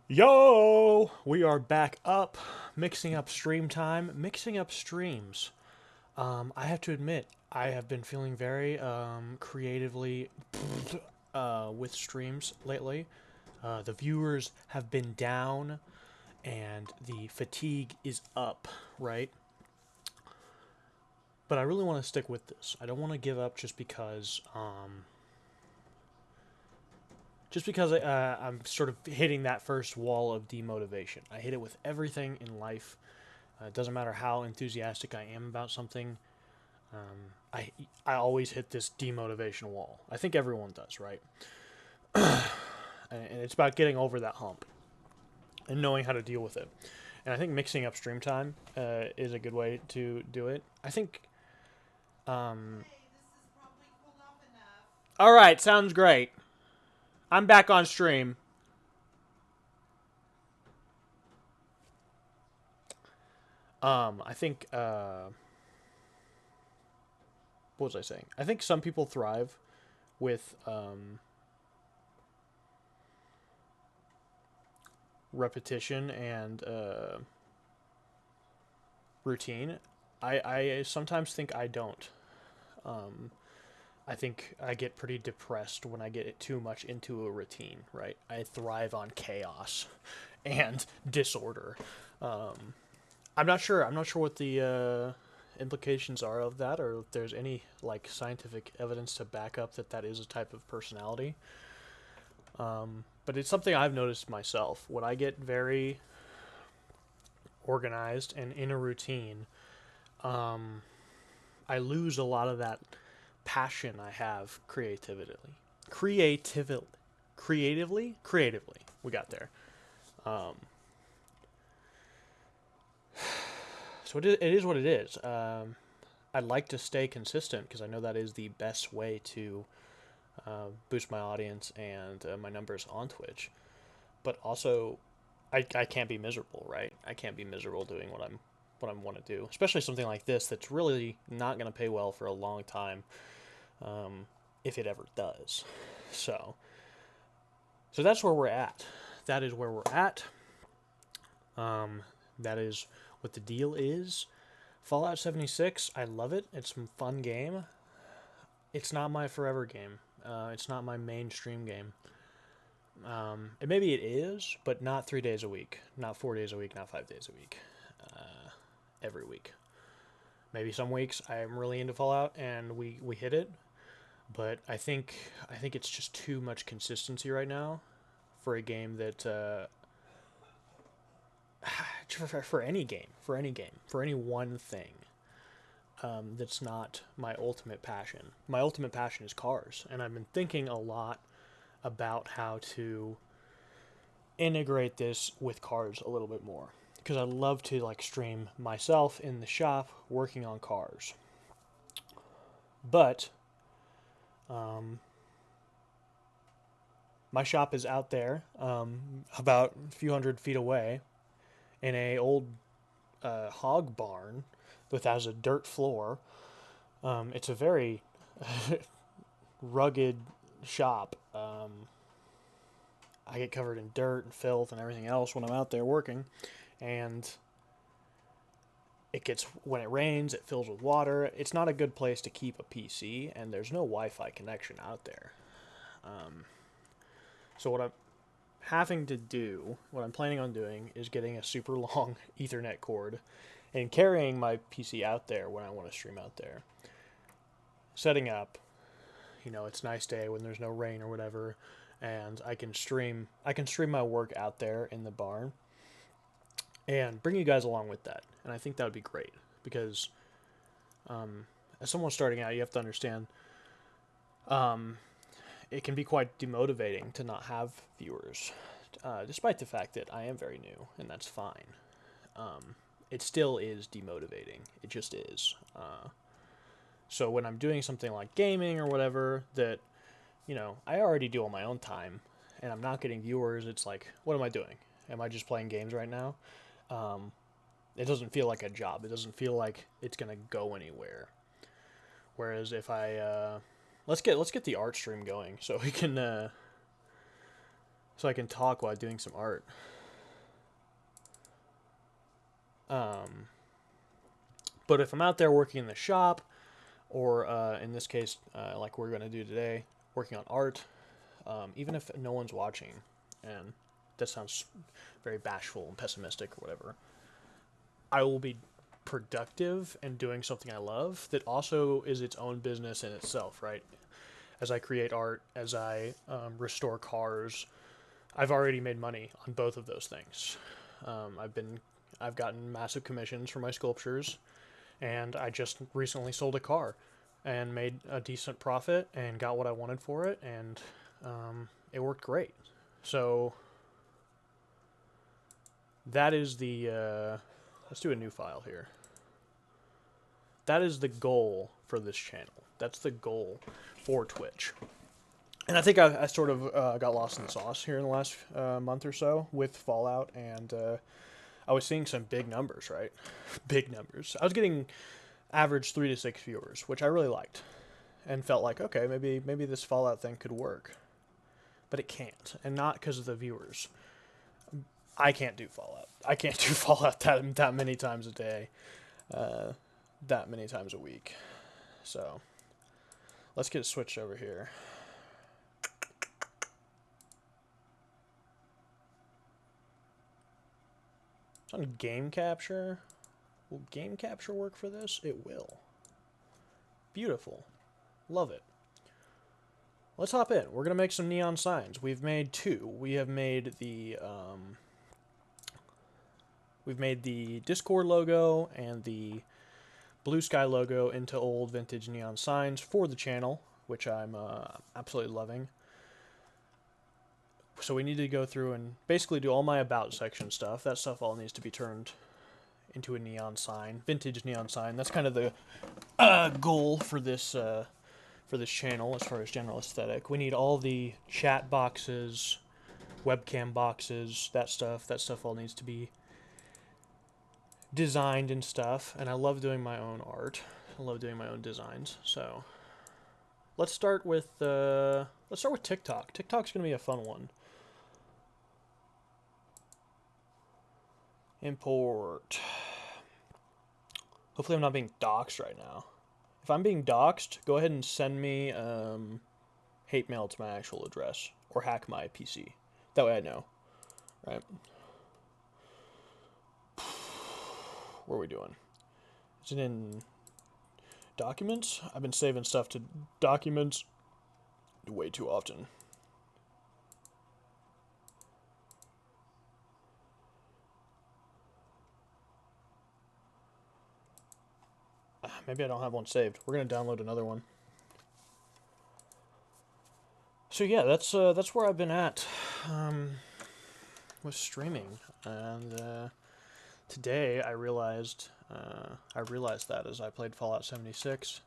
Yo! We are back up, mixing up stream time, mixing up streams. I have to admit, I have been feeling very creatively with streams lately. The viewers have been down, and the fatigue is up, right? But I really want to stick with this. I don't want to give up just because I'm sort of hitting that first wall of demotivation. I hit it with everything in life. It doesn't matter how enthusiastic I am about something. Um, I I always hit this demotivation wall. I think everyone does, right? And it's about getting over that hump and knowing how to deal with it. And I think mixing up stream time is a good way to do it. I think. Um, all right, sounds great. I'm back on stream. I think. What was I saying? I think some people thrive with repetition and routine. I sometimes think I don't. Um, I think I get pretty depressed when I get too much into a routine, right? I thrive on chaos and disorder. Um, I'm not sure. I'm not sure what the implications are of that, or if there's any like scientific evidence to back up that that is a type of personality. But it's something I've noticed myself. When I get very organized and in a routine, um, I lose a lot of that passion I have creatively, creatively. We got there. Um, so it is what it is. I'd like to stay consistent because I know that is the best way to boost my audience and my numbers on Twitch. But also, I can't be miserable, right? I can't be miserable doing what I want to do, especially something like this that's really not going to pay well for a long time, um, if it ever does. So, so that's where we're at. That is where we're at. Um, that is what the deal is. Fallout 76, I love it. It's a fun game. It's not my forever game. It's not my mainstream game. And maybe it is, but not 3 days a week, not 4 days a week, not 5 days a week, every week. Maybe some weeks I'm really into Fallout and we hit it, but I think it's just too much consistency right now for a game that for any one thing that's not my ultimate passion. My ultimate passion is cars, and I've been thinking a lot about how to integrate this with cars a little bit more because I love to like stream myself in the shop working on cars. But um, my shop is out there, about a few 100 feet away, in a old hog barn that has a dirt floor. It's a very rugged shop. I get covered in dirt and filth and everything else when I'm out there working, and it gets when it rains, it fills with water. It's not a good place to keep a PC, and there's no Wi-Fi connection out there. Um, so what I'm planning on doing, is getting a super long Ethernet cord and carrying my PC out there when I want to stream out there. Setting up, it's a nice day when there's no rain or whatever, and I can stream. I can stream my work out there in the barn and bring you guys along with that. And I think that would be great because as someone starting out, you have to understand um, it can be quite demotivating to not have viewers, despite the fact that I am very new, and that's fine. It still is demotivating. It just is. So when I'm doing something like gaming or whatever that, I already do on my own time, and I'm not getting viewers, it's like, what am I doing? Am I just playing games right now? Um, it doesn't feel like a job. It doesn't feel like it's gonna go anywhere. Whereas if I let's get the art stream going so we can so I can talk while doing some art. Um, but if I'm out there working in the shop, or in this case, like we're going to do today, working on art, even if no one's watching, and that sounds very bashful and pessimistic or whatever, I will be productive and doing something I love that also is its own business in itself, right? As I create art, as I restore cars, I've already made money on both of those things. I've gotten massive commissions for my sculptures, and I just recently sold a car and made a decent profit and got what I wanted for it, and it worked great. So that is the let's do a new file here. That is the goal for this channel. That's the goal for Twitch. And I think I sort of got lost in the sauce here in the last month or so with Fallout, and I was seeing some big numbers, right? Big numbers. I was getting average 3 to 6 viewers, which I really liked, and felt like, okay, maybe this Fallout thing could work. But it can't, and not because of the viewers. I can't do Fallout. I can't do Fallout that many times a day, that many times a week. So let's get it switched over here. It's on game capture. Will game capture work for this? It will. Beautiful. Love it. Let's hop in. We're going to make some neon signs. We've made two. We've made the Discord logo and the Blue Sky logo into old vintage neon signs for the channel, which I'm absolutely loving. So we need to go through and basically do all my about section stuff. That stuff all needs to be turned into a neon sign, vintage neon sign. That's kind of the goal for this channel as far as general aesthetic. We need all the chat boxes, webcam boxes, that stuff. That stuff all needs to be designed and stuff. And I love doing my own art. I love doing my own designs. So let's start with TikTok. TikTok's gonna be a fun one. Import. Hopefully I'm not being doxxed right now. If I'm being doxxed, go ahead and send me hate mail to my actual address, or hack my PC. That way I know, right? What are we doing? Is it in documents? I've been saving stuff to documents way too often. Maybe I don't have one saved. We're gonna download another one. So yeah, that's where I've been at with streaming, and today I realized that as I played Fallout 76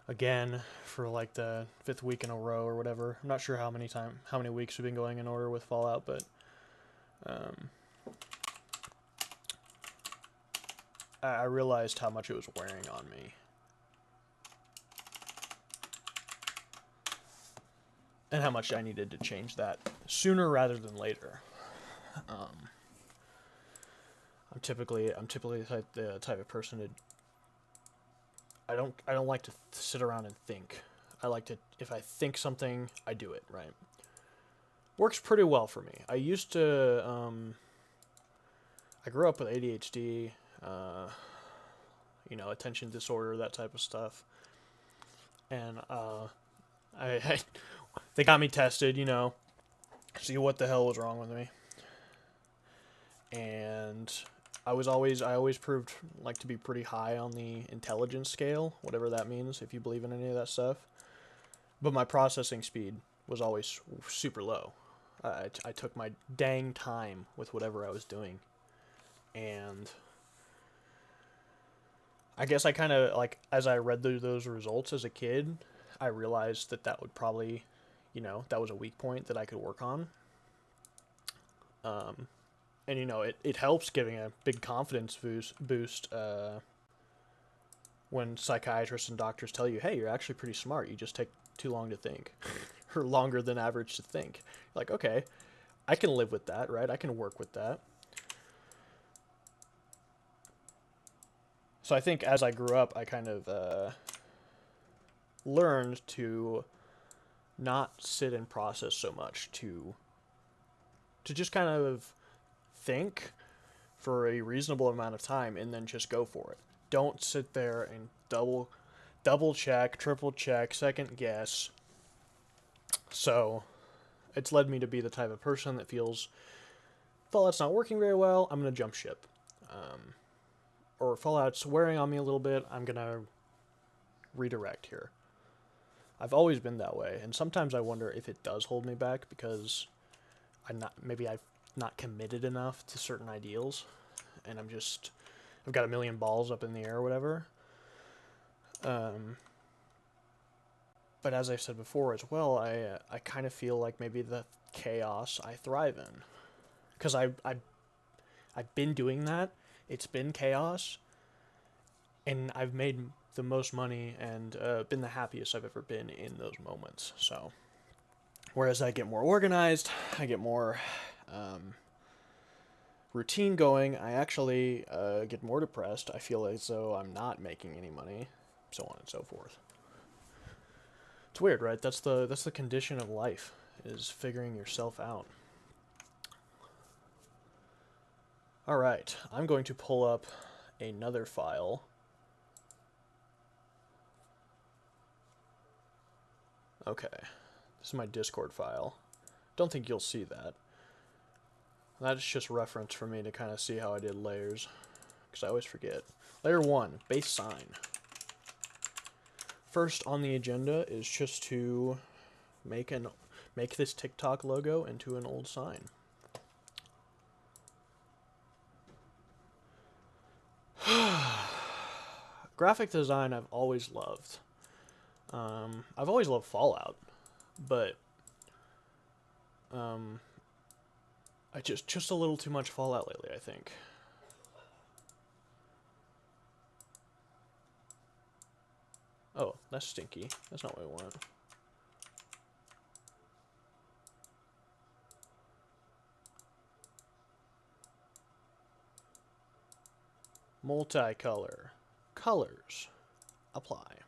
again for like the 5th week in a row or whatever. I'm not sure how many weeks we've been going in order with Fallout, but I realized how much it was wearing on me. And how much I needed to change that sooner rather than later. I'm typically the type of person to. I don't like to sit around and think. I like to, if I think something, I do it, right? Works pretty well for me. I used to I grew up with ADHD, attention disorder, that type of stuff. And they got me tested, see what the hell was wrong with me. And I always proved like to be pretty high on the intelligence scale, whatever that means, if you believe in any of that stuff. But my processing speed was always super low. I took my dang time with whatever I was doing. And I guess I kind of, like, as I read those results as a kid, I realized that would probably, that was a weak point that I could work on. And, it helps giving a big confidence boost when psychiatrists and doctors tell you, hey, you're actually pretty smart. You just take too long to think, or longer than average to think. Like, okay, I can live with that, right? I can work with that. So I think as I grew up, I kind of learned to not sit and process so much, to just kind of think for a reasonable amount of time and then just go for it. Don't sit there and double check, triple check, second guess. So it's led me to be the type of person that feels Fallout's not working very well, I'm gonna jump ship. Or Fallout's wearing on me a little bit, I'm gonna redirect here. I've always been that way, and sometimes I wonder if it does hold me back because I've not committed enough to certain ideals, and I've got a million balls up in the air or whatever. But as I said before as well, I kind of feel like maybe the chaos I thrive in, because I've been doing that. It's been chaos, and I've made the most money and been the happiest I've ever been in those moments. So, whereas I get more organized, I get more routine going, I actually get more depressed. I feel as though I'm not making any money, so on and so forth. It's weird, right? That's the condition of life, is figuring yourself out. All right, I'm going to pull up another file. Okay, this is my Discord file. Don't think you'll see that. That's just reference for me to kind of see how I did layers, because I always forget. Layer 1, base sign. First on the agenda is just to make this TikTok logo into an old sign. Graphic design I've always loved. I've always loved Fallout, but I just a little too much Fallout lately, I think. Oh, that's stinky. That's not what I want. Multicolor. Colors. Apply.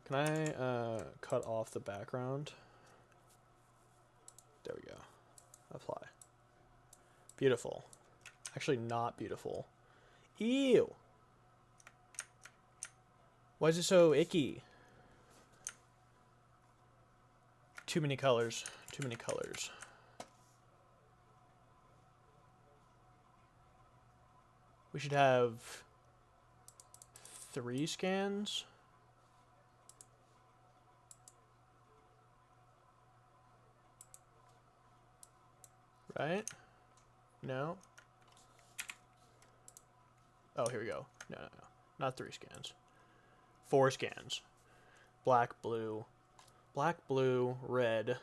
Can I cut off the background? There we go. Apply. Beautiful. Actually not beautiful. Ew! Why is it so icky? Too many colors. Too many colors. We should have 3 scans. Right? No? Oh, here we go. No. Not 3 scans. 4 scans. Black, blue, red.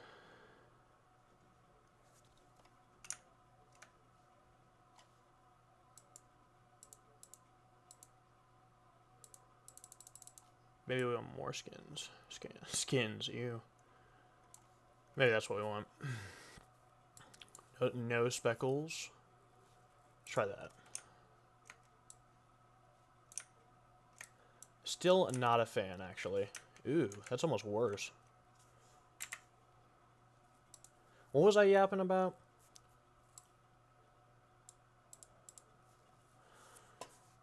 Maybe we want more skins. Skins, ew. Maybe that's what we want. No speckles. Let's try that. Still not a fan, actually. Ooh, that's almost worse. What was I yapping about?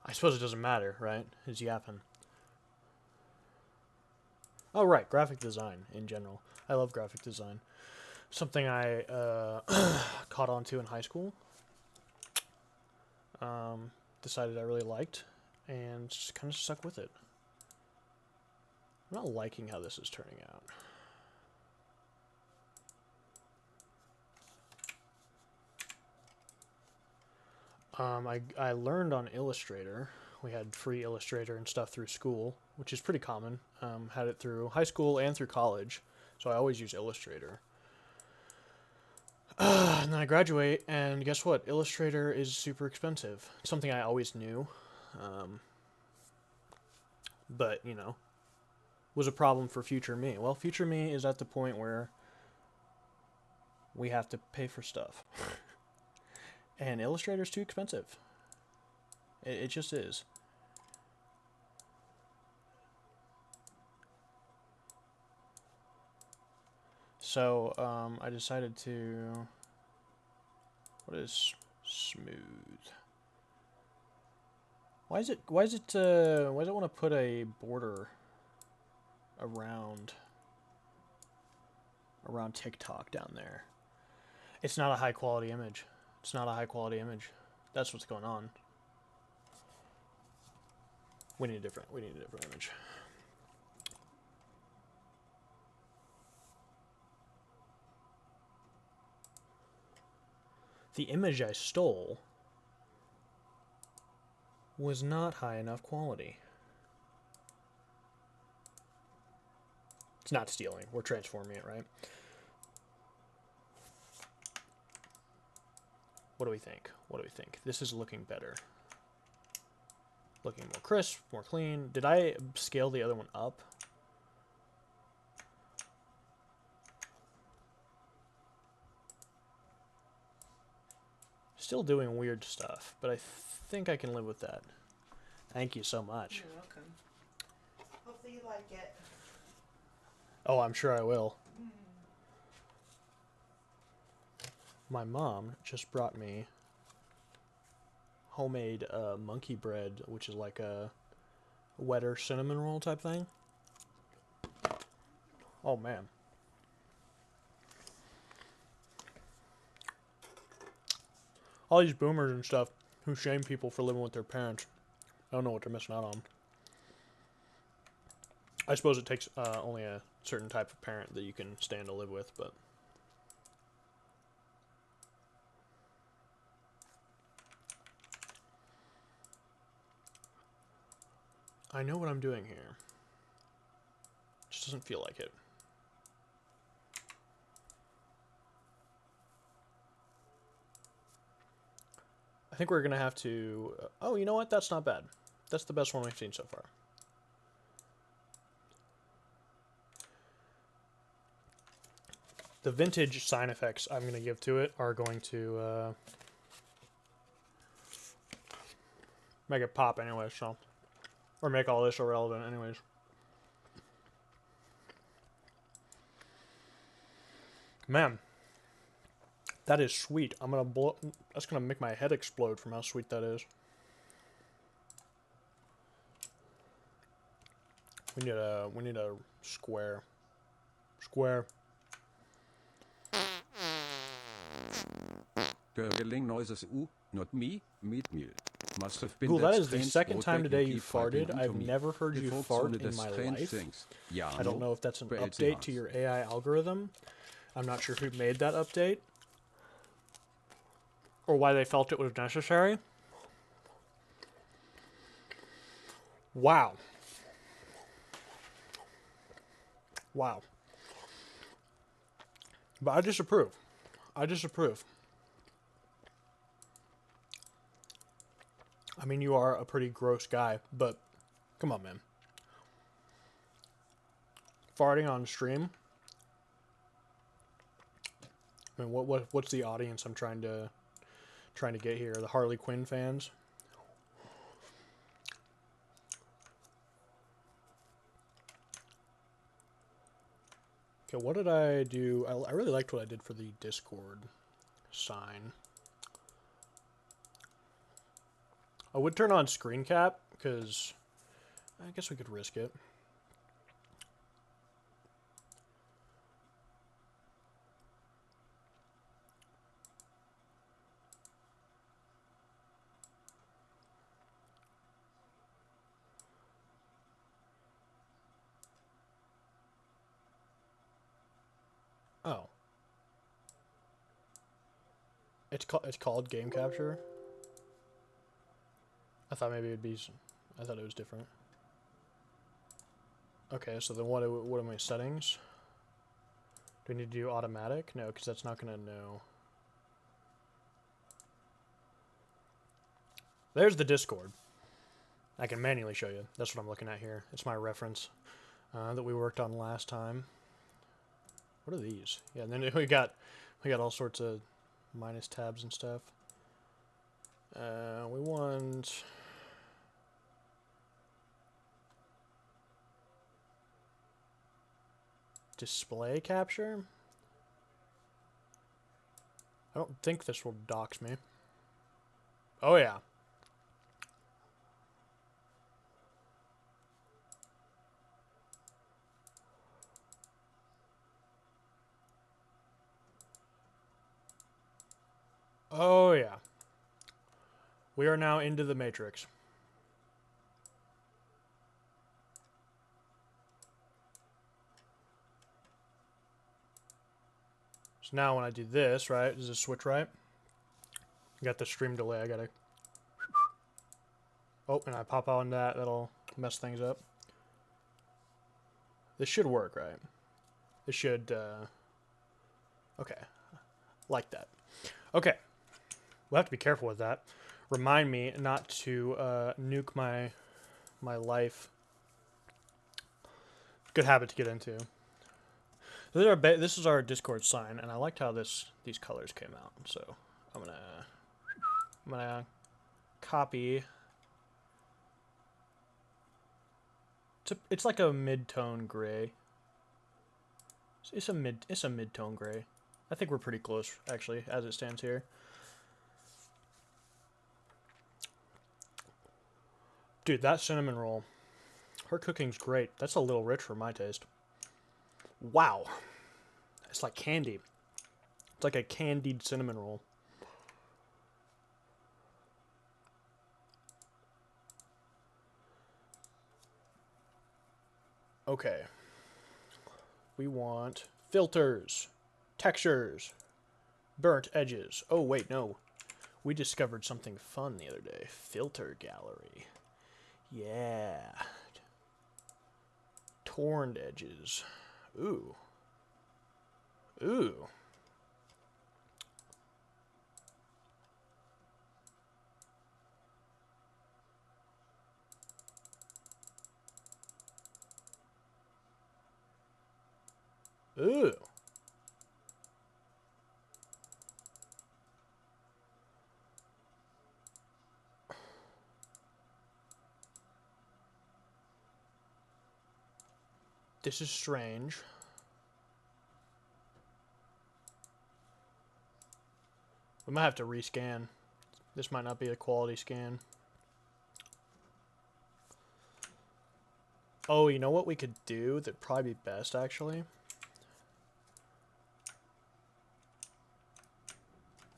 I suppose it doesn't matter, right? It's yapping. Oh, right. Graphic design in general. I love graphic design. Something I caught on to in high school. Decided I really liked, and just kind of stuck with it. I'm not liking how this is turning out. I learned on Illustrator. We had free Illustrator and stuff through school, which is pretty common. Had it through high school and through college, so I always use Illustrator. And then I graduate, and guess what? Illustrator is super expensive. It's something I always knew, but, you know, was a problem for future me. Well, future me is at the point where we have to pay for stuff. And Illustrator's too expensive. It just is. So, I decided to... What is smooth? Why does it want to put a border around TikTok down there? It's not a high quality image. It's not a high quality image. That's what's going on. We need a different image. The image I stole was not high enough quality. It's not stealing. We're transforming it, right? What do we think? What do we think? This is looking better. Looking more crisp, more clean. Did I scale the other one up? Still doing weird stuff, but I think I can live with that. Thank you so much. You're welcome. Hopefully you like it. Oh, I'm sure I will. My mom just brought me homemade monkey bread, which is like a wetter cinnamon roll type thing. Oh, man. All these boomers and stuff who shame people for living with their parents, I don't know what they're missing out on. I suppose it takes only a certain type of parent that you can stand to live with, but... I know what I'm doing here. Just doesn't feel like it. I think we're going to have to... oh, you know what? That's not bad. That's the best one we've seen so far. The vintage sign effects I'm going to give to it are going to make it pop anyway, so... or make all this irrelevant anyways. Man. That is sweet. I'm going to blow... that's going to make my head explode from how sweet that is. We need a square. Square. Gurgling noises. Ooh, not me. Meat meal. Must have been. Cool, that is the second time today you farted. I've never heard you fart in my life. I don't know if that's an update to your AI algorithm. I'm not sure who made that update. Or why they felt it was necessary. Wow. Wow. But I disapprove. I disapprove. I mean, you are a pretty gross guy, but come on, man. Farting on stream? I mean, what's the audience I'm trying to get here? The Harley Quinn fans? Okay, what did I do? I really liked what I did for the Discord sign. I would turn on screen cap, because I guess we could risk it. Oh. It's called game capture? I thought maybe it'd be... I thought it was different. Okay, so then what are my settings? Do we need to do automatic? No, because that's not going to know. There's the Discord. I can manually show you. That's what I'm looking at here. It's my reference that we worked on last time. What are these? Yeah, and then we got all sorts of minus tabs and stuff. We want Display capture? I don't think this will dox me. Oh yeah. Oh yeah. We are now into the Matrix. So now when I do this, right, does it switch right? Got the stream delay, I gotta... Oh, and I pop out on that, that'll mess things up. This should work, right? This should, okay. Like that. Okay. We'll have to be careful with that. Remind me not to nuke my life. Good habit to get into. This is our Discord sign, and I liked how these colors came out. So I'm gonna copy. It's like a mid-tone gray. It's a mid-tone gray. I think we're pretty close actually as it stands here. Dude, that cinnamon roll. Her cooking's great. That's a little rich for my taste. Wow. It's like candy. It's like a candied cinnamon roll. Okay. We want filters, textures, burnt edges. Oh, wait, no. We discovered something fun the other day. Filter gallery. Yeah. Torn edges. Ooh. Ooh. Ooh. This is strange. We might have to rescan. This might not be a quality scan. Oh, you know what we could do that'd probably be best, actually?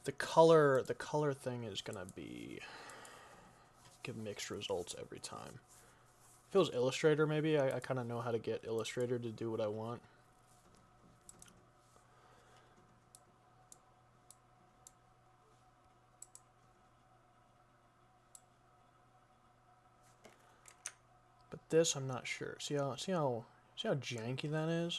The color thing is gonna be... give mixed results every time. If it was Illustrator, maybe. I kind of know how to get Illustrator to do what I want. But this, I'm not sure. See how janky that is?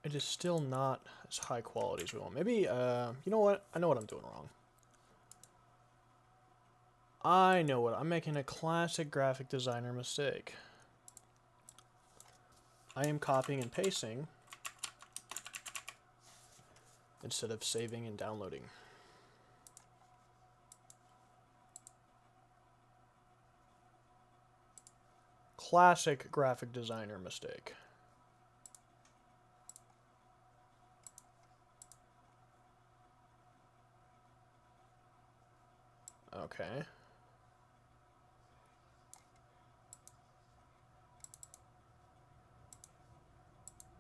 It is still not as high quality as we want. Maybe, you know what? I know what I'm doing wrong. I'm making a classic graphic designer mistake. I am copying and pasting instead of saving and downloading. Classic graphic designer mistake. Okay.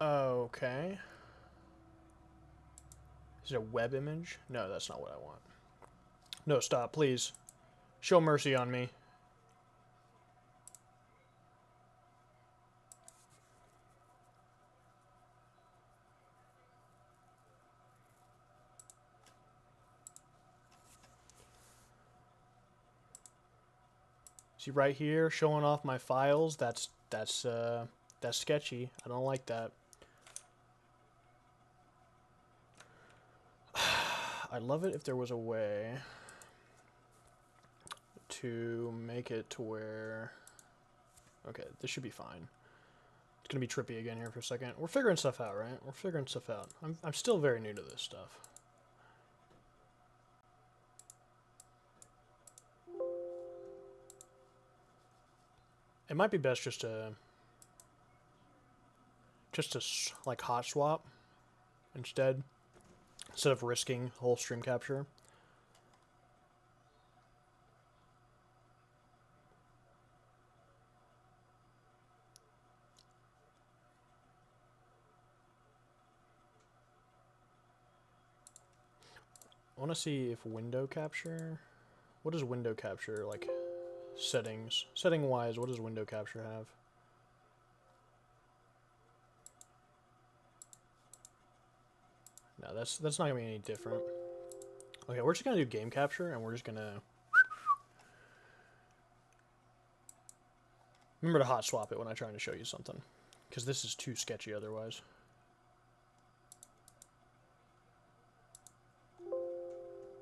Okay. Is it a web image? No, that's not what I want. No, stop, please. Show mercy on me. See right here, showing off my files. That's sketchy. I don't like that. I'd love it if there was a way to make it to where... Okay, this should be fine. It's gonna be trippy again here for a second. We're figuring stuff out, right? We're figuring stuff out. I'm still very new to this stuff. It might be best just to just to like hot swap instead of risking whole stream capture. I want to see if window capture. What does window capture like? Setting wise, what does window capture have? No, that's not gonna be any different. Okay, we're just gonna do game capture, and we're just gonna remember to hot swap it when I'm trying to show you something, because this is too sketchy otherwise.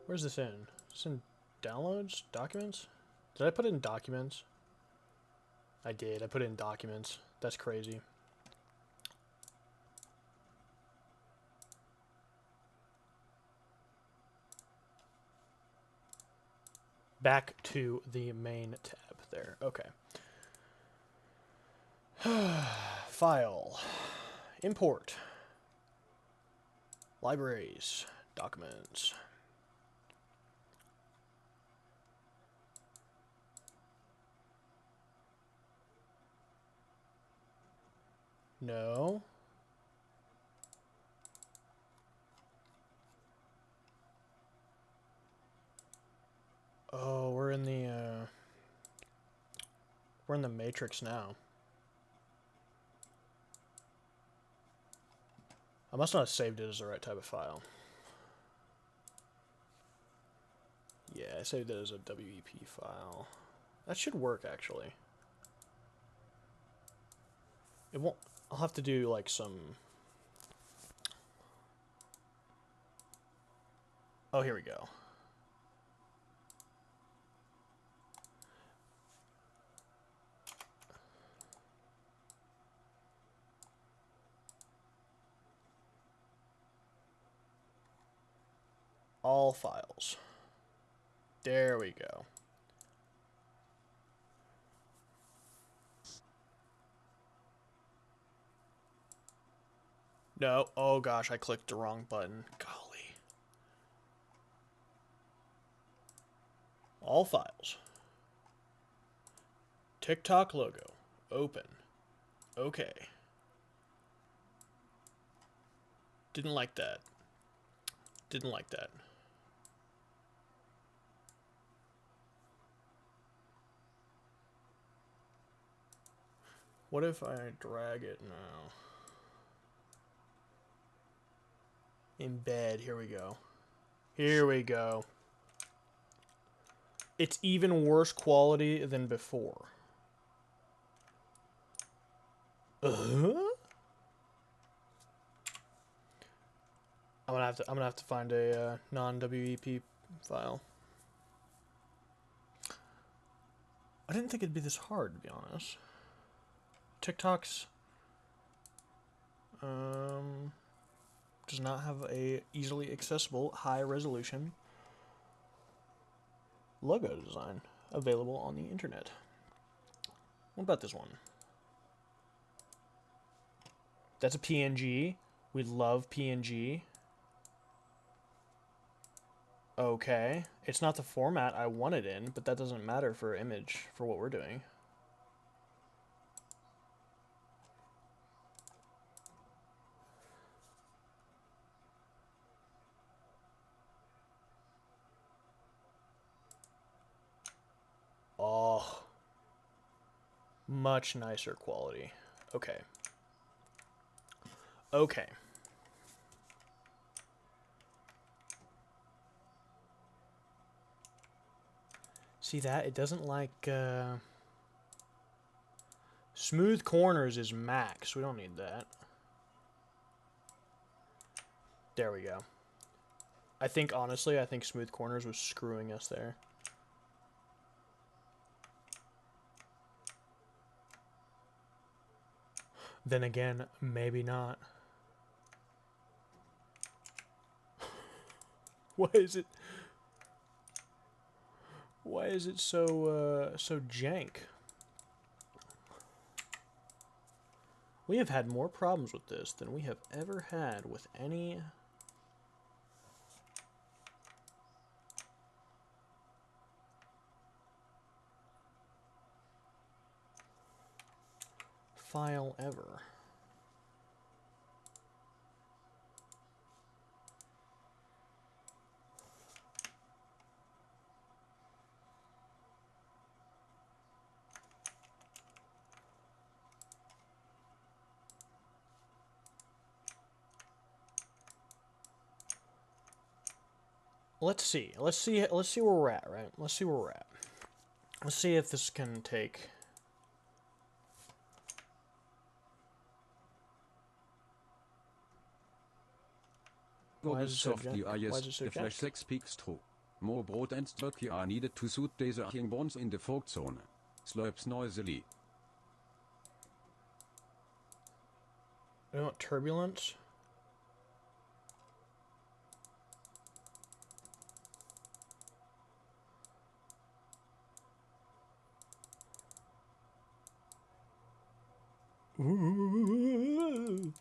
Where's this in? It's in downloads, documents. Did I put it in documents? I did. I put it in documents. That's crazy. Back to the main tab there. Okay. File. Import. Libraries. Documents. No. Oh, we're in the matrix now. I must not have saved it as the right type of file. Yeah, I saved it as a WEP file. That should work, actually. It won't... I'll have to do, like, some... Oh, here we go. All files. There we go. No. Oh gosh, I clicked the wrong button. Golly. All files. TikTok logo. Open. Okay. Didn't like that. Didn't like that. What if I drag it now? Embed. Here we go. Here we go. It's even worse quality than before. I'm gonna have to find a non-WEP file. I didn't think it'd be this hard, to be honest. TikTok's does not have a easily accessible high resolution logo design available on the internet. What about this one? That's a PNG. We love PNG. Okay. It's not the format I want it in, but that doesn't matter for image for what we're doing. Oh. Much nicer quality. Okay. Okay. See that? It doesn't like, smooth corners is max. We don't need that. There we go. I think, honestly, I think smooth corners was screwing us there. Then again, maybe not. Why is it so so jank? We have had more problems with this than we have ever had with any... file ever. Let's see where we're at, right? Let's see where we're at. Let's see if this can take... Why is it so Softly why is is it so the Flash jank? 6 peaks true. More broad and turkey are needed to suit these arcing bonds in the fog zone. Slurps noisily. You want turbulence? Ooh.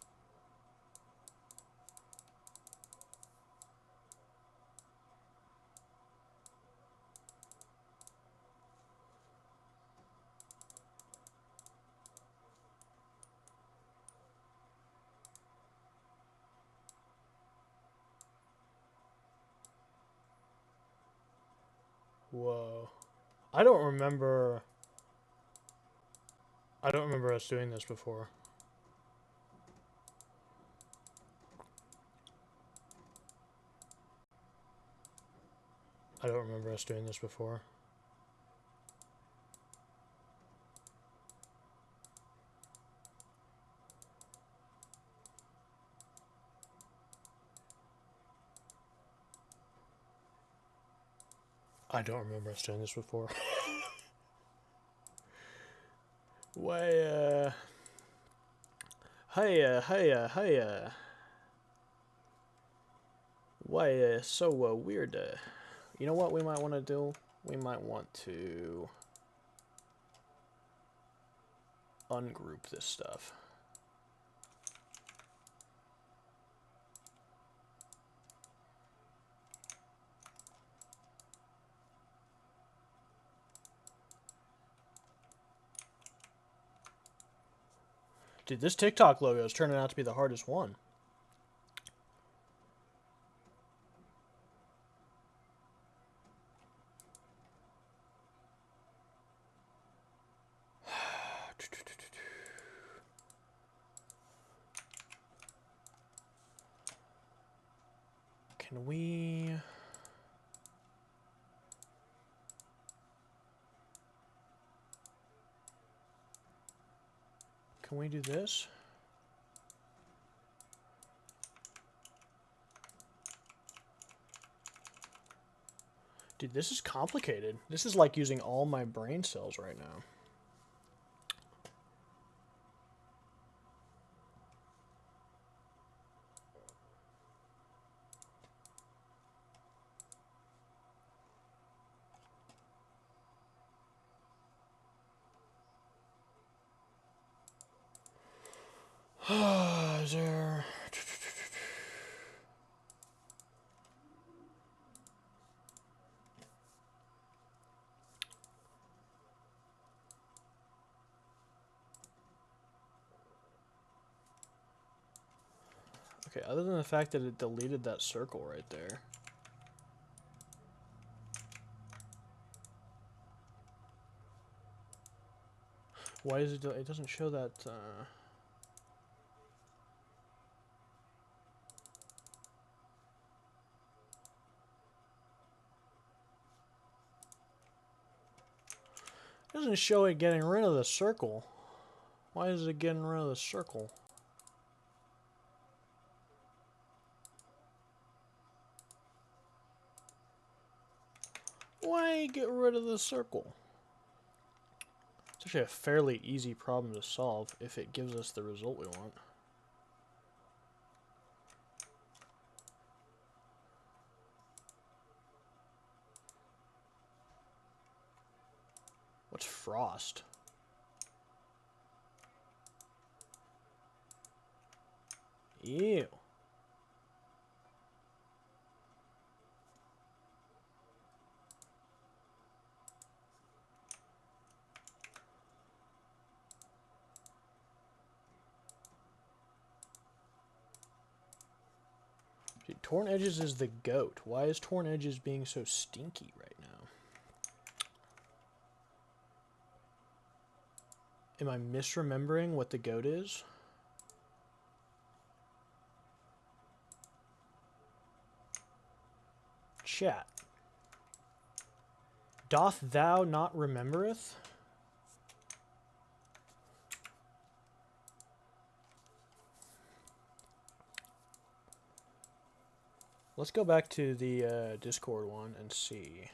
Whoa. I don't remember us doing this before. I don't remember us doing this before. I don't remember us doing this before. Why, hiya. Why, so, weird, You know what we might want to do? We might want to ungroup this stuff. Dude, this TikTok logo is turning out to be the hardest one. Can we... Can we do this? Dude, this is complicated. This is like using all my brain cells right now. Is there... Okay, other than the fact that it deleted that circle right there. Why is it... It doesn't show that... It doesn't show it getting rid of the circle. Why is it getting rid of the circle? Why get rid of the circle? It's actually a fairly easy problem to solve if it gives us the result we want. What's frost? Ew. Dude, Torn Edges is the goat. Why is Torn Edges being so stinky right now? Am I misremembering what the goat is? Chat. Doth thou not remembereth? Let's go back to the Discord one and see.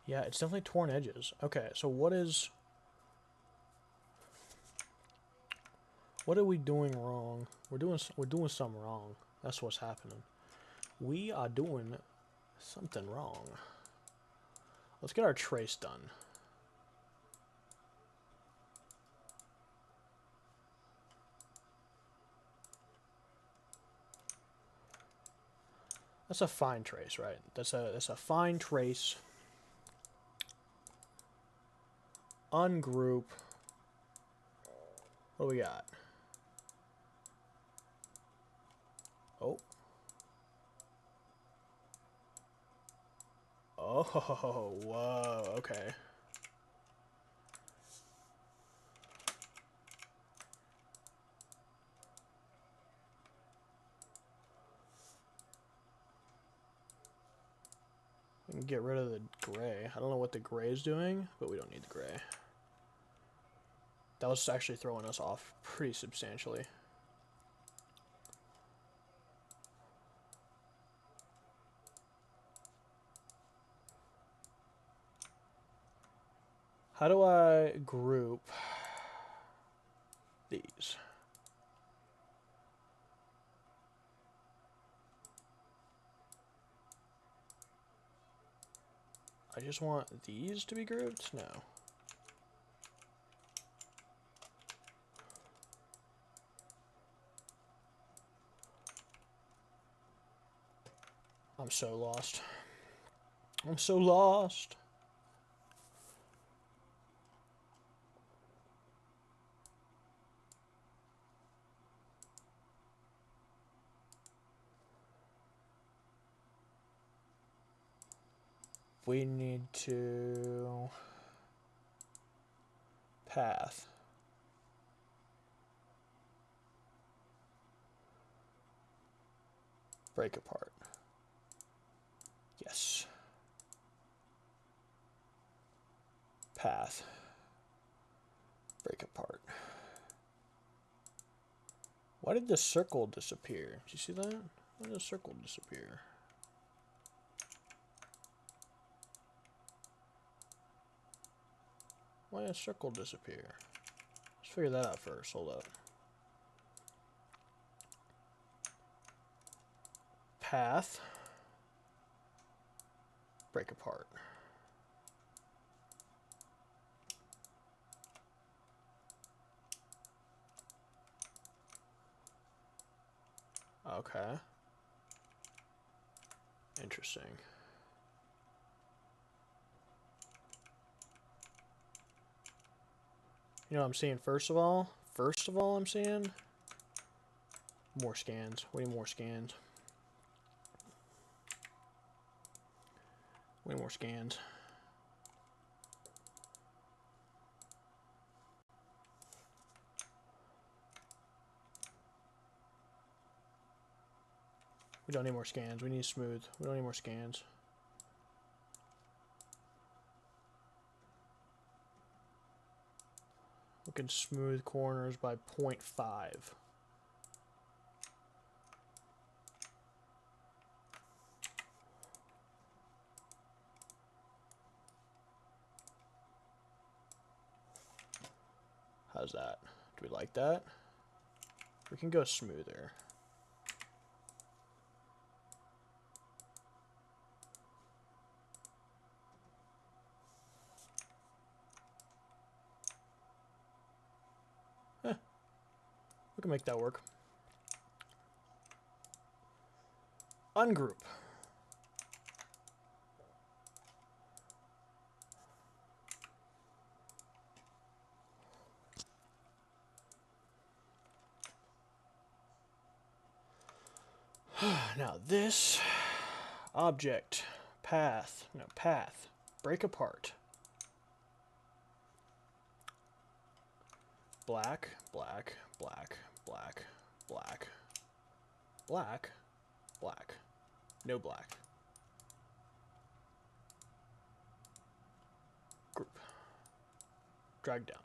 Yeah, it's definitely Torn Edges. Okay, so what are we doing wrong? We're doing something wrong. That's what's happening. We are doing something wrong. Let's get our trace done. That's a fine trace, right? That's a fine trace. Ungroup. What do we got? Oh. Oh, whoa, okay. We can get rid of the gray. I don't know what the gray is doing, but we don't need the gray. That was actually throwing us off pretty substantially. How do I group these? I just want these to be grouped? No. I'm so lost. I'm so lost. We need to path. Break apart. Yes. Path. Break apart. Why did the circle disappear? Did you see that? Why did the circle disappear? Why did a circle disappear? Let's figure that out first. Hold up. Path. Break apart. Okay. Interesting. You know what I'm seeing first of all? First of all, I'm seeing more scans. Way more scans. Way more scans. We don't need more scans. We need smooth. We don't need more scans. We can smooth corners by 0.5. How's that? Do we like that? We can go smoother. We can make that work. Ungroup. Now this object, path, break apart. Black, black, black, black, black, black, black, no black. Group. Drag down.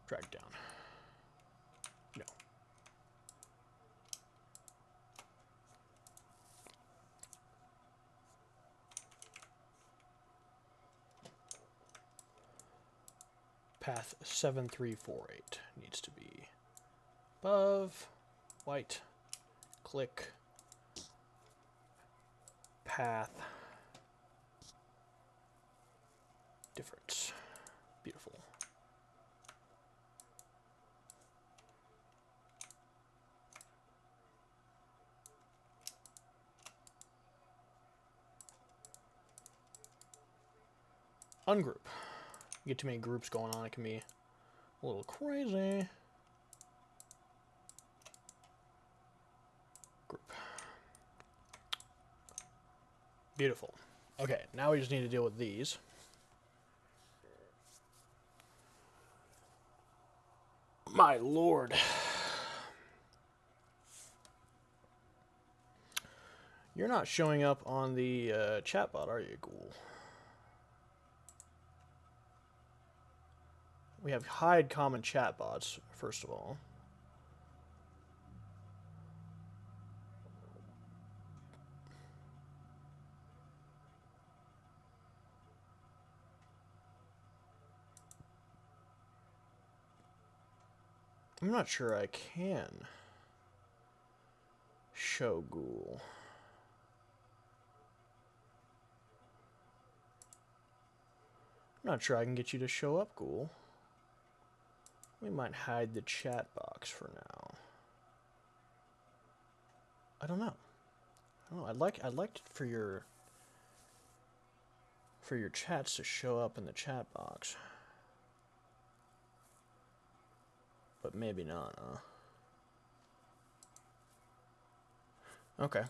Drag down. No. Path 7348 needs to be above, white, click, path, difference. Beautiful. Ungroup. You get too many groups going on, it can be a little crazy. Group. Beautiful. Okay, now we just need to deal with these. My lord. You're not showing up on the chatbot, are you, Ghoul? We have hide common chatbots, first of all. I'm not sure I can show Ghoul. I'm not sure I can get you to show up, Ghoul. We might hide the chat box for now. I don't know. I'd like for your chats to show up in the chat box. But maybe not, huh? Okay.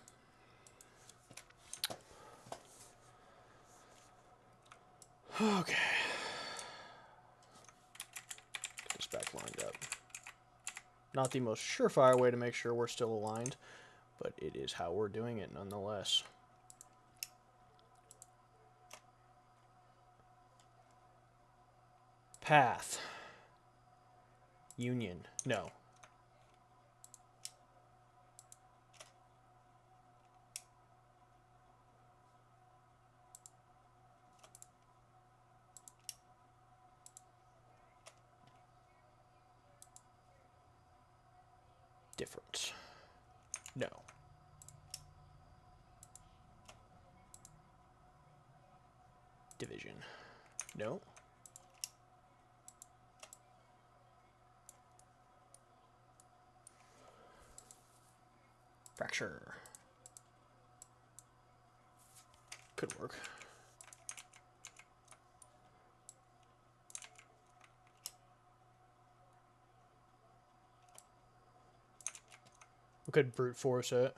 Okay. Get this back lined up. Not the most surefire way to make sure we're still aligned, but it is how we're doing it nonetheless. Path. Union. No. Difference. No. Division. No. Fracture. Could work. We could brute force it.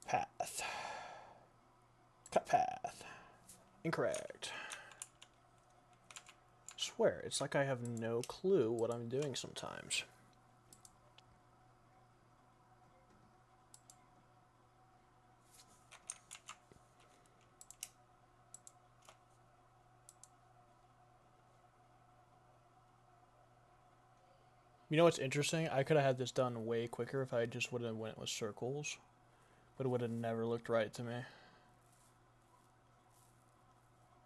Path. Cut path. Incorrect. swear, it's like I have no clue what I'm doing sometimes. You know what's interesting? I could have had this done way quicker if I just would have went with circles. But it would have never looked right to me.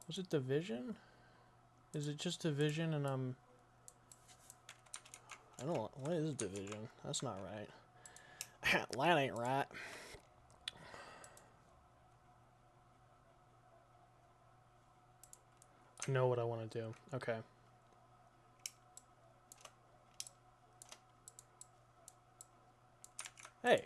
Was it division? Is it just division and I don't know. What is division? That's not right. That ain't right. I know what I want to do. Okay. Hey.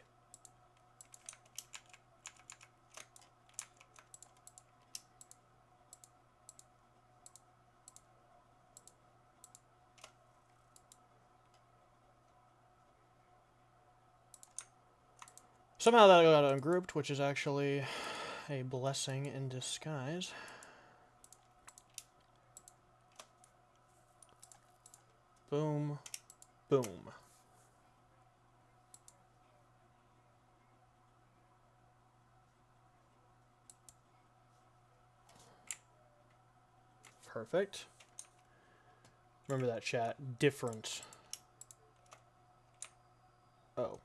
Somehow that got ungrouped, which is actually a blessing in disguise. Boom. Boom. Perfect. Remember that, chat. Different. Oh.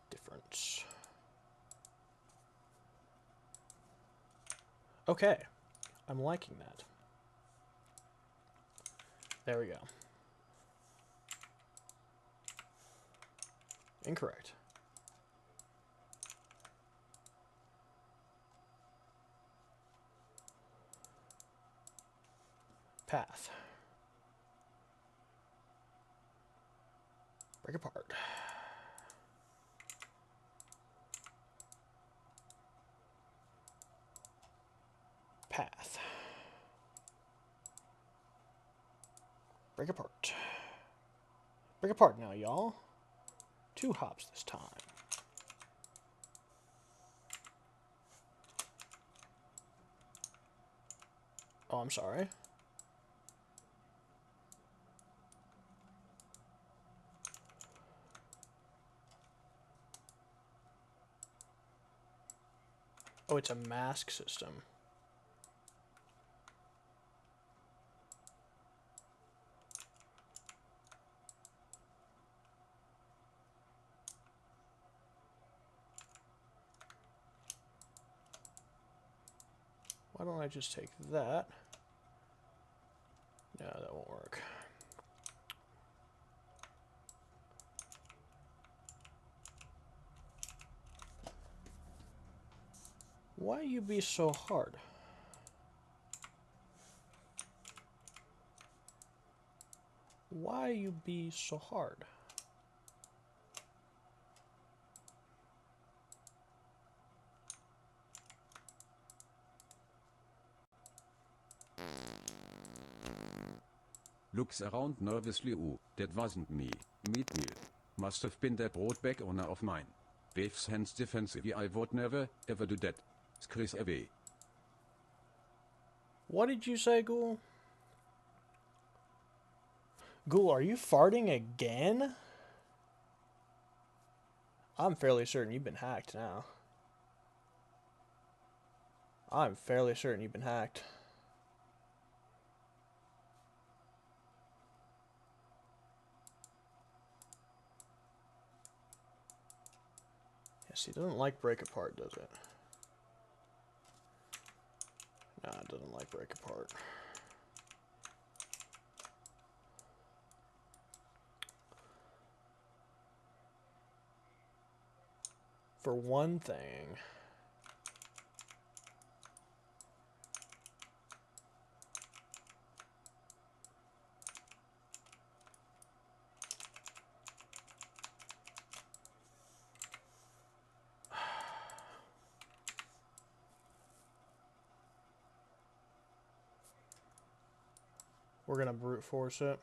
Difference. Okay. I'm liking that. There we go. Incorrect. Path. Break apart. Path. Break apart. Break apart now, y'all. 2 hops this time. Oh, I'm sorry. Oh, it's a mask system. Why don't I just take that? No, that won't work. Why you be so hard? Why you be so hard? Looks around nervously. Ooh, that wasn't me. Meat meal. Must have been that broadback owner of mine. Waves hands defensively. I would never, ever do that. Screws away. What did you say, Ghoul? Ghoul, are you farting again? I'm fairly certain you've been hacked now. I'm fairly certain you've been hacked. Yes, he doesn't like break apart, does it? No, it doesn't like break apart. For one thing, we're gonna brute force it.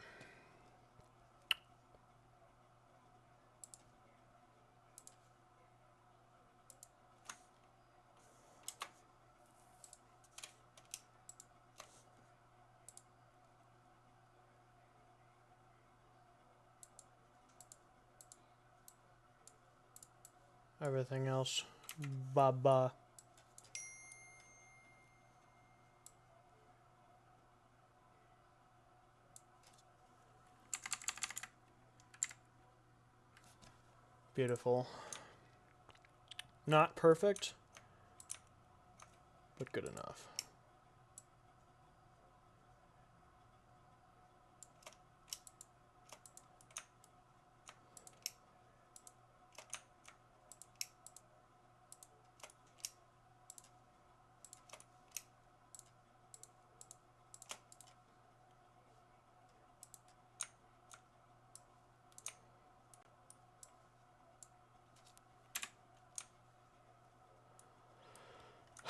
Everything else, baba. Beautiful. Not perfect, but good enough.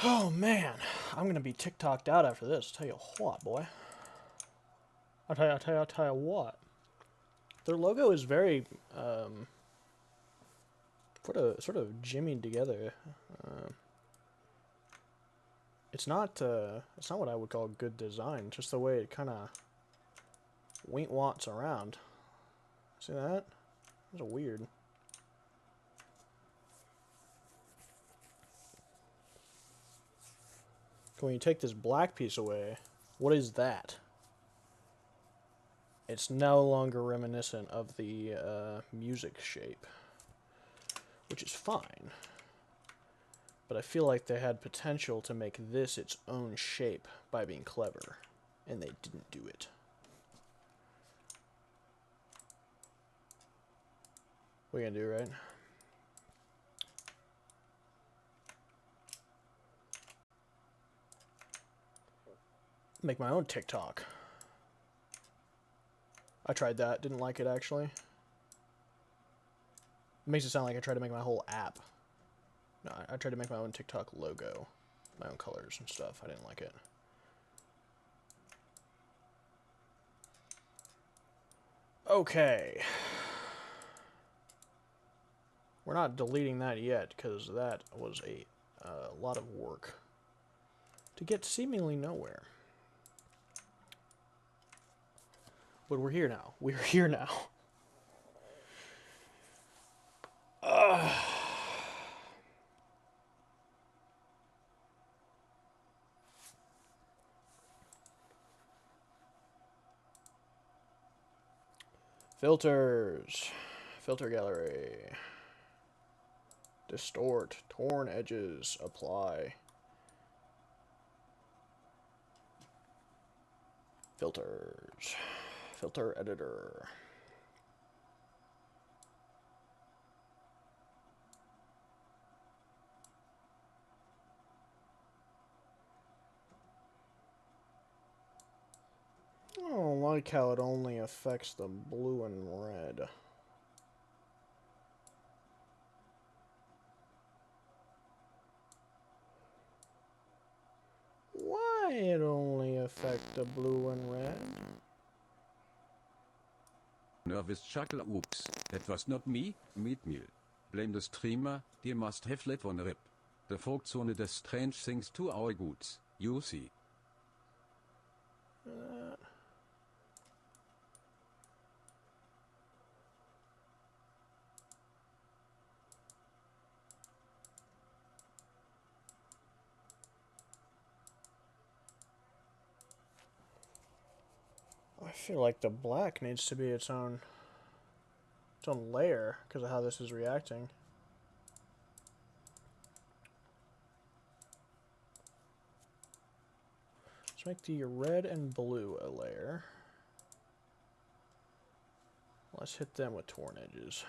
Oh man, I'm gonna be TikToked out after this. Tell you what, boy. I'll tell you what. Their logo is very sort of jimmied together. It's not what I would call good design. Just the way it kind of wants around. See that? That's weird. When you take this black piece away, what is that? It's no longer reminiscent of the music shape, which is fine. But I feel like they had potential to make this its own shape by being clever, and they didn't do it. What are you gonna do, right? Make my own TikTok. I tried that, didn't like it actually. It makes it sound like I tried to make my whole app. No, I tried to make my own TikTok logo, my own colors and stuff. I didn't like it. Okay. We're not deleting that yet, because that was a lot of work to get seemingly nowhere. But we're here now. We're here now. Filters. Filter gallery. Distort. Torn edges. Apply. Filters. Filter editor. I don't like how it only affects the blue and red. Why it only affect the blue and red? Nervous chuckle. Oops, that was not me, meat meal. Blame the streamer, they must have let one rip. The Folkzone does strange things to our goods, you see. I feel like the black needs to be its own layer because of how this is reacting. Let's make the red and blue a layer. Let's hit them with torn edges.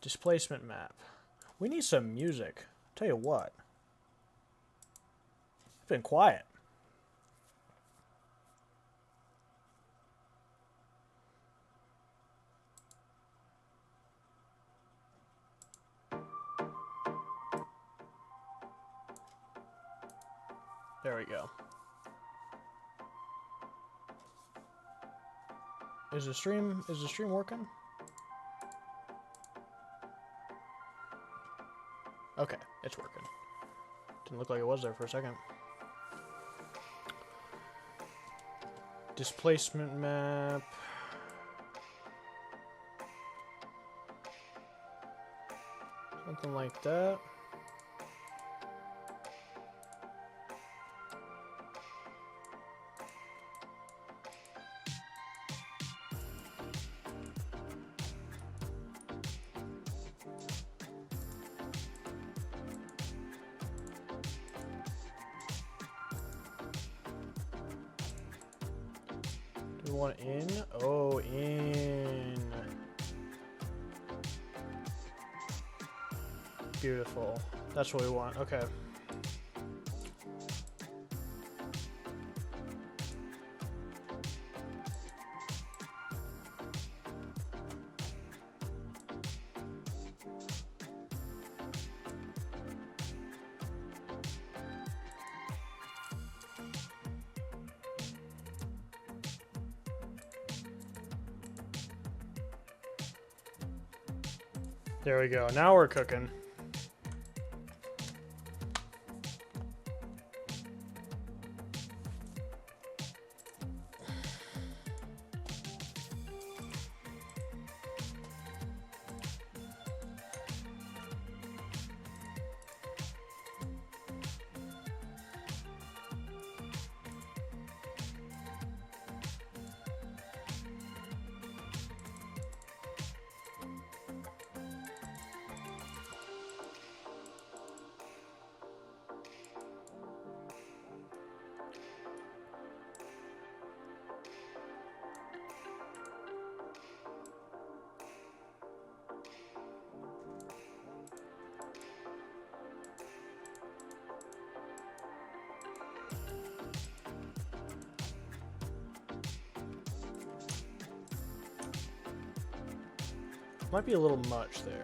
Displacement map. We need some music. Tell you what. It's been quiet. There we go. Is the stream working? Okay, it's working. Didn't look like it was there for a second. Displacement map. Something like that. Do we want in? Oh, in. Beautiful. That's what we want. Okay. There we go. Now we're cooking. Might be a little much there.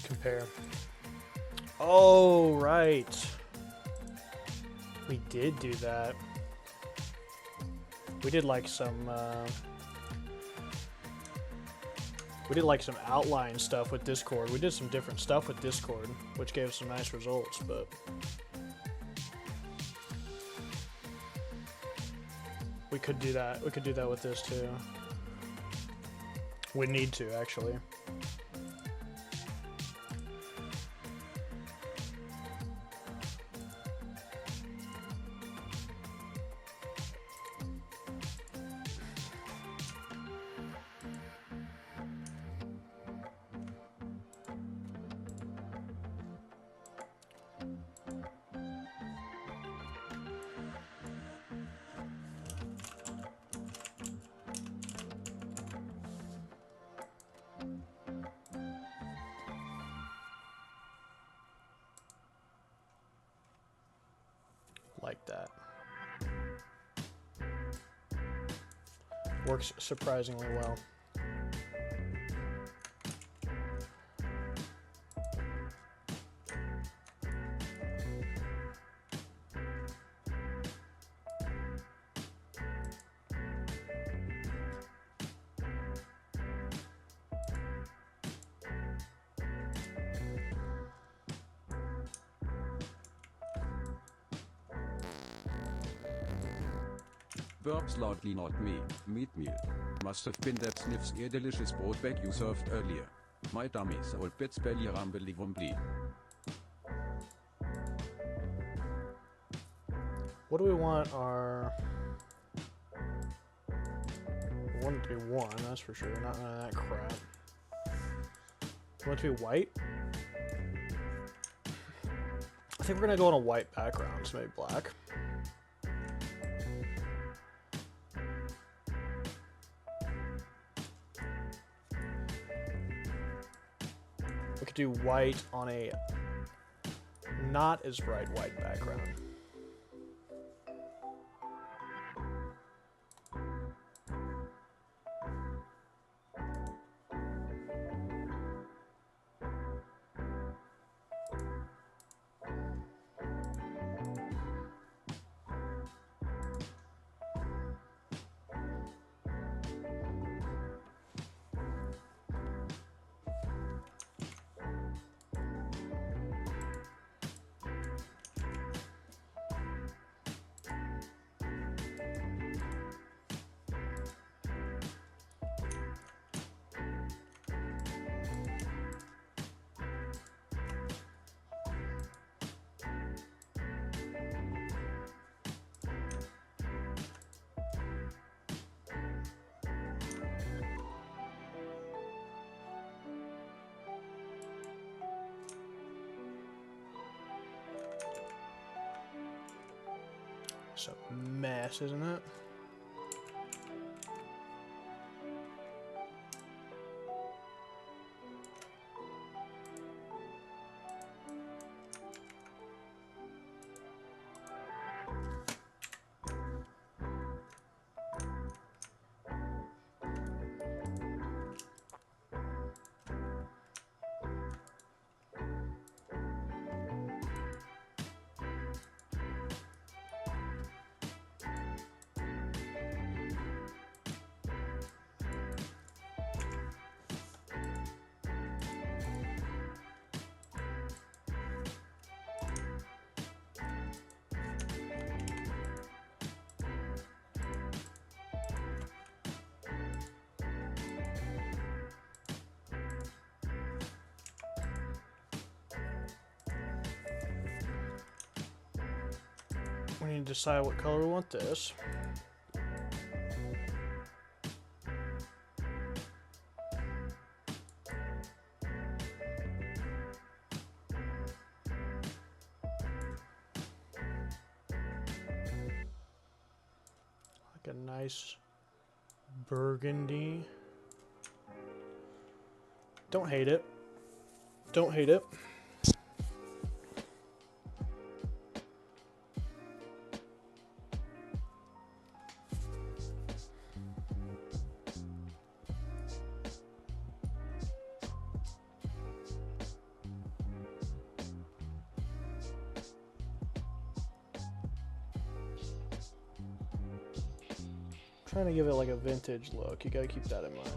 Compare. Oh, right. We did do that. We did like some outline stuff with Discord. We did some different stuff with Discord, which gave some nice results, but we could do that. We could do that with this too. We need to, actually. Like that. Works surprisingly well. Burps loudly, not me. Meat meal. Must have been that sniffs ear delicious broad bag you served earlier. My dummy's old bit's belly rumbly. What do we want our... We want it to be one, that's for sure. Not none of that crap. We want it to be white? I think we're gonna go on a white background, so maybe black. We could do white on a not as bright white background. It's a mess, isn't it? We need to decide what color we want this. Like a nice burgundy. Don't hate it. Don't hate it. Trying to give it like a vintage look. You gotta keep that in mind.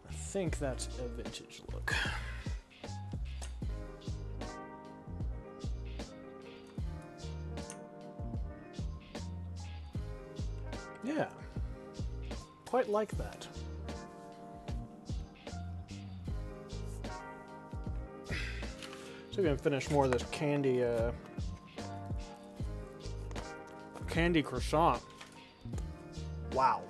I think that's a vintage look. Yeah, quite like that. So we can finish more of this candy croissant. Wow.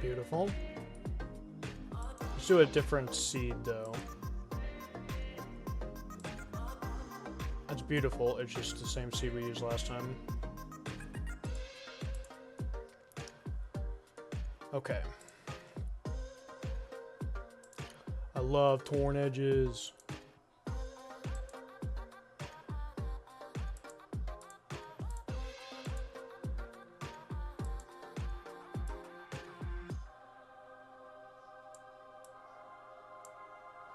Beautiful. Let's do a different seed though. That's beautiful. It's just the same seed we used last time. Okay. I love torn edges.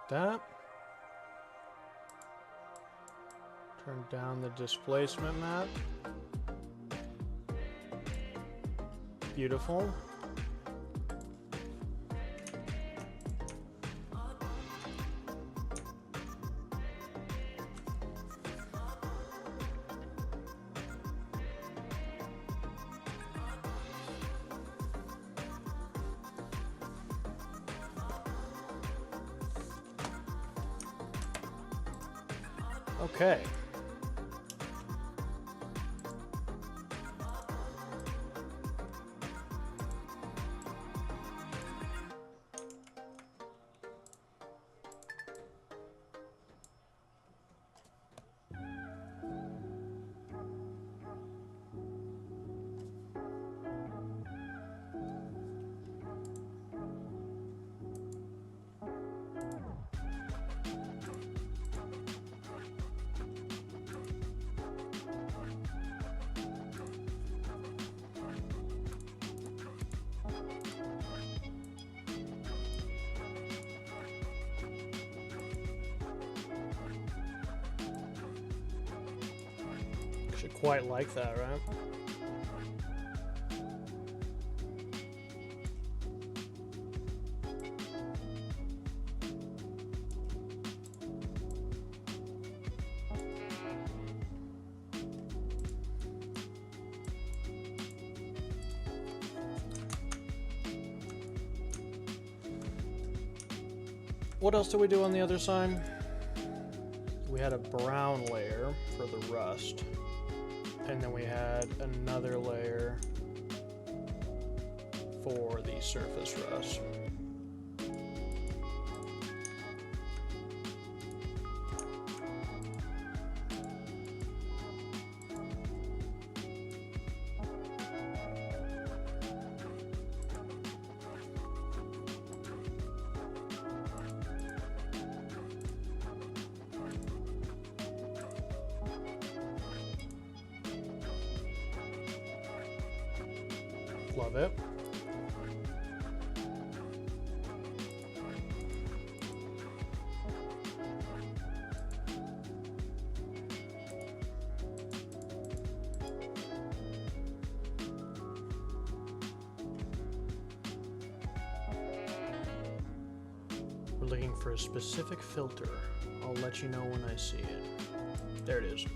That. Turn down the displacement map. Beautiful. Okay. Actually quite like that, right? What else did we do on the other side? We had a brown layer for the rust. And then we had another layer for the surface rust. Love it. We're looking for a specific filter. I'll let you know when I see it. There it is.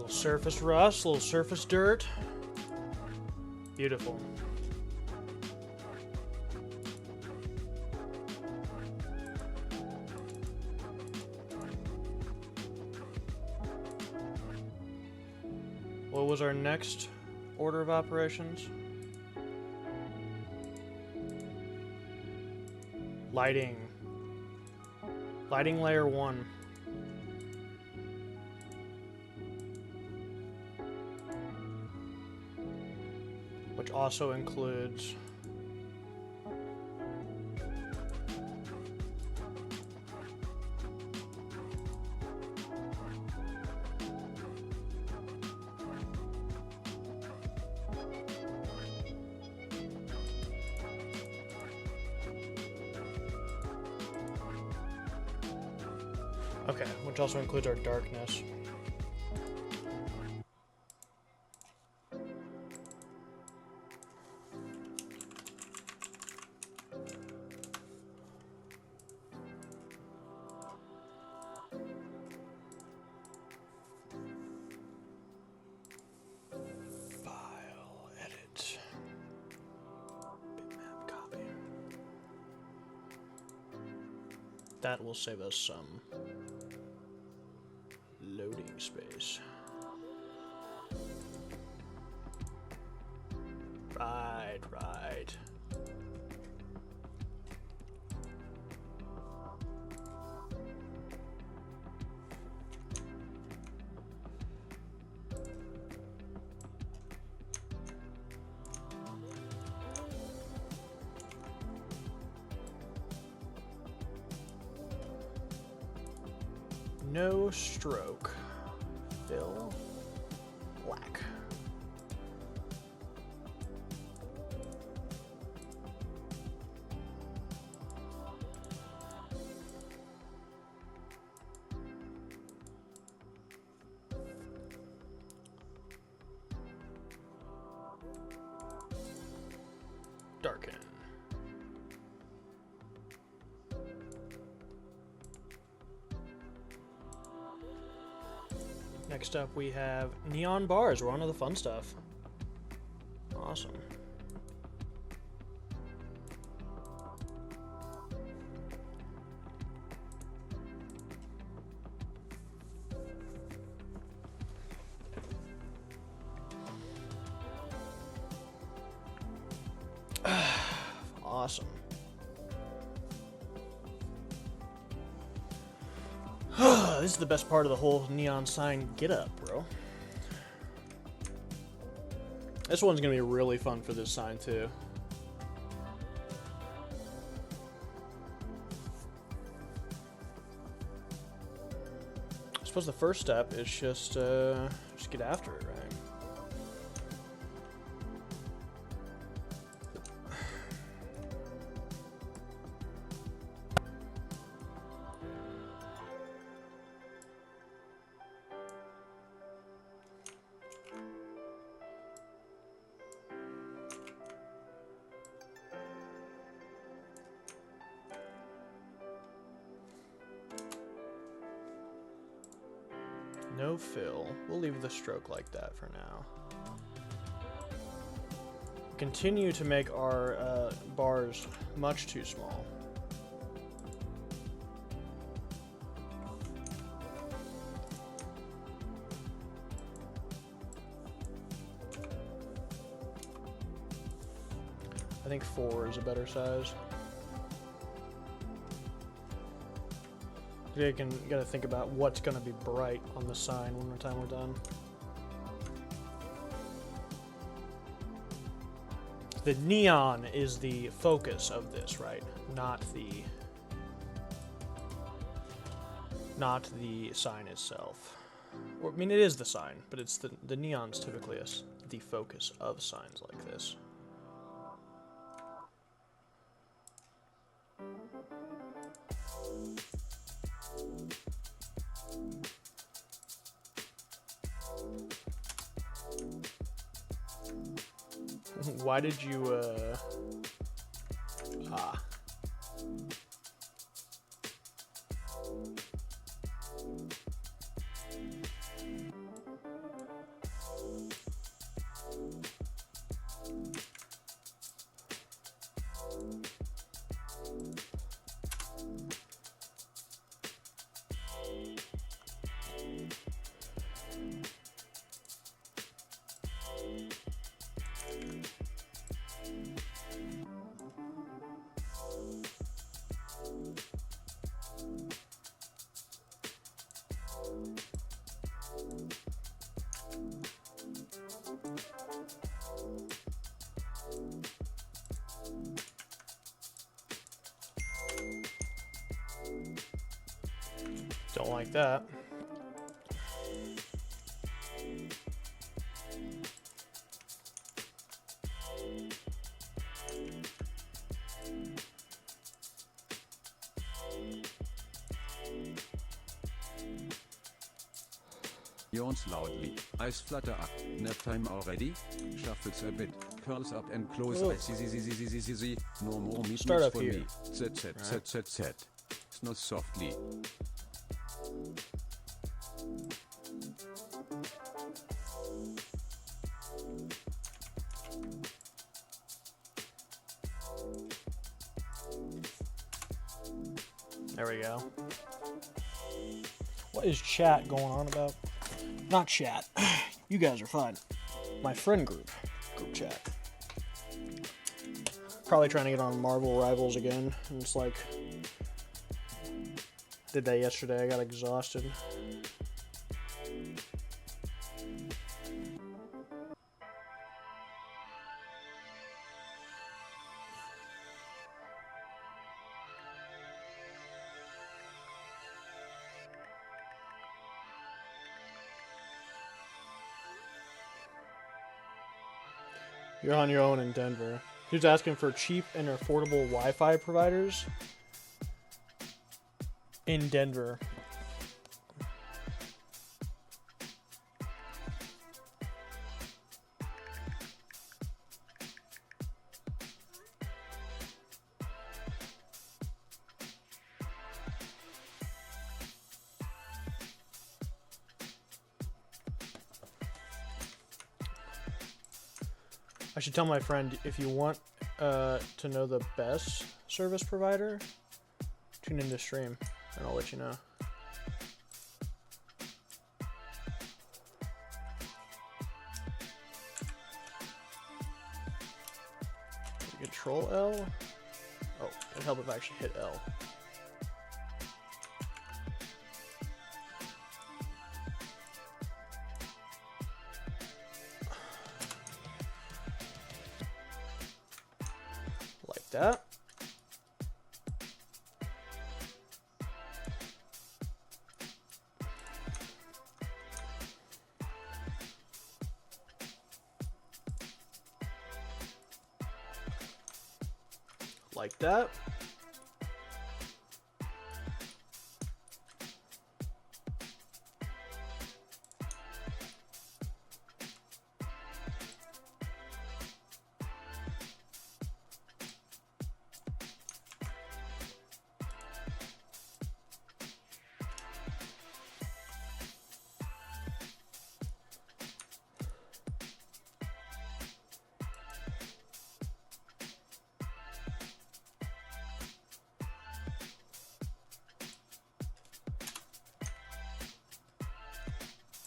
Surface rust, a little surface dirt. Beautiful. What was our next order of operations? Lighting. Lighting layer 1. Which also includes okay, which also includes our darkness. That will save us some loading space. Right. No stroke. Fill. Black. Darken. Next up we have neon bars. We're on to the fun stuff. Awesome. Awesome. This is the best part of the whole neon sign get up, bro. This one's gonna be really fun for this sign too. I suppose the first step is just get after it, right? No fill. We'll leave the stroke like that for now. Continue to make our bars much too small. I think 4 is a better size. You gotta think about what's gonna be bright on the sign when we're done. The neon is the focus of this, right? Not the sign itself. Or, I mean, it is the sign, but it's the neon's typically the focus of signs like this. Why did you, Don't like that. Yawns loudly. Eyes flutter up. Nap time already? Shuffles a bit. Curls up and close Oh. eyes. Z. No more meetings Start up for here. me. Z. Snores softly. There we go. What is chat going on about? Not chat. You guys are fine. My friend group chat. Probably trying to get on Marvel Rivals again. And it's like, did that yesterday. I got exhausted. You're on your own in Denver. He's asking for cheap and affordable Wi-Fi providers in Denver. I should tell my friend, if you want to know the best service provider, tune into stream and I'll let you know. Control L? Oh, it'd help if I actually hit L. Like that. Like that.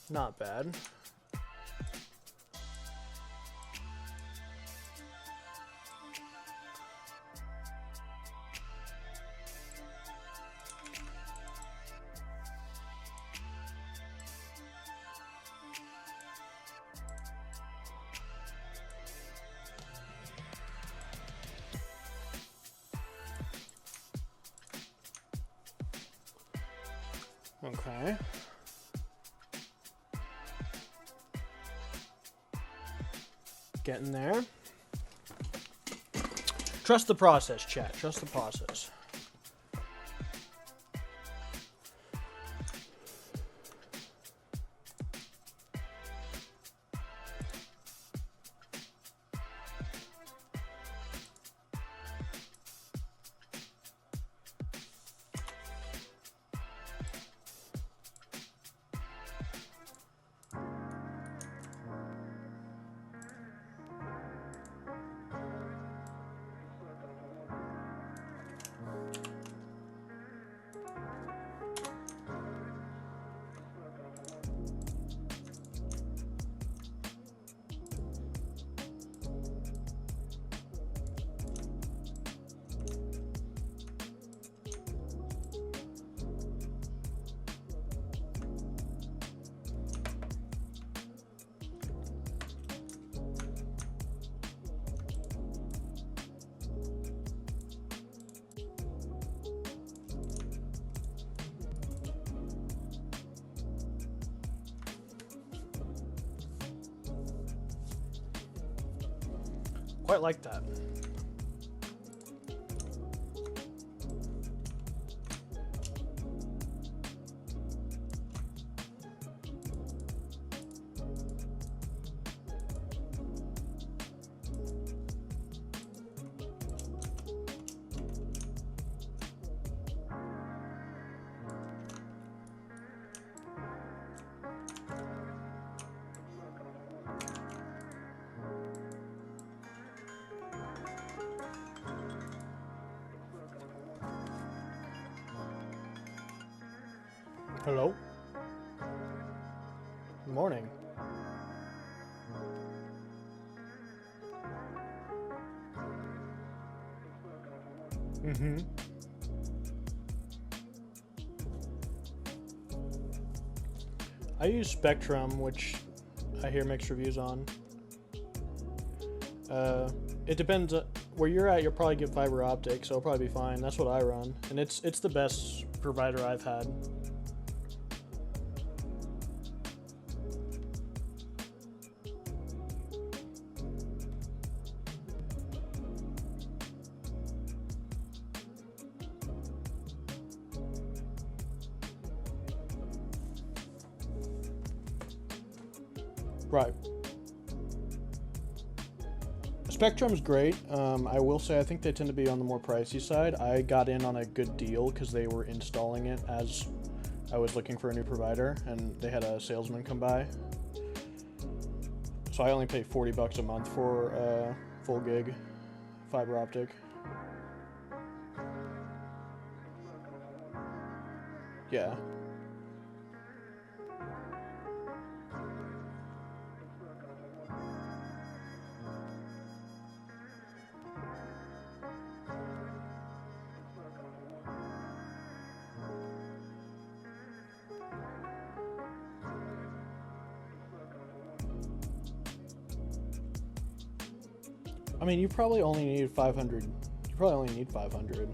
Not bad. Okay. Getting there. Trust the process, chat. Trust the process. Quite like that. Hello? Good morning. Mm-hmm. I use Spectrum, which I hear mixed reviews on. It depends where you're at. You'll probably get fiber optic, so it'll probably be fine. That's what I run, and it's the best provider I've had. Right. Spectrum's great. I will say I think they tend to be on the more pricey side. I got in on a good deal because they were installing it as I was looking for a new provider, and they had a salesman come by. So I only pay $40 a month for full gig fiber optic. Yeah. I mean, you probably only need 500. You probably only need 500.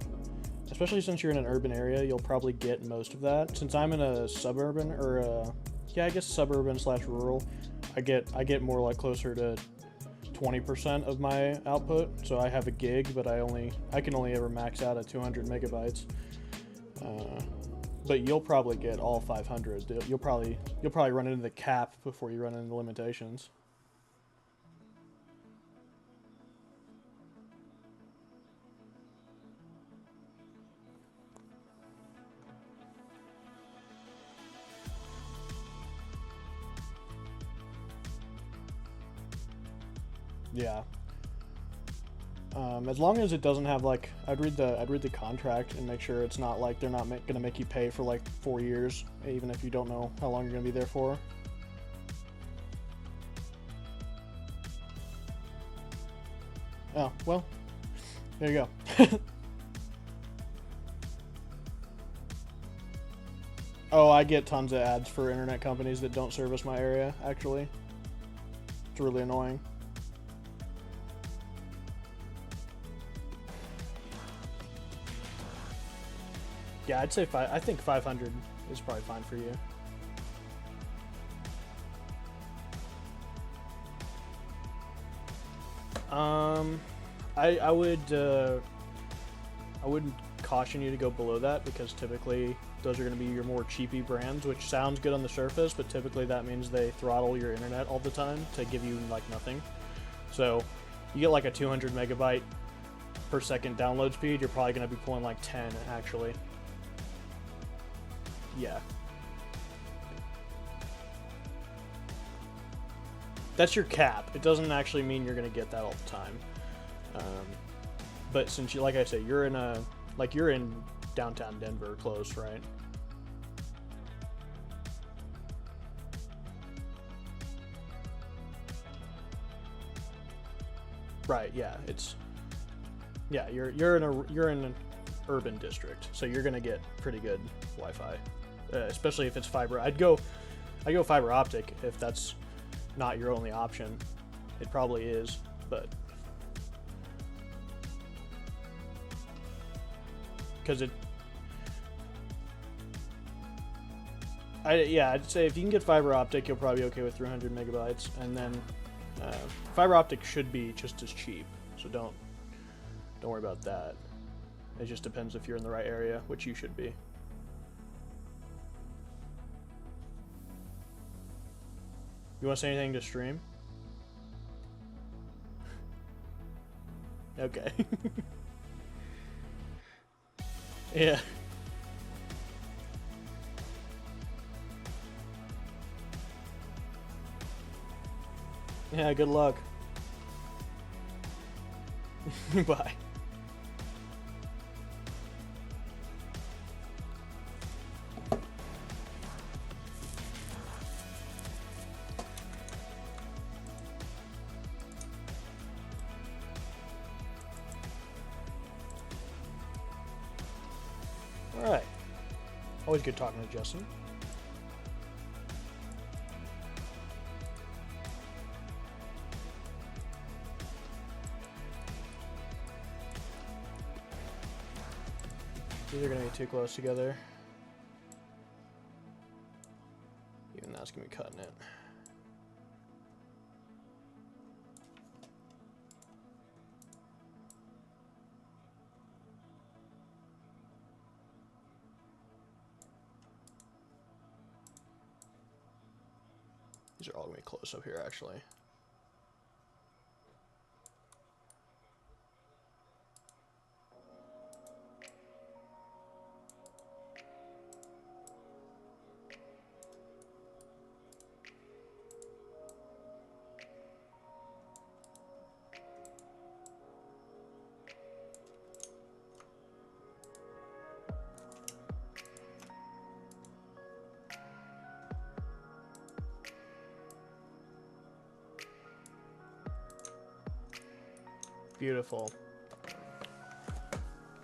Especially since you're in an urban area, you'll probably get most of that. Since I'm in a suburban yeah, I guess suburban / rural, I get more like closer to 20% of my output. So I have a gig, but I can only ever max out at 200 megabytes. But you'll probably get all 500. You'll probably run into the cap before you run into the limitations. Yeah. As long as it doesn't have like, I'd read the contract and make sure it's not like they're not gonna make you pay for like 4 years, even if you don't know how long you're gonna be there for. Oh well, there you go. Oh, I get tons of ads for internet companies that don't service my area. Actually, it's really annoying. Yeah, I'd say I think 500 is probably fine for you. I wouldn't caution you to go below that because typically those are going to be your more cheapy brands, which sounds good on the surface, but typically that means they throttle your internet all the time to give you like nothing. So you get like a 200 megabyte per second download speed, you're probably going to be pulling like 10 actually. Yeah. That's your cap. It doesn't actually mean you're going to get that all the time. But since you, like I say, you're in downtown Denver, close, right? Right. Yeah. You're in an urban district, so you're going to get pretty good Wi-Fi, especially if it's fiber. I'd go fiber optic if that's not your only option. It probably is, but because I'd say if you can get fiber optic, you'll probably be okay with 300 megabytes, and then fiber optic should be just as cheap. So don't worry about that. It just depends if you're in the right area, which you should be. You want to say anything to stream? Okay. Yeah. Yeah, good luck. Bye. Alright. Always good talking to Justin. These are going to be too close together. Even that's going to be cutting it. These are all going to be close up here, actually. Beautiful.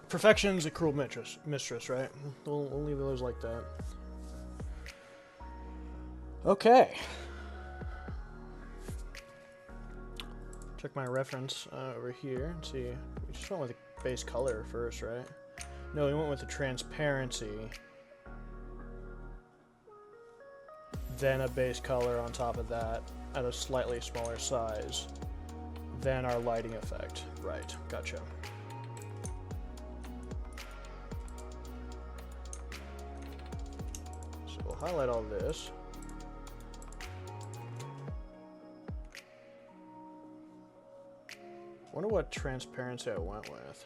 Perfection's a cruel mistress, right? We'll leave those like that. Okay. Check my reference over here and see. We just went with the base color first, right? No, we went with the transparency. Then a base color on top of that at a slightly smaller size. Then our lighting effect. Right, gotcha. So we'll highlight all this. Wonder what transparency I went with.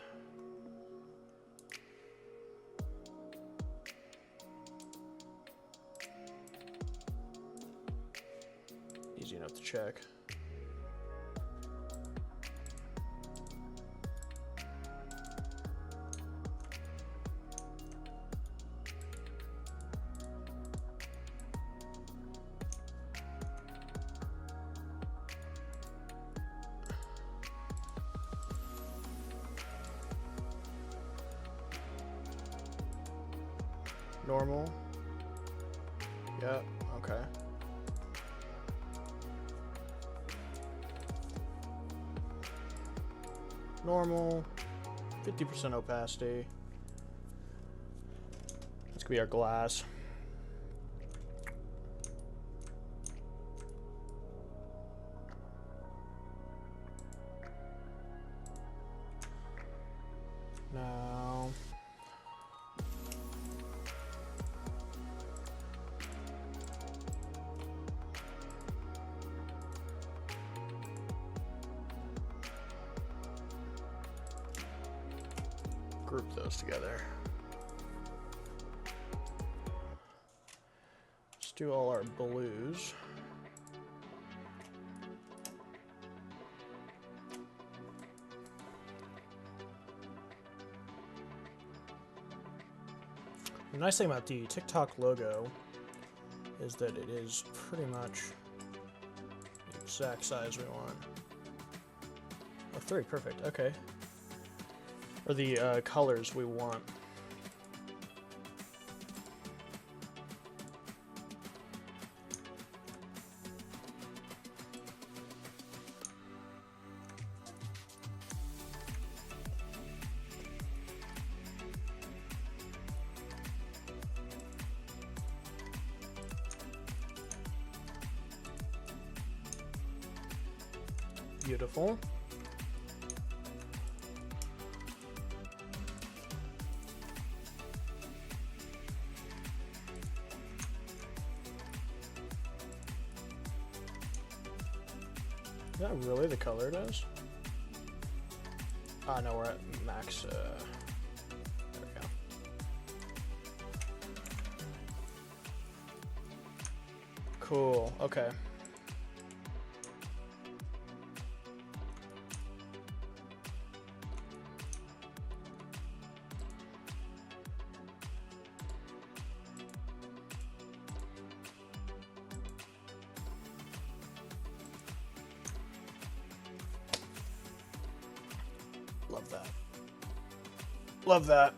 Easy enough to check. Normal. Yep, okay. Normal. 50% opacity. This could be our glass. Now group those together. Let's do all our blues. The nice thing about the TikTok logo is that it is pretty much the exact size we want. Oh, 3, perfect, okay. Or the colors we want. Beautiful. Is that really the color it is? Ah, no, we're at max. There we go. Cool, okay. Love that. Love that.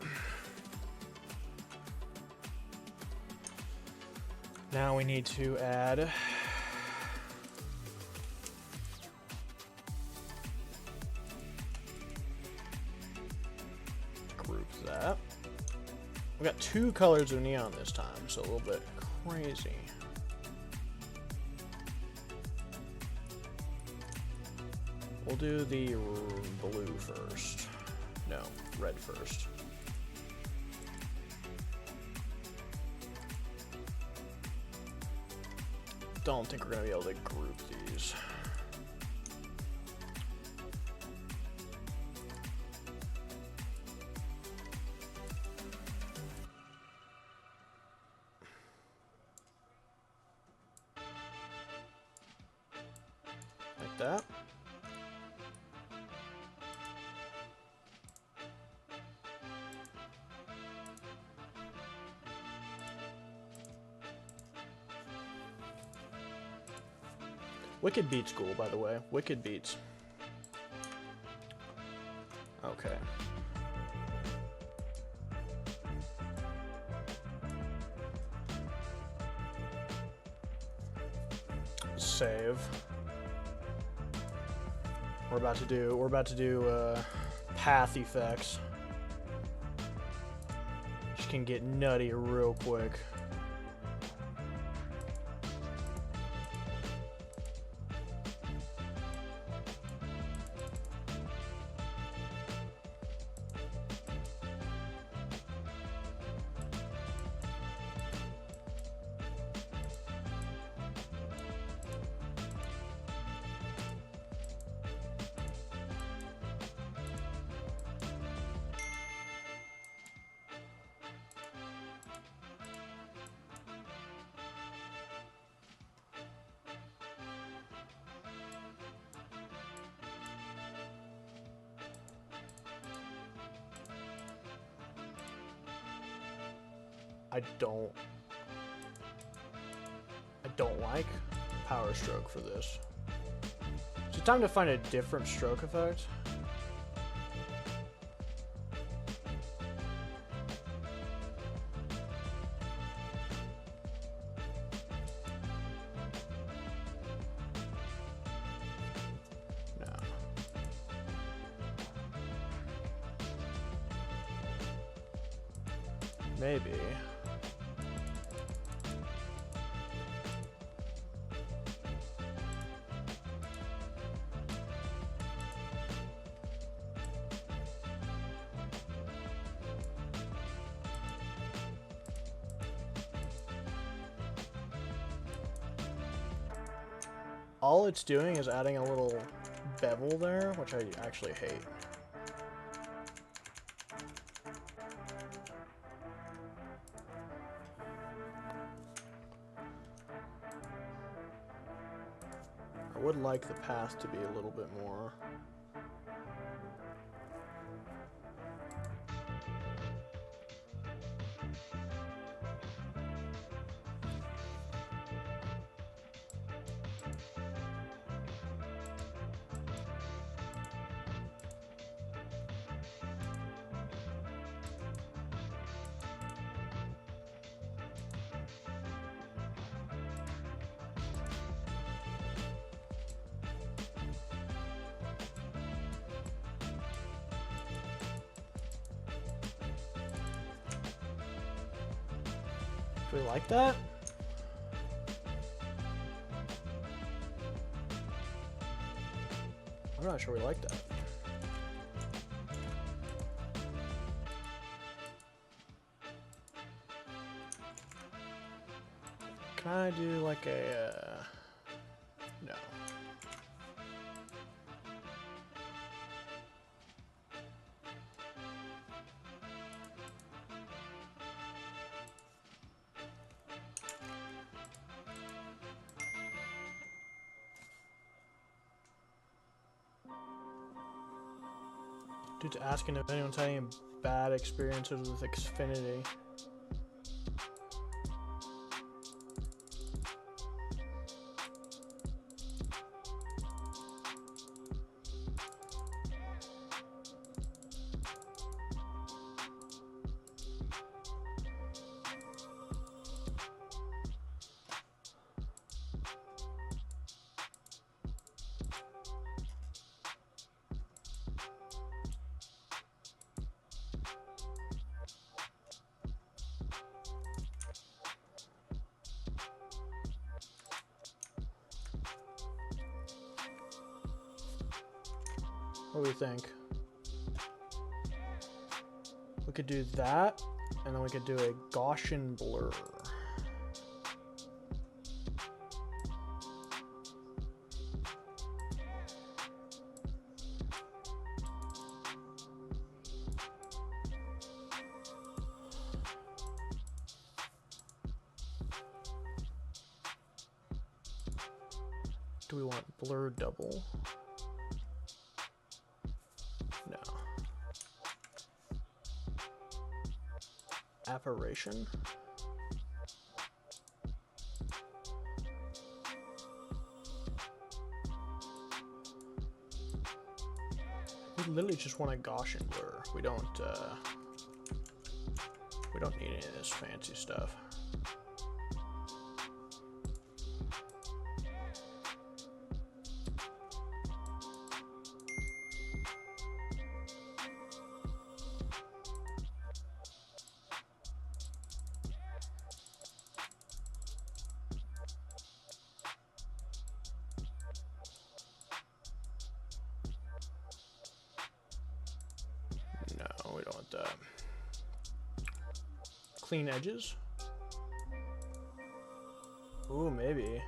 Now we need to add group that. We got 2 colors of neon this time, so a little bit crazy. We'll do the blue first. No, red first. don't think we're gonna be able to group these. Like that. Wicked beats cool, by the way. Wicked beats. Okay. Save. We're about to do path effects. Which can get nutty real quick. I don't like power stroke for this. Is it time to find a different stroke effect? No. Maybe. All it's doing is adding a little bevel there, which I actually hate. I would like the path to be a little bit more. Do we like that? I'm not sure we like that. Can I do like a, no. Dude's asking if anyone's had any bad experiences with Xfinity. What do we think? We could do that, and then we could do a Gaussian blur. Do we want blur double? No. Aberration? We literally just want a Gaussian blur. We don't need any of this fancy stuff. No, we don't want that. Clean edges? Ooh, maybe.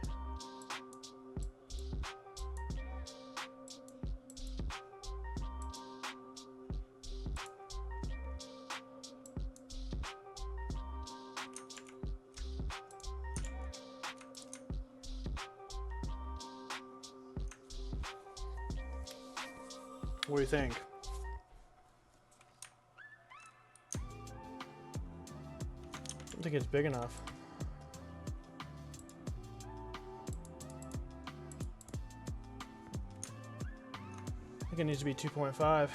What do you think? I don't think it's big enough. I think it needs to be 2.5.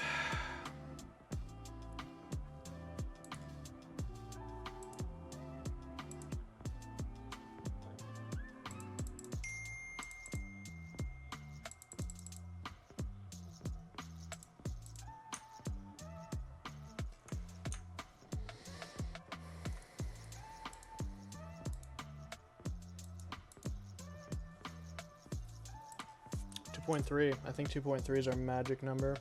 I think 2.3 is our magic number.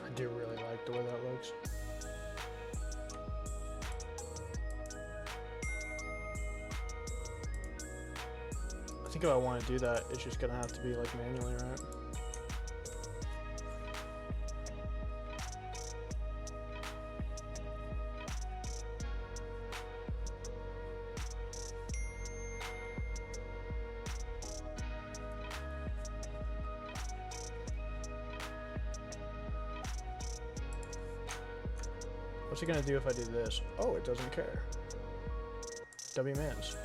I do really like the way that looks. I think if I want to do that, it's just gonna have to be like manually, right? What's it gonna do if I do this? Oh, it doesn't care. W-mans.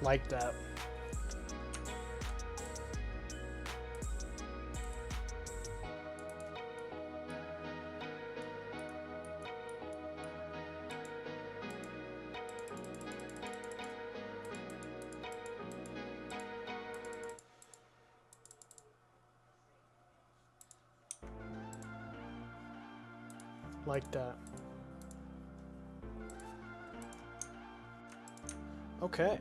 Like that. Like that. Okay.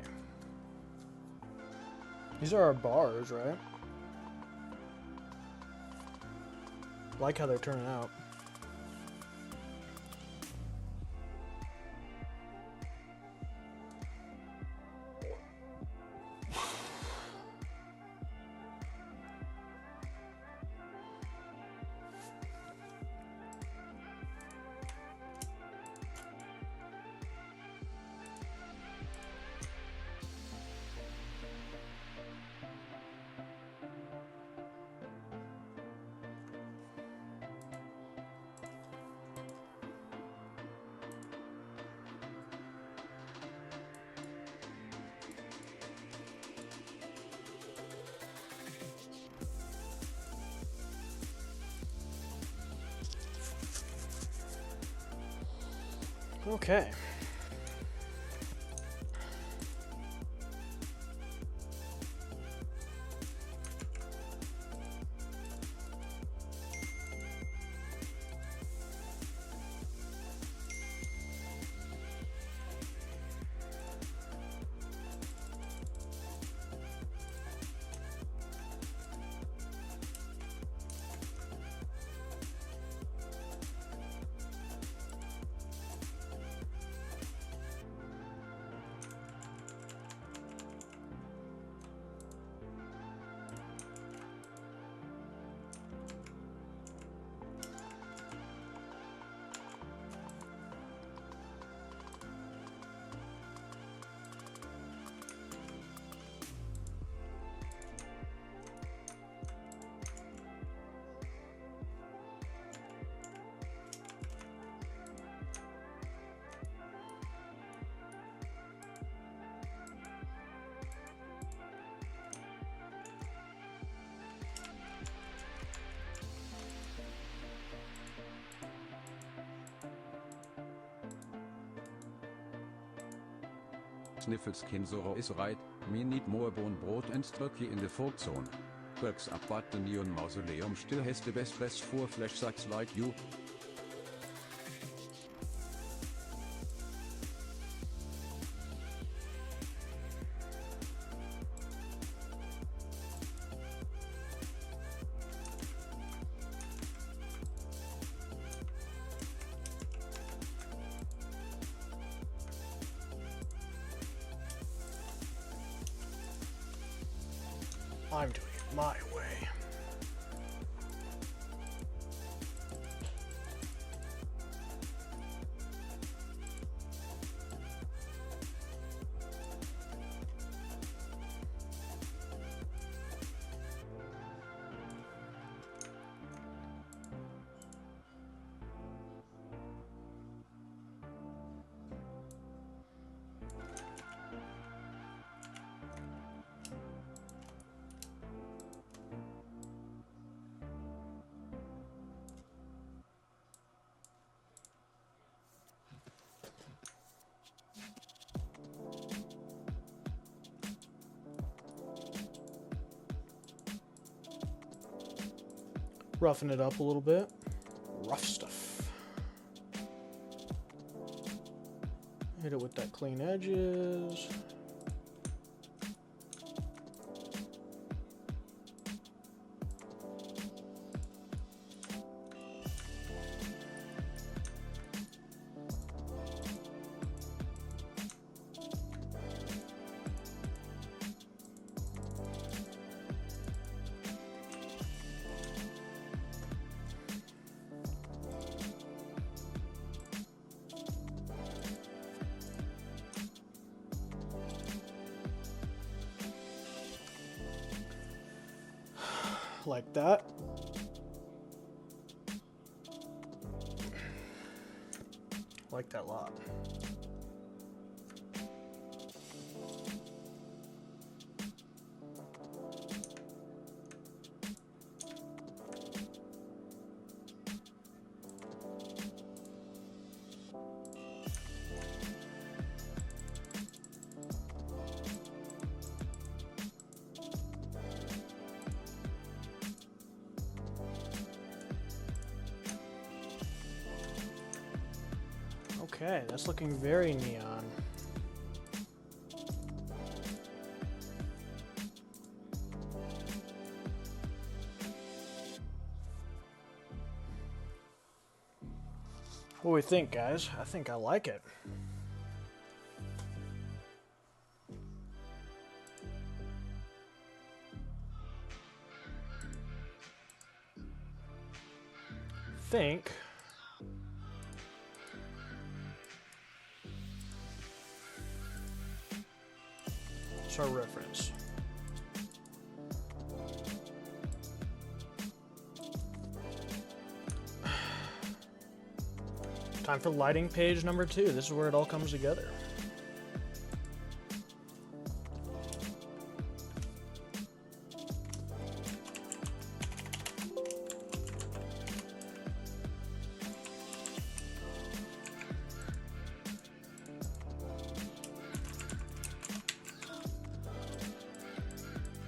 These are our bars, right? Like how they're turning out. Okay. Sniffles Kinsoro is right, me need more bone broad and turkey in the folk zone. Works up but the neon mausoleum still has the best rest for flesh sucks like you. I'm doing it my way. Roughing it up a little bit. Rough stuff. Hit it with that clean edges. Like that. Like that lot. Okay, that's looking very neon. What do we think, guys? I think I like it. Think it's our reference. Time for lighting page number 2. This is where it all comes together.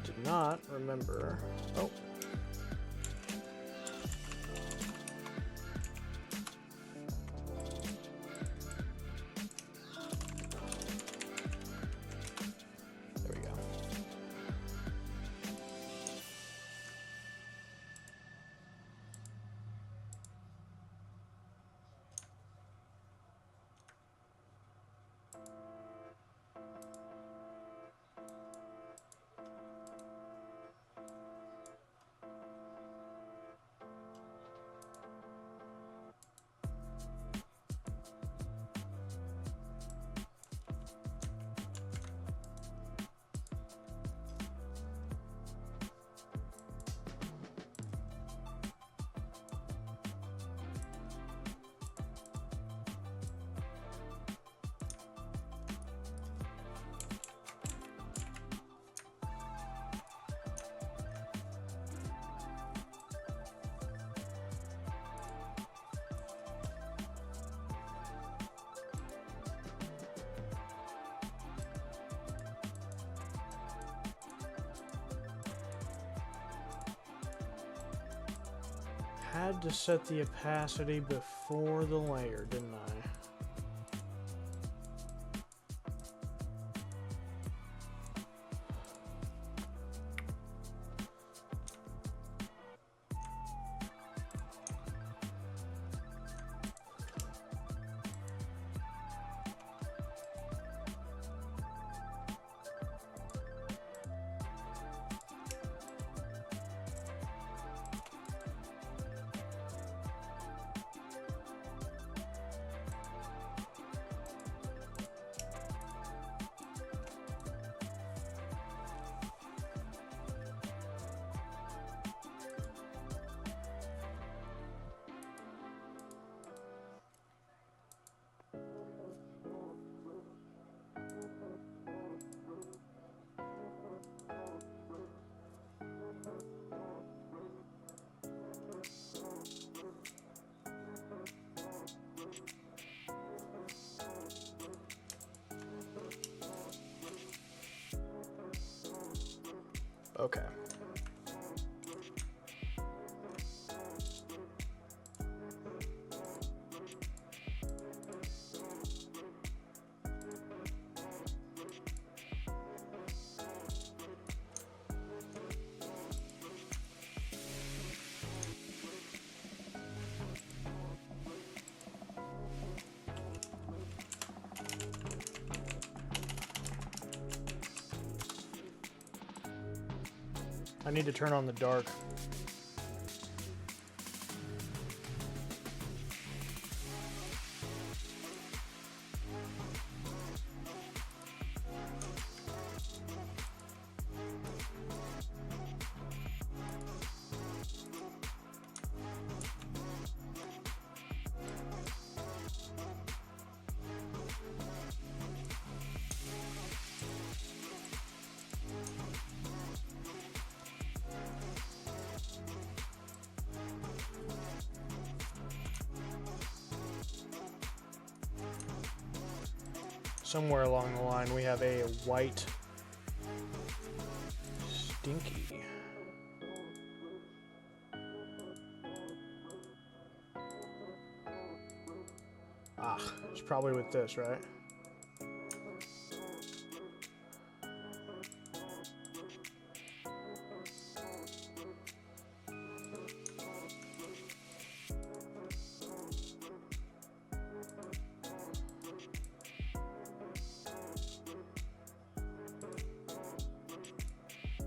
Did not remember. Oh. There we go. Had to set the opacity before the layer, didn't I? Okay. I need to turn on the dark. Somewhere along the line we have a white stinky. Ah, it's probably with this, right?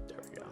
There we go.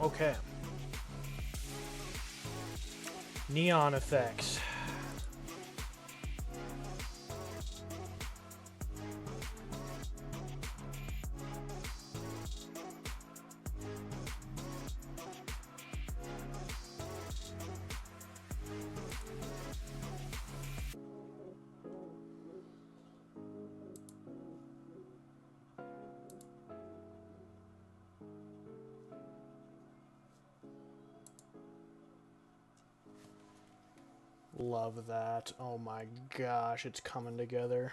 Okay. Neon effects. Love that. Oh my gosh, it's coming together.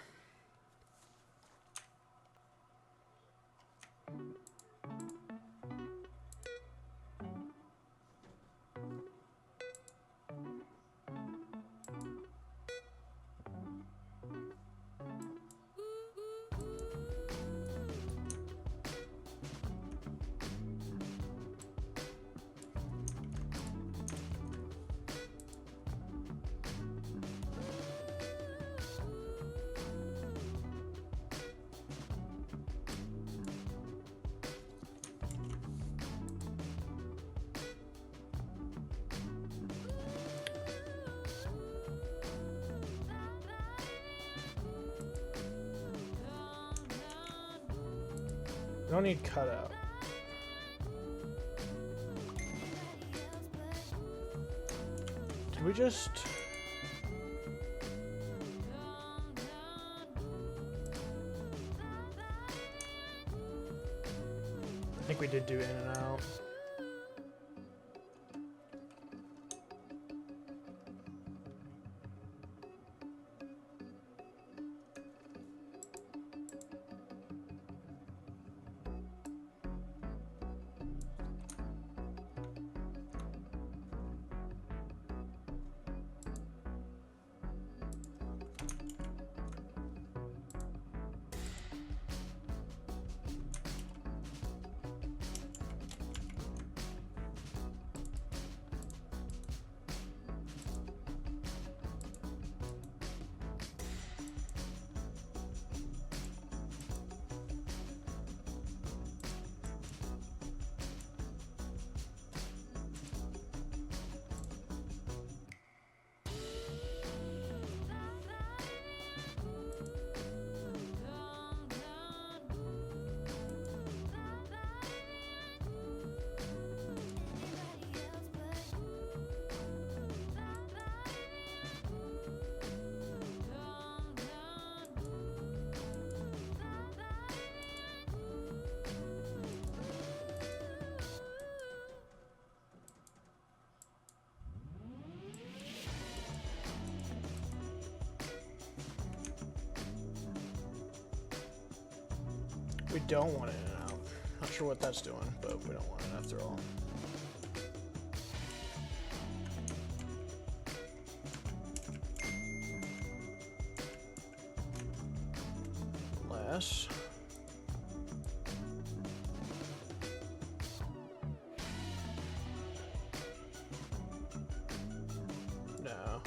We don't need cutout. Did we just... I think we did do in and out. We don't want it in and out. Not sure what that's doing, but we don't want it after all. Less. No.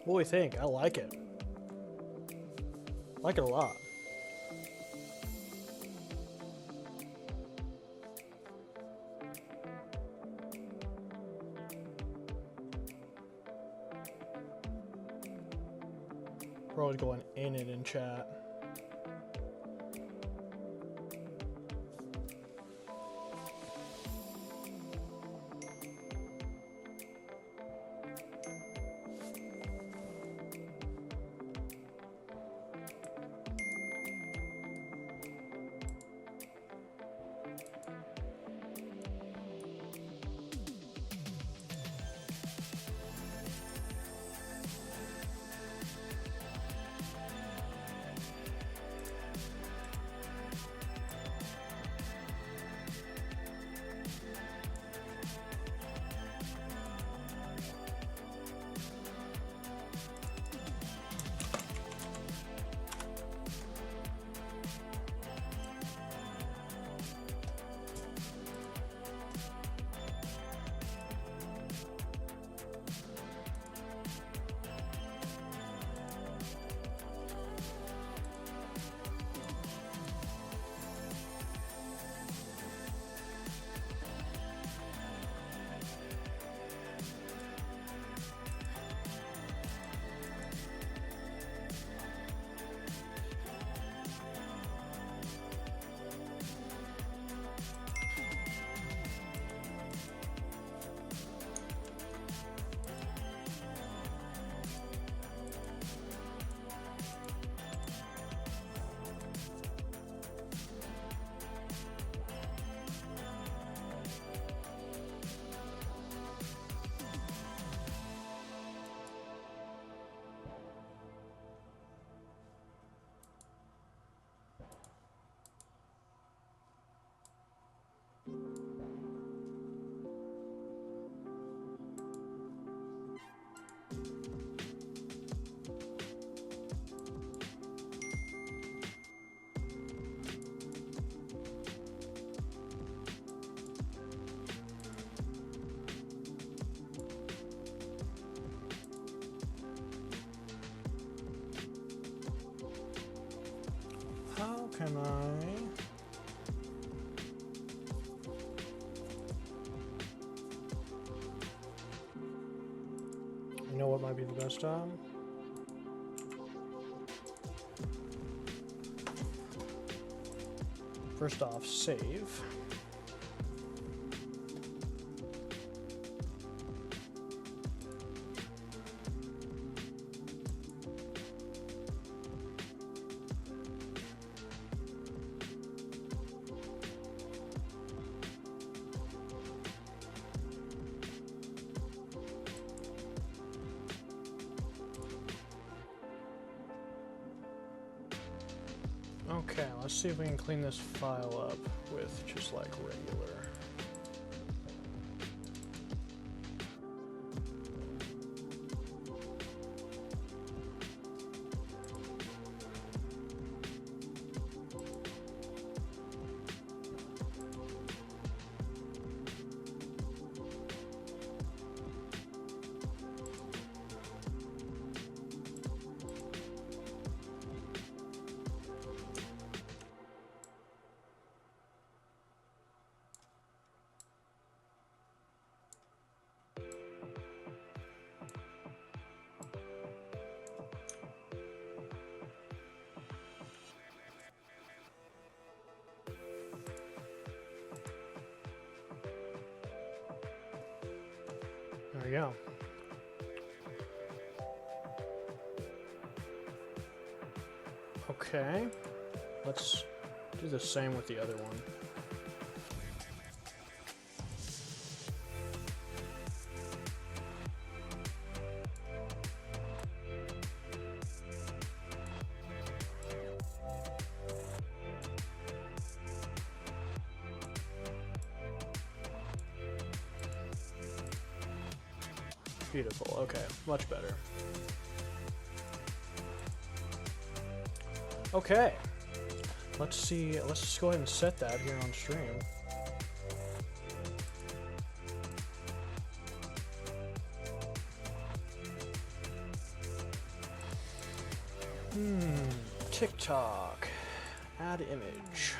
What do we think? I like it. I like it a lot. We're always going in it in chat. How can I... You know what might be the best time? First off, save. Okay, let's see if we can clean this file up with just like regular. There we go. Okay, let's do the same with the other one. Beautiful, okay, much better. Okay, let's see, let's just go ahead and set that here on stream. TikTok. Add image.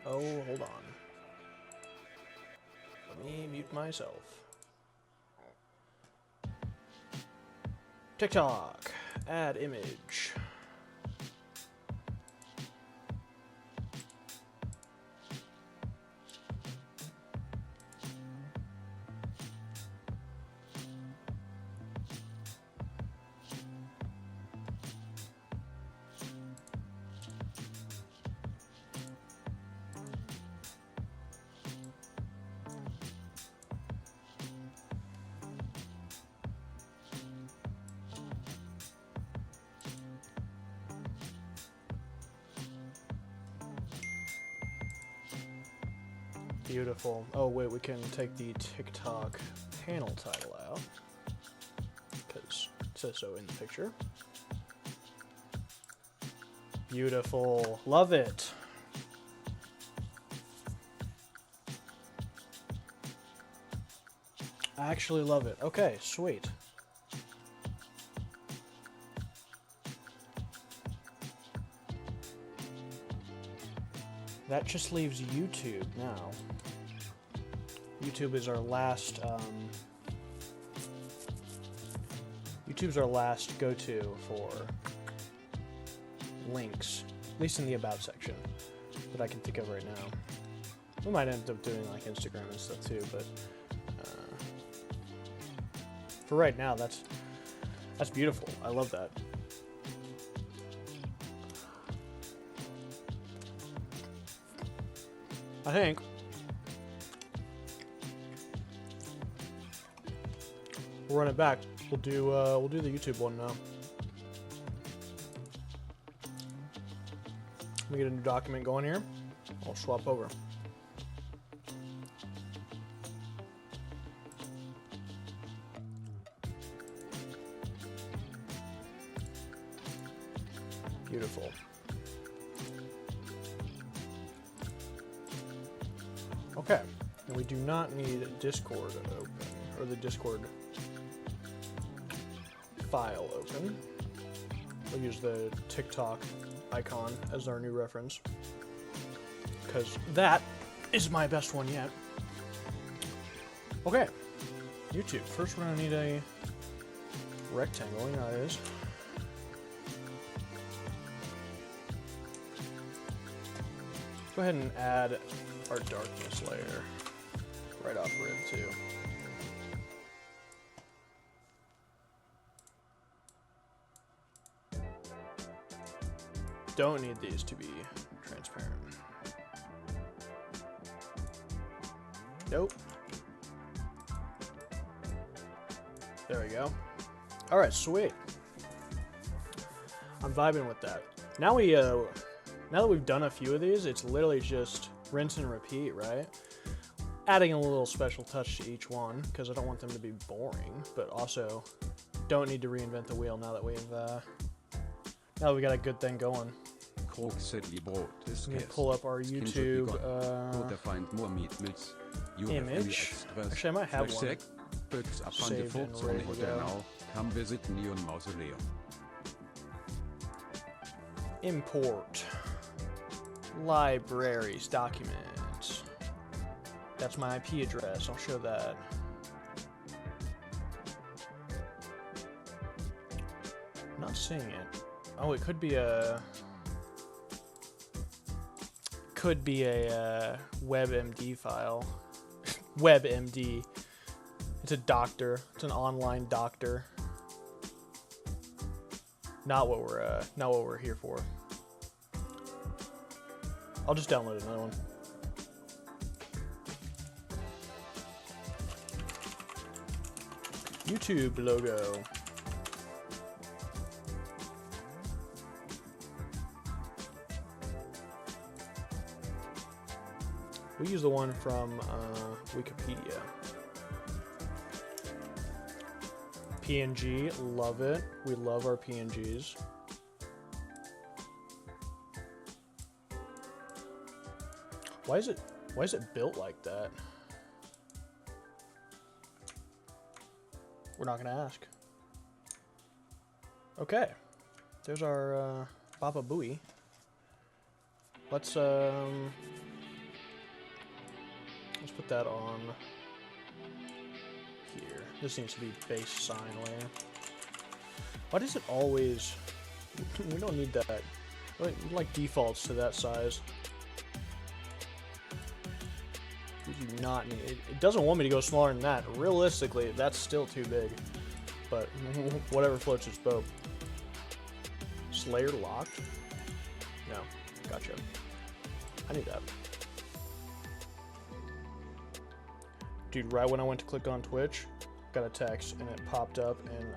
Oh, hold on. Let me mute myself. TikTok. Add image. Beautiful. Oh wait, we can take the TikTok panel title out because it says so in the picture. Beautiful. Love it. I actually love it. Okay, sweet. That just leaves YouTube now. YouTube is our last, YouTube's our last go-to for links, at least in the About section, that I can think of right now. We might end up doing like Instagram and stuff too, but for right now, that's beautiful. I love that. I think we'll run it back. We'll do the YouTube one now. Let me get a new document going here. I'll swap over. Beautiful. Okay, and we do not need Discord open, or the Discord file open. We'll use the TikTok icon as our new reference, because that is my best one yet. Okay, YouTube. First we're going to need a rectangle, you know how it is. Go ahead and add our darkness layer right off rib too. Don't need these to be transparent. Nope. There we go. All right, sweet. I'm vibing with that. Now now that we've done a few of these, it's literally just rinse and repeat, right? Adding a little special touch to each one, because I don't want them to be boring, but also don't need to reinvent the wheel now that we got a good thing going. Let me pull up our YouTube image. Actually, I might have one saved and ready to go. Import. Libraries, documents. That's my IP address. I'll show that. I'm not seeing it. Oh, it could be a WebMD file. WebMD. It's a doctor. It's an online doctor. Not what we're here for. I'll just download another one. YouTube logo. We use the one from Wikipedia. PNG, love it. We love our PNGs. Why is it built like that? We're not gonna ask. Okay. There's our Baba Booey. Let's put that on here. This needs to be base sign layer. Why does it always... We don't need that. Like defaults to that size. We do not need it. It doesn't want me to go smaller than that. Realistically, that's still too big. But whatever floats its boat. Slayer locked? No. Gotcha. I need that. Dude, right when I went to click on Twitch, got a text and it popped up and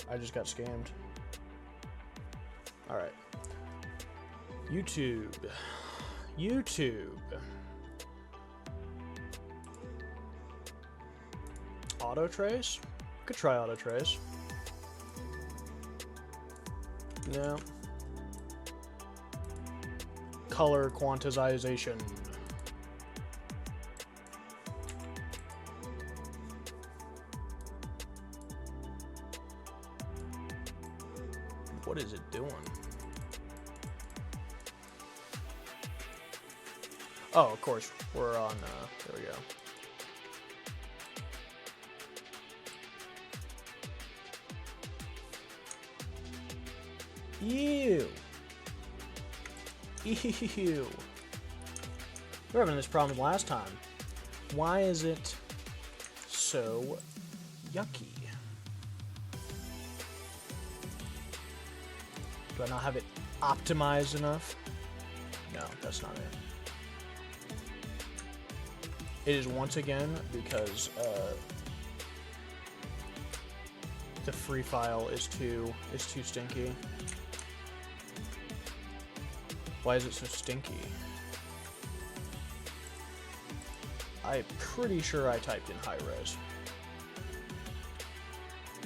I just got scammed. Alright. YouTube. Auto trace? Could try auto trace. No. Color quantization. What is it doing? Oh, of course. We're on, there we go. Ew. Ew. We were having this problem last time. Why is it so yucky? Do I not have it optimized enough? No, that's not it. It is once again because the free file is too stinky. Why is it so stinky? I'm pretty sure I typed in high res.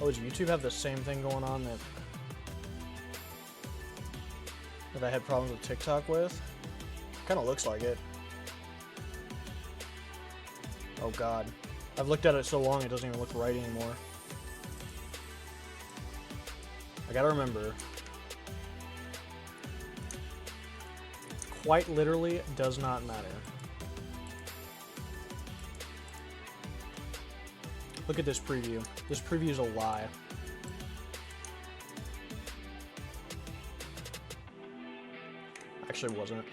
Oh, does YouTube have the same thing going on that I had problems with TikTok with? Kind of looks like it. Oh god. I've looked at it so long it doesn't even look right anymore. I gotta remember. Quite literally does not matter. Look at this preview. This preview is a lie. Actually wasn't.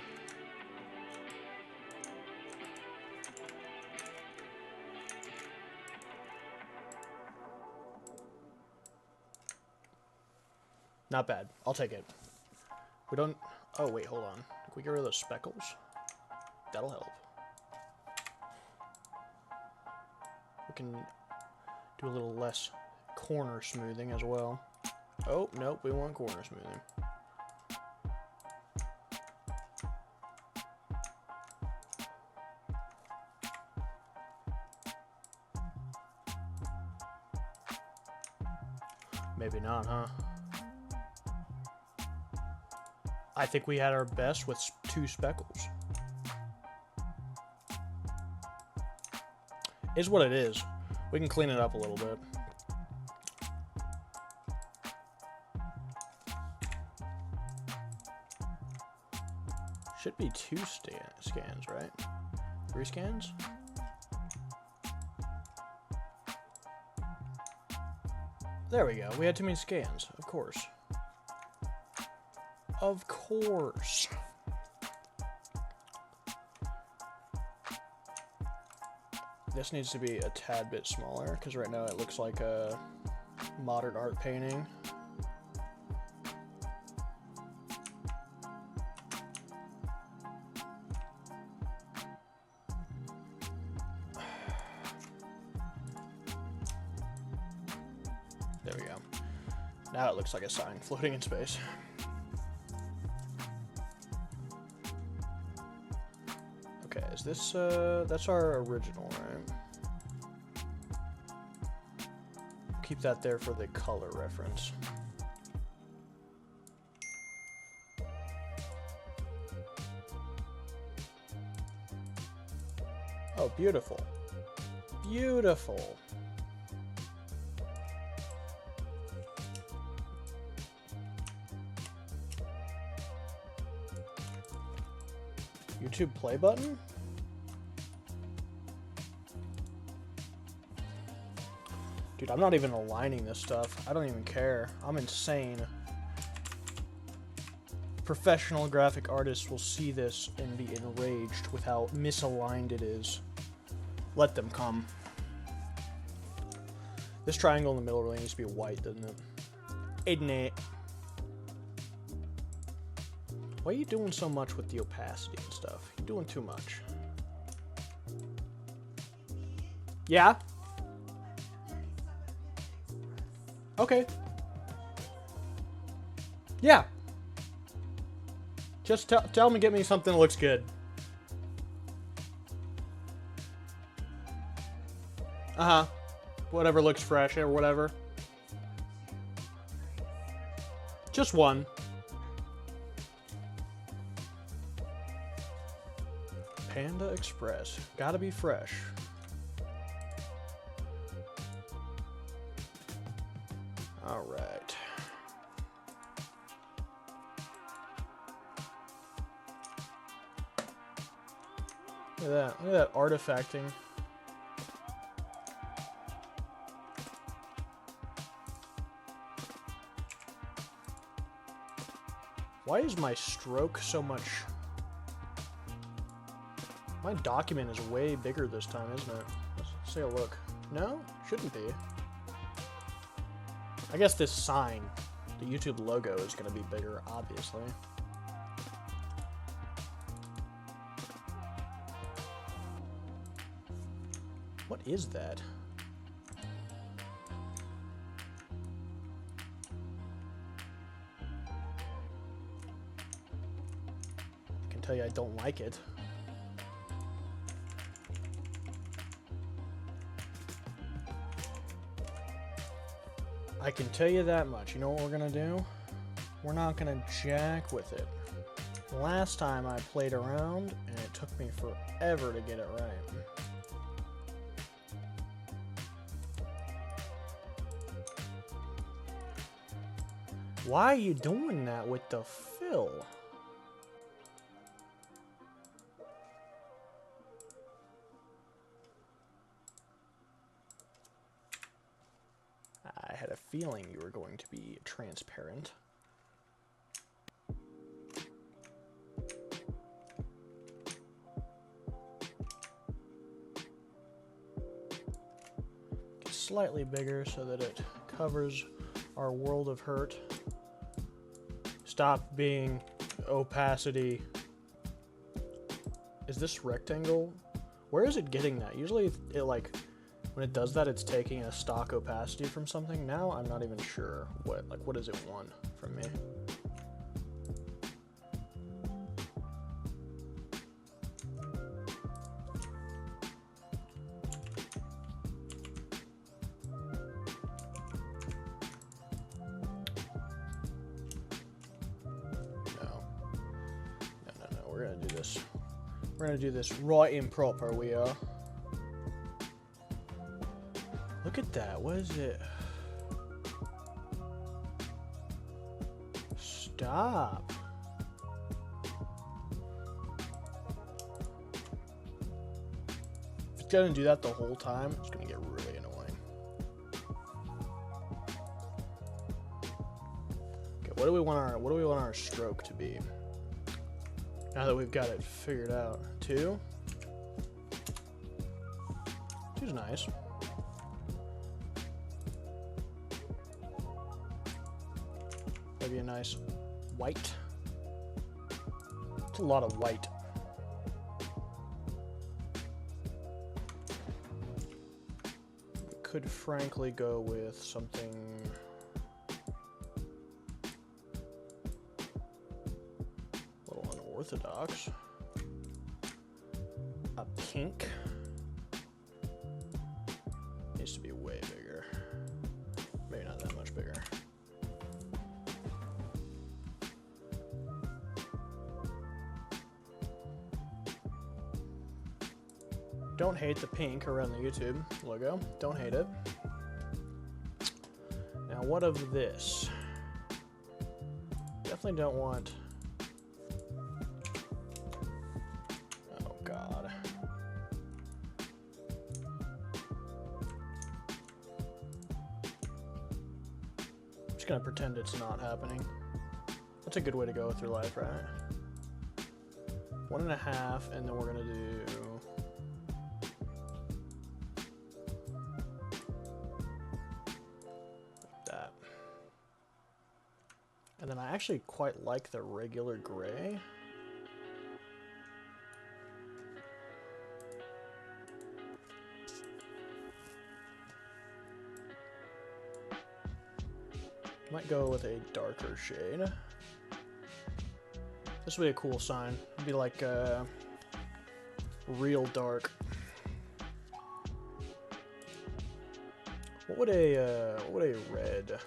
Not bad. I'll take it. We don't... Oh, wait, hold on. Can we get rid of those speckles? That'll help. We can do a little less corner smoothing as well. Oh, nope, we want corner smoothing. Maybe not, huh? I think we had our best with 2 speckles. Is what it is. We can clean it up a little bit. Should be 2 scans, right? 3 scans? There we go. We had too many scans, of course. Of course. This needs to be a tad bit smaller, because right now it looks like a modern art painting. There we go. Now it looks like a sign floating in space. Okay, is this, that's our original, right? Keep that there for the color reference. Oh, beautiful. Beautiful. YouTube play button? Dude, I'm not even aligning this stuff. I don't even care. I'm insane. Professional graphic artists will see this and be enraged with how misaligned it is. Let them come. This triangle in the middle really needs to be white, doesn't it? Isn't it? Why are you doing so much with the opacity and stuff? You're doing too much. Yeah? Okay. Yeah. Just tell me, get me something that looks good. Uh-huh. Whatever looks fresh or whatever. Just one. Panda Express. Gotta be fresh. Alright. Look at that. Look at that artifacting. Why is my stroke so much... My document is way bigger this time, isn't it? Let's take a look. No? Shouldn't be. I guess this sign, the YouTube logo, is going to be bigger, obviously. What is that? I can tell you I don't like it. I can tell you that much. You know what we're gonna do? We're not gonna jack with it. Last time I played around, and it took me forever to get it right. Why are you doing that with the fill? I had a feeling you were going to be transparent. Get slightly bigger so that it covers our world of hurt. Stop being opacity. Is this rectangle? Where is it getting that? Usually it like... When it does that, it's taking a stock opacity from something. Now I'm not even sure what does it want from me. No. We're gonna do this. We're gonna do this right and proper. We are. Look at that. What is it? Stop. If it's gonna do that the whole time, it's gonna get really annoying. Okay, what do we want our stroke to be? Now that we've got it figured out. 2? 2's nice. Maybe a nice white. It's a lot of white. We could frankly go with something a little unorthodox. A pink. Needs to be way bigger. Maybe not that much bigger. Don't hate the pink around the YouTube logo. Don't hate it. Now, what of this? Definitely don't want gonna pretend it's not happening. That's a good way to go through life, right? 1.5, and then we're gonna do that. And then I actually quite like the regular gray. Might go with a darker shade. This would be a cool sign. It'd be like real dark. What would a red?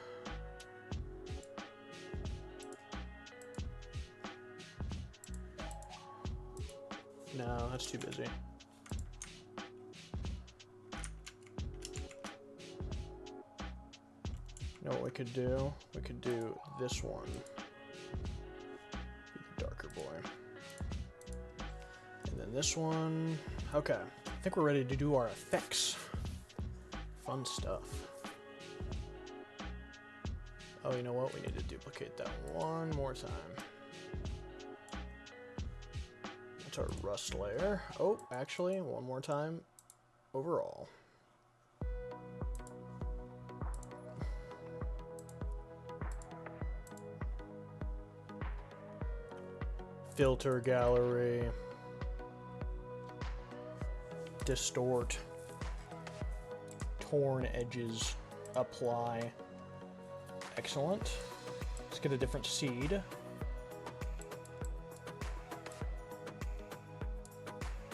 No, that's too busy. You know what we could do? We could do this one. Be the darker boy. And then this one. Okay. I think we're ready to do our effects. Fun stuff. Oh, you know what? We need to duplicate that one more time. That's our rust layer. Oh, actually, one more time. Overall. Filter gallery, distort, torn edges, apply. Excellent. Let's get a different seed.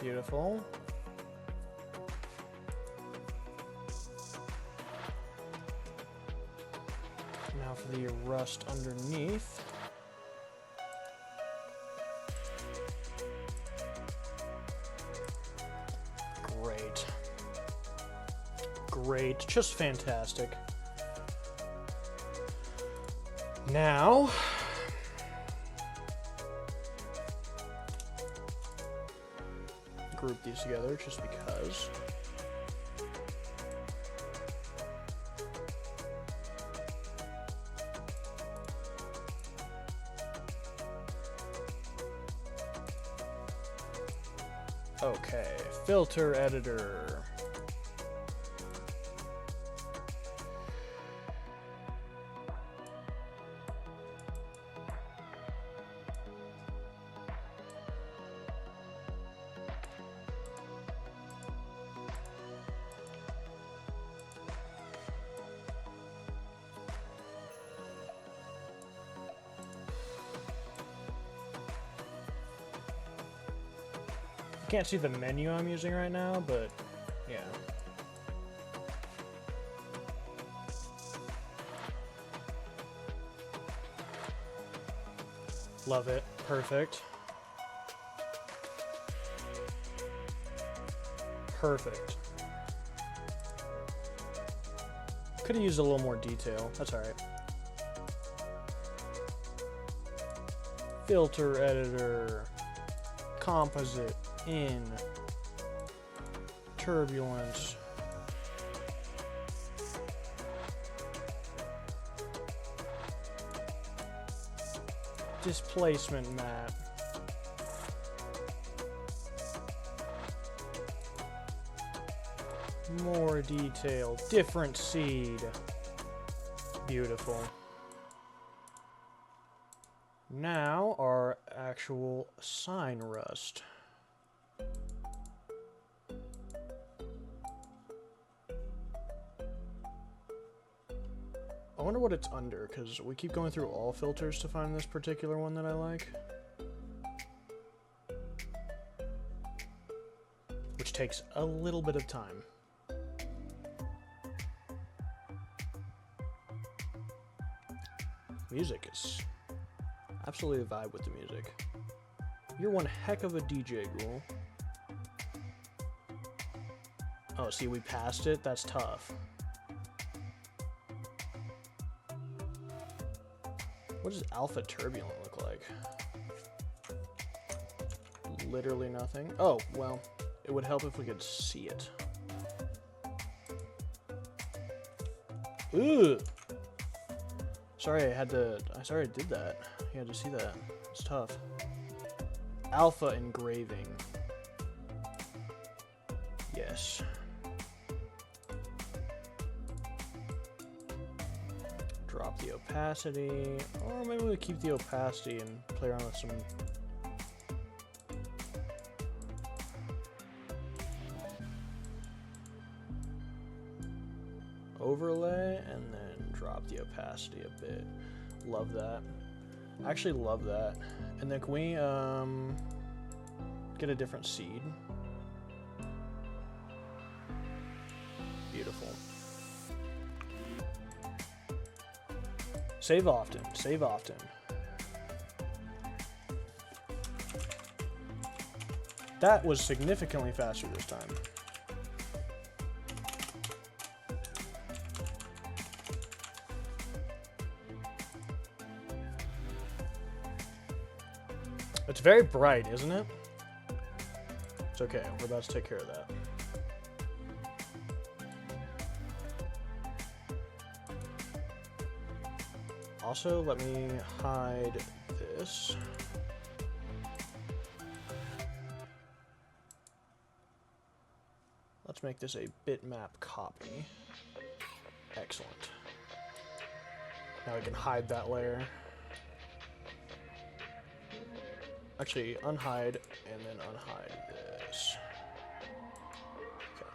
Beautiful. Now for the rust underneath. Great, just fantastic. Now, group these together just because. Okay, filter editor. Can't see the menu I'm using right now, but yeah. Love it. Perfect. Perfect. Could have used a little more detail. That's alright. Filter editor. Composite. In turbulence, displacement map, more detail, different seed, beautiful. Now our actual sign rust. I wonder what it's under, because we keep going through all filters to find this particular one that I like. Which takes a little bit of time. Music is absolutely a vibe with the music. You're one heck of a DJ, Ghoul. Oh, see, we passed it? That's tough. What does alpha turbulent look like? Literally nothing. Oh, well, it would help if we could see it. Ugh! Sorry I did that. You had to see that. It's tough. Alpha engraving. Yes. Drop the opacity. Or maybe we'll keep the opacity and play around with some... overlay, and then drop the opacity a bit. Love that. I actually love that. And then can we get a different seed? Beautiful. Save often. Save often. That was significantly faster this time. It's very bright, isn't it? It's okay. We're about to take care of that. Also, let me hide this. Let's make this a bitmap copy. Excellent. Now we can hide that layer. Actually, unhide and then unhide this. Okay.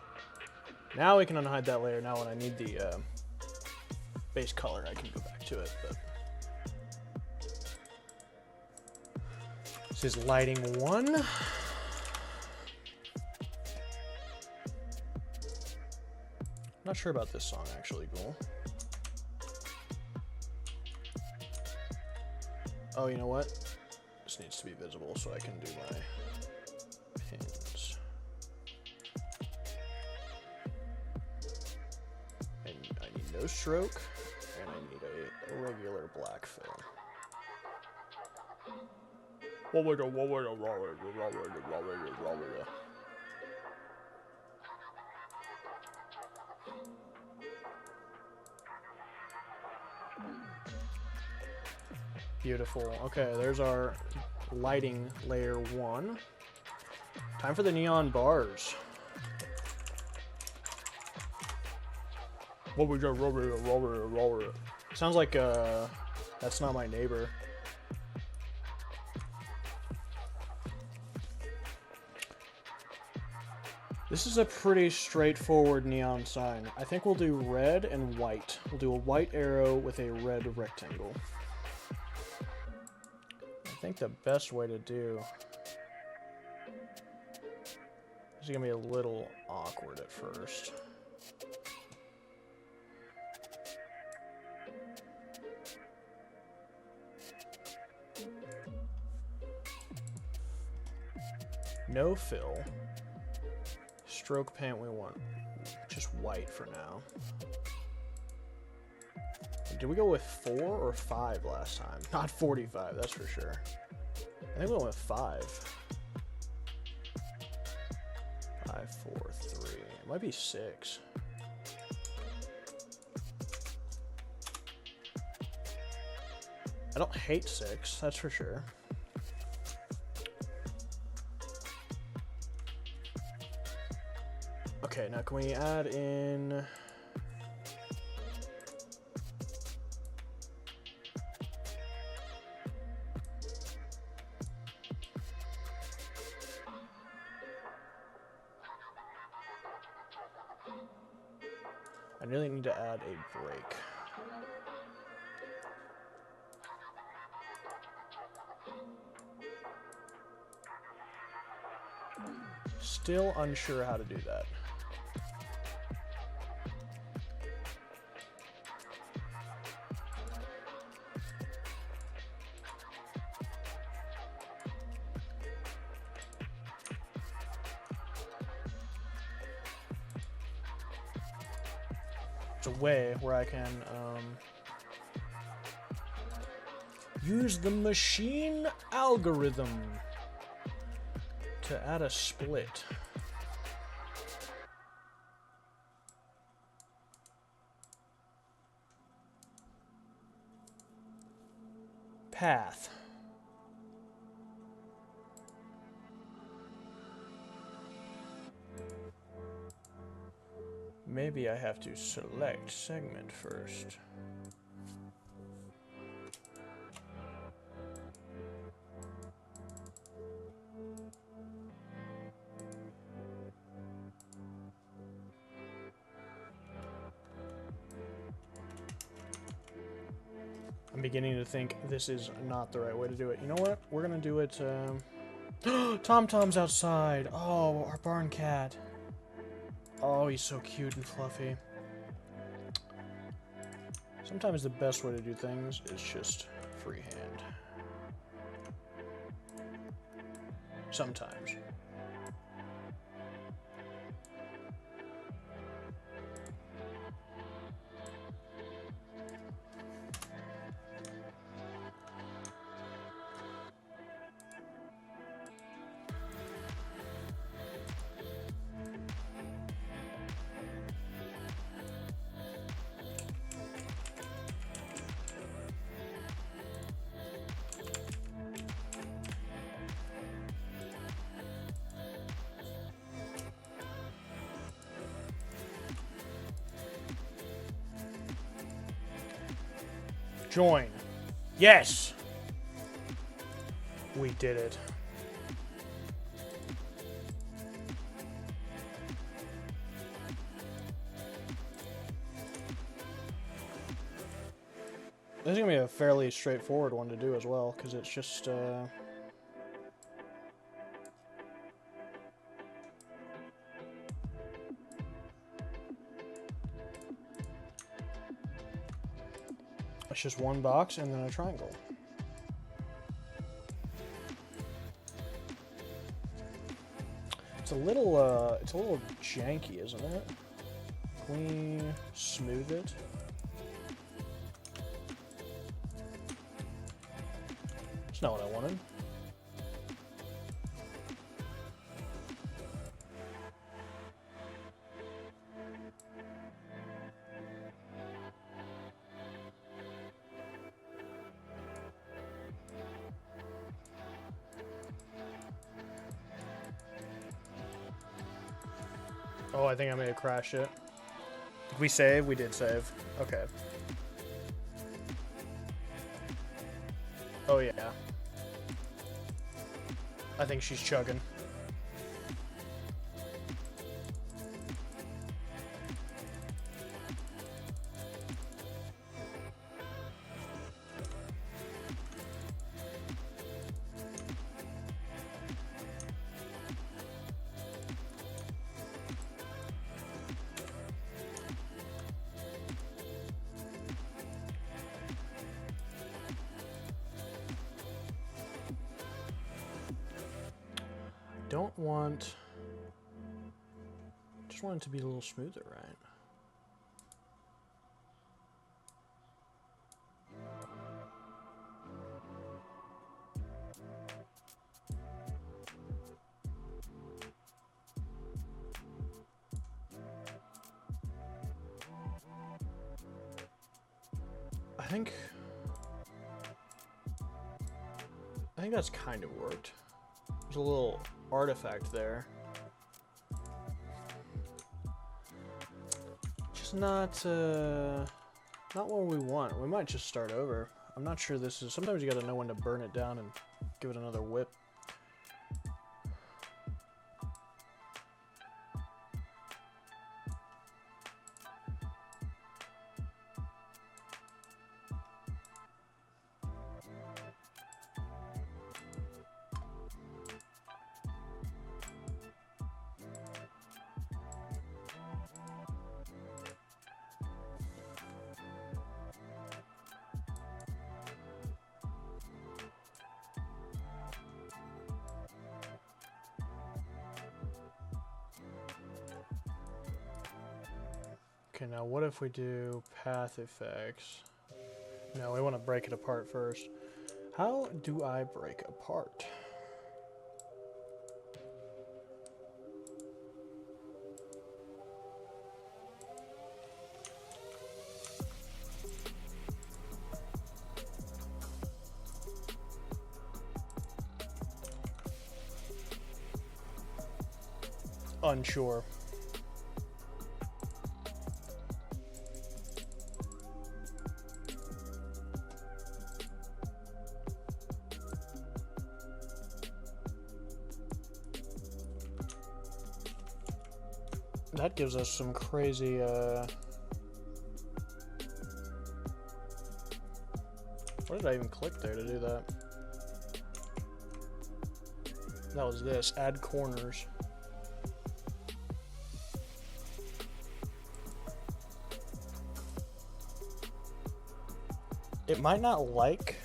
Now we can unhide that layer. Now when I need the base color, I can go back to it. But this is lighting 1. Not sure about this song actually, Ghoul. Oh, you know what? This needs to be visible so I can do my pins. And I need no stroke, and I need a regular black fill. Beautiful. Okay, there's our lighting layer 1. Time for the neon bars. Sounds like That's Not My Neighbor. This is a pretty straightforward neon sign. I think we'll do red and white. We'll do a white arrow with a red rectangle. I think the best way to do... This is gonna be a little awkward at first. No fill. Stroke paint we want just white for now. Did we go with 4 or 5 last time? Not 45, that's for sure. I think we went with 5. 5, 4, 3. It might be 6. I don't hate 6, that's for sure. Okay, now can we add in... I really need to add a break. Still unsure how to do that. A way where I can use the machine algorithm to add a split. path. Maybe I have to select segment first. I'm beginning to think this is not the right way to do it. You know what? We're gonna do it, Tom Tom's outside! Oh, our barn cat. Oh, he's so cute and fluffy. Sometimes the best way to do things is just freehand. Sometimes. Join. Yes! We did it. This is going to be a fairly straightforward one to do as well, because it's just, it's just one box and then a triangle. It's a little janky, isn't it? Can we smooth it? That's not what I wanted. Oh, I think I may have crashed it. Did we save? We did save. Okay. Oh, yeah. I think she's chugging. Don't want... Just want it to be a little smoother, right? I think that's kind of worked. There's a little artifact there. Just not what we want. We might just start over. I'm not sure this is... Sometimes you gotta know when to burn it down and give it another whip. Okay, now what if we do path effects? No, we want to break it apart first. How do I break apart? unsure. That gives us some crazy, What did I even click there to do that? That was this, add corners. It might not like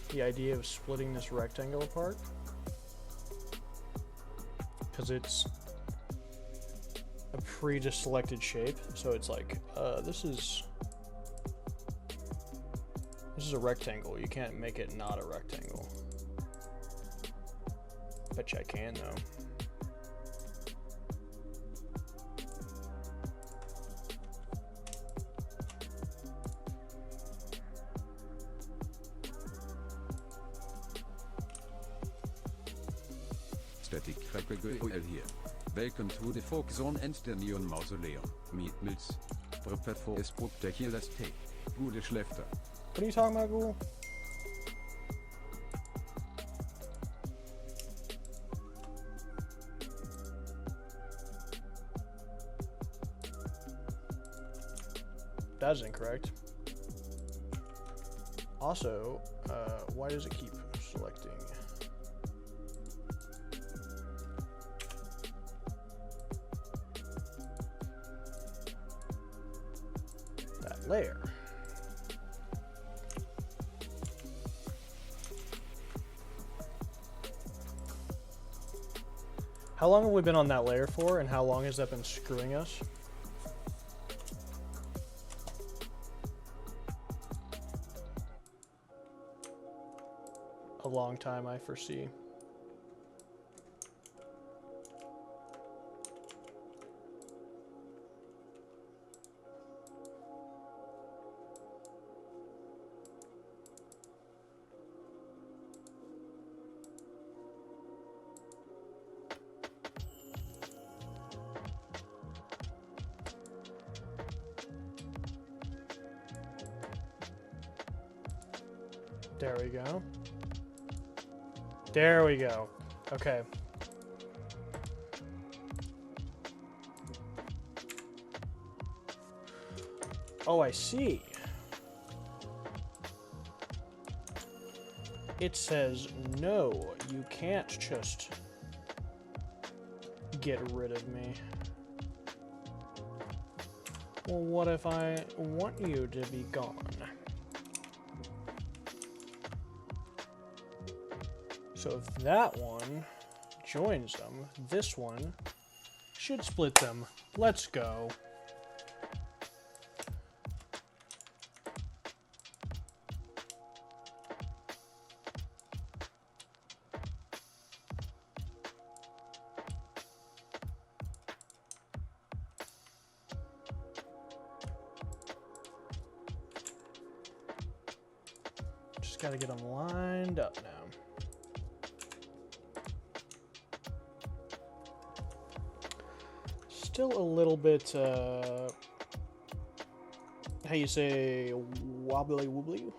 the idea of splitting this rectangle apart, because it's a pre-selected shape. So it's like, this is a rectangle. You can't make it not a rectangle. Bet you I can though. Static Crackle here. Welcome to the folk zone and the neon mausoleum. Meet Mills. Prepare for a spectacular stay. Gute Schläfte. What are you talking about, Google? That is incorrect. Also, why does it keep selecting? That layer. How long have we been on that layer for, and how long has that been screwing us? A long time, I foresee. There we go. There we go. Okay. Oh, I see. It says, no, you can't just get rid of me. Well, what if I want you to be gone? So if that one joins them, this one should split them. Let's go. Just gotta get them lined up now. Still a little bit, how you say, wobbly wobbly?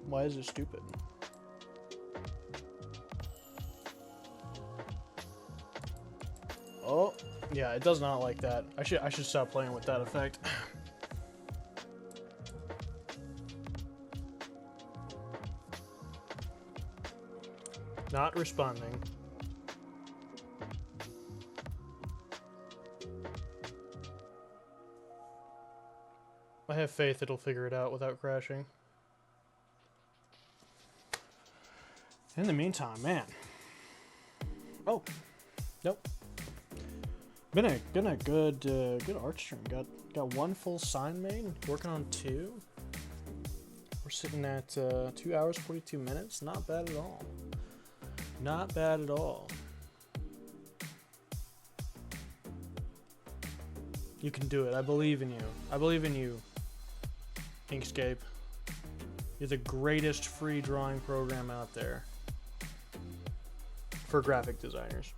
Why is it stupid? Oh, yeah, it does not like that. I should stop playing with that effect. Not responding. I have faith it'll figure it out without crashing. In the meantime, man. Oh, nope. Been a good art stream. Got one full sign made. Working on two. We're sitting at 2 hours 42 minutes. Not bad at all. not bad at all. You can do it. I believe in you. I believe in you, Inkscape. You're the greatest free drawing program out there for graphic designers.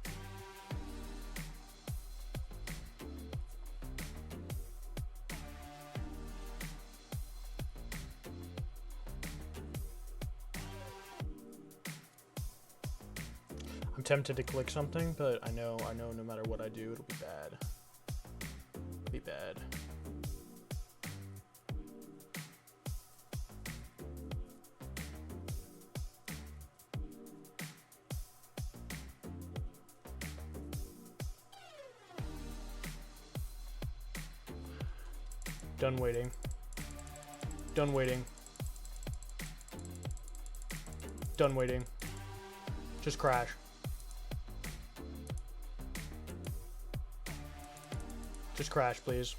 I'm tempted to click something, but I know no matter what I do, it'll be bad. Be bad. Done waiting. Done waiting. Done waiting. Just crash. Just crash, please.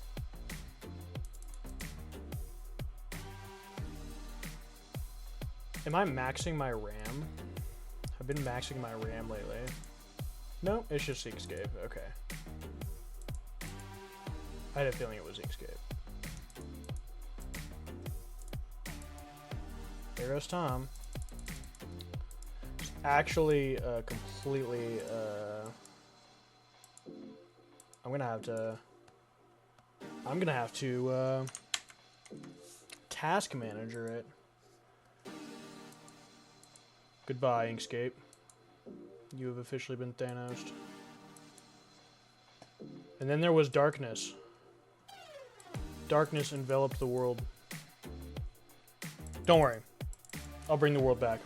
Am I maxing my RAM? I've been maxing my RAM lately. No, it's just Inkscape. Okay. I had a feeling it was Inkscape. There goes Tom. It's actually completely... I'm gonna have to task manager it. Goodbye, Inkscape. You have officially been Thanos'd. And then there was darkness. Darkness enveloped the world. Don't worry. I'll bring the world back.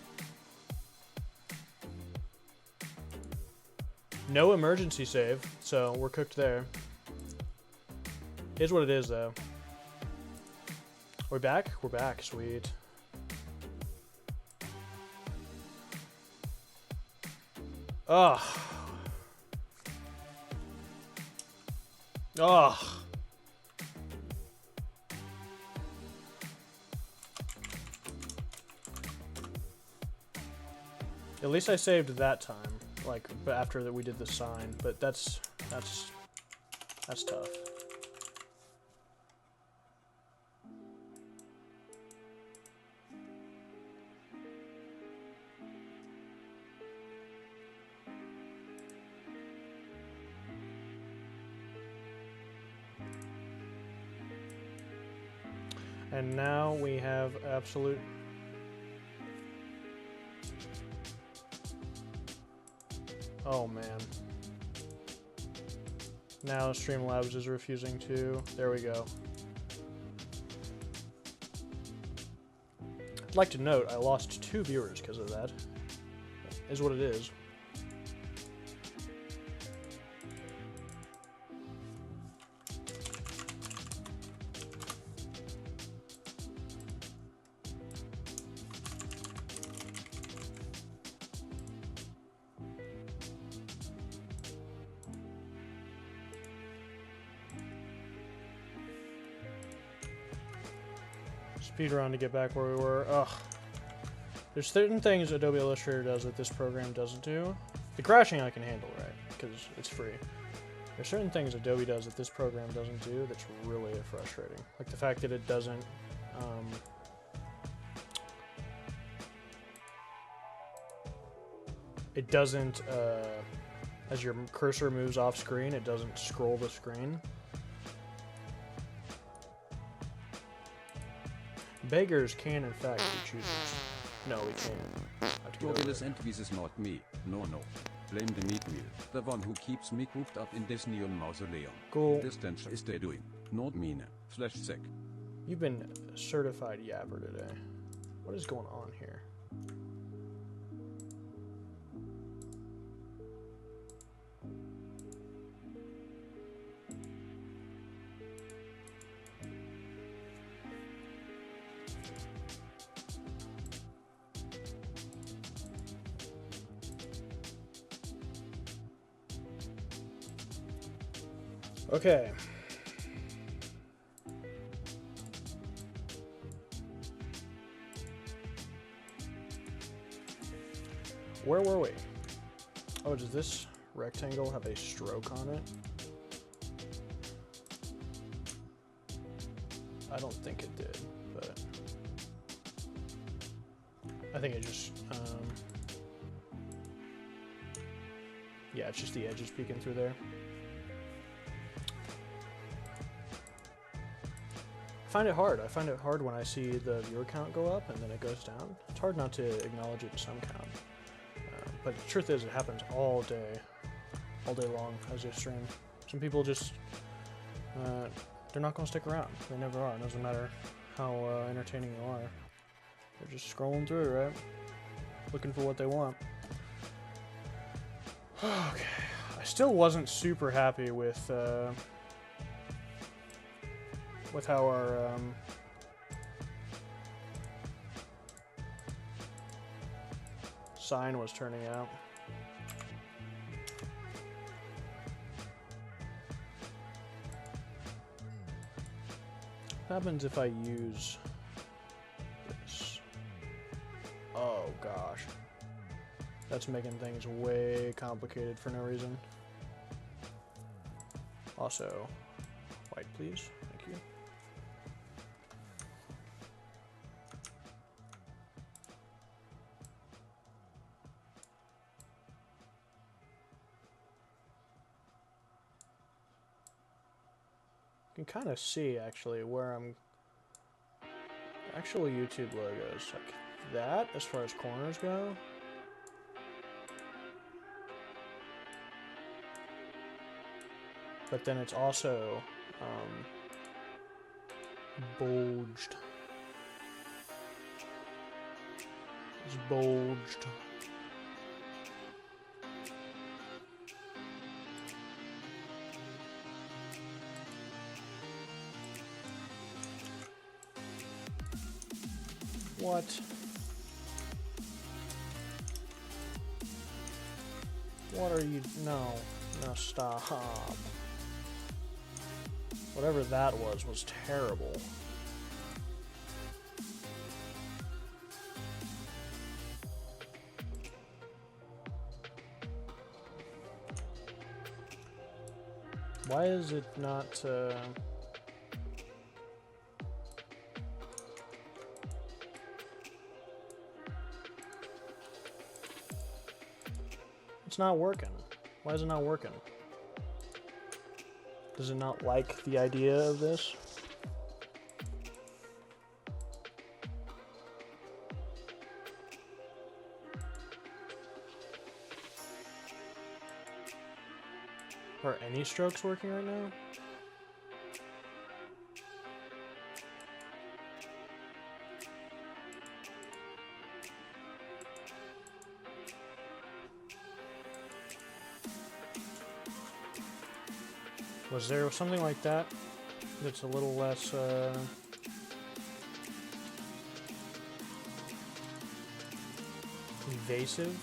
No emergency save, so we're cooked there. Here's what it is, though. We're back? We're back. Sweet. Ugh. Ugh. At least I saved that time, like, but after that we did the sign, but that's tough. And now we have absolute... Oh man. Now Streamlabs is refusing to... There we go. I'd like to note I lost 2 viewers because of that. Is what it is. Speed run to get back where we were. Ugh. There's certain things Adobe Illustrator does that this program doesn't do. The crashing I can handle, right? Because it's free. There's certain things Adobe does that this program doesn't do that's really frustrating. Like the fact that it doesn't... as your cursor moves off screen, it doesn't scroll the screen. Beggars can, in fact, be choosers. No, we can't. Torgeles and this is not me. No. Blame the meat meal. The one who keeps me cooped up in this neon mausoleum. Cool. This stench is they doing. Not mine. /sec. You've been certified yapper today. What is going on here? Okay. Where were we? Oh, does this rectangle have a stroke on it? I don't think it did, but I think it just, yeah, it's just the edges peeking through there. I find it hard. I find it hard when I see the viewer count go up and then it goes down. It's hard not to acknowledge it in some count. But the truth is, it happens all day long as you stream. Some people just, they're not going to stick around. They never are. It doesn't matter how entertaining you are. They're just scrolling through, right? Looking for what they want. Okay. I still wasn't super happy with how our sign was turning out. What happens if I use this? Oh gosh. That's making things way complicated for no reason. Also, white please. Thank you. You can kind of see actually where I'm actual YouTube logos like that as far as corners go. But then it's also bulged. It's bulged. What? What are you? No, no, stop. Whatever that was terrible. Why is it not, it's not working. Why is it not working? Does it not like the idea of this? Are any strokes working right now? Was there something like that that's a little less invasive?